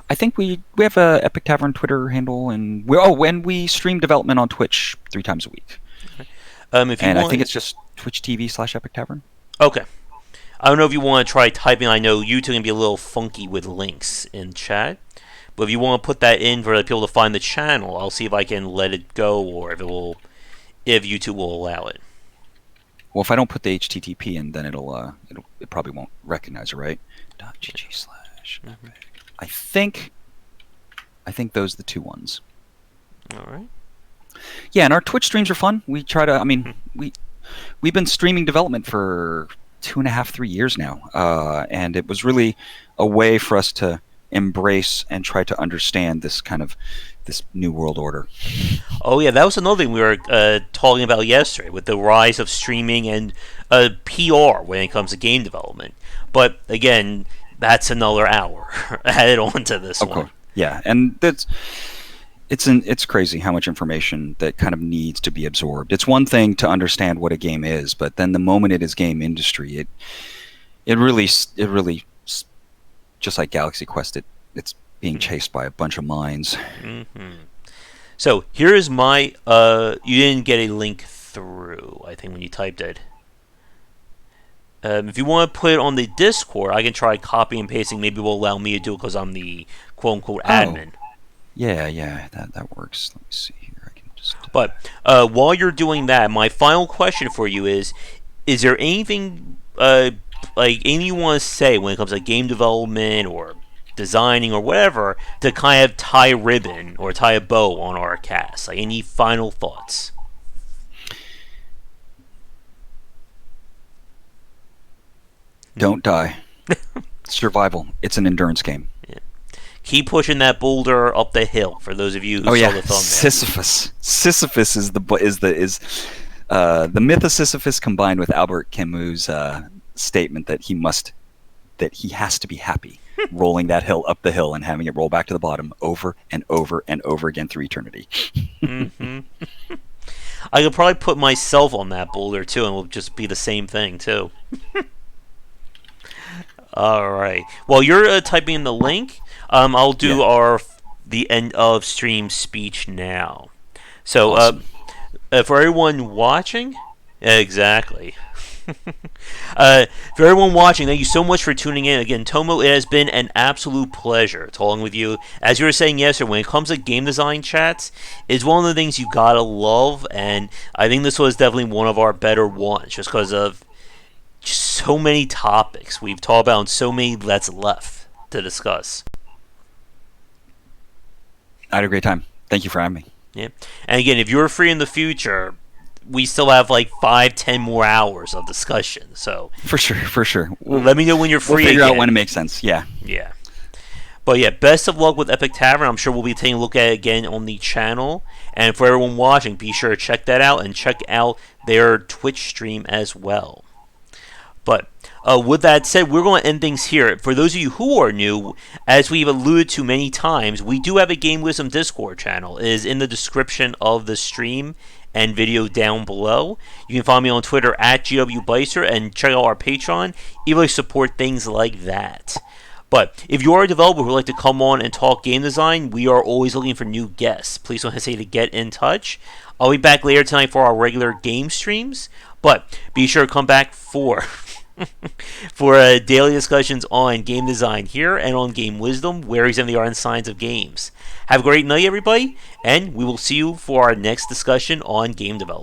S2: I think we have a Epic Tavern Twitter handle, and when we stream development on Twitch 3 times a week.
S1: Okay.
S2: I think it's just Twitch TV/Epic Tavern.
S1: Okay. I don't know if you want to try typing. I know YouTube can be a little funky with links in chat, but if you want to put that in for people to find the channel, I'll see if I can let it go, or if YouTube will allow it.
S2: Well, if I don't put the HTTP in, then it probably won't recognize it, right? .gg/epic. I think those are the 2 ones.
S1: All right.
S2: Yeah, and our Twitch streams are fun. We try to. I mean, we've been streaming development for 2.5, 3 years now, and it was really a way for us to embrace and try to understand this new world order.
S1: Oh yeah, that was another thing we were talking about yesterday with the rise of streaming and PR when it comes to game development. But again, that's another hour added on to this one.
S2: Course. Yeah, and it's crazy how much information that kind of needs to be absorbed. It's one thing to understand what a game is, but then the moment it is game industry, it really just like Galaxy Quest, it's being chased by a bunch of minds.
S1: Mm-hmm. So here is my. You didn't get a link through, I think, when you typed it. If you want to put it on the Discord, I can try copying and pasting. Maybe it will allow me to do it because I'm the quote-unquote admin.
S2: Yeah, that works. Let me see here. I can just.
S1: But while you're doing that, my final question for you is there anything anything you want to say when it comes to game development or designing or whatever to kind of tie a ribbon or tie a bow on our cast? Like, any final thoughts?
S2: Don't die. Survival. It's an endurance game.
S1: Yeah. Keep pushing that boulder up the hill. For those of you who saw the thumbnail,
S2: Sisyphus. Sisyphus is the myth of Sisyphus combined with Albert Camus' statement that he has to be happy rolling that hill up the hill and having it roll back to the bottom over and over and over again through eternity.
S1: Mm-hmm. I could probably put myself on that boulder too, and it'll just be the same thing too. All right. While you're typing in the link, I'll do the end of stream speech now. So,
S2: awesome.
S1: For everyone watching, exactly. For everyone watching, thank you so much for tuning in. Again, Tomo, it has been an absolute pleasure talking with you. As you were saying yesterday, when it comes to game design chats, it's one of the things you gotta love, and I think this was definitely one of our better ones, just because of so many topics we've talked about and so many that's left to discuss.
S2: I had a great time. Thank you for having me.
S1: Yeah. And again, if you're free in the future, we still have like 5-10 more hours of discussion. So
S2: for sure.
S1: Let me know when you're free.
S2: We'll figure
S1: again.
S2: out when it makes sense. Yeah.
S1: But yeah, best of luck with Epic Tavern. I'm sure we'll be taking a look at it again on the channel. And for everyone watching, be sure to check that out and check out their Twitch stream as well. But With that said, we're going to end things here. For those of you who are new, as we've alluded to many times, we do have a Game Wisdom Discord channel. It is in the description of the stream and video down below. You can follow me on Twitter at GWBicer and check out our Patreon. Even support things like that. But if you are a developer who would like to come on and talk game design, we are always looking for new guests. Please don't hesitate to get in touch. I'll be back later tonight for our regular game streams, but be sure to come back for for daily discussions on game design here and on Game Wisdom, where examine the art and science of games. Have a great night, everybody, and we will see you for our next discussion on game development.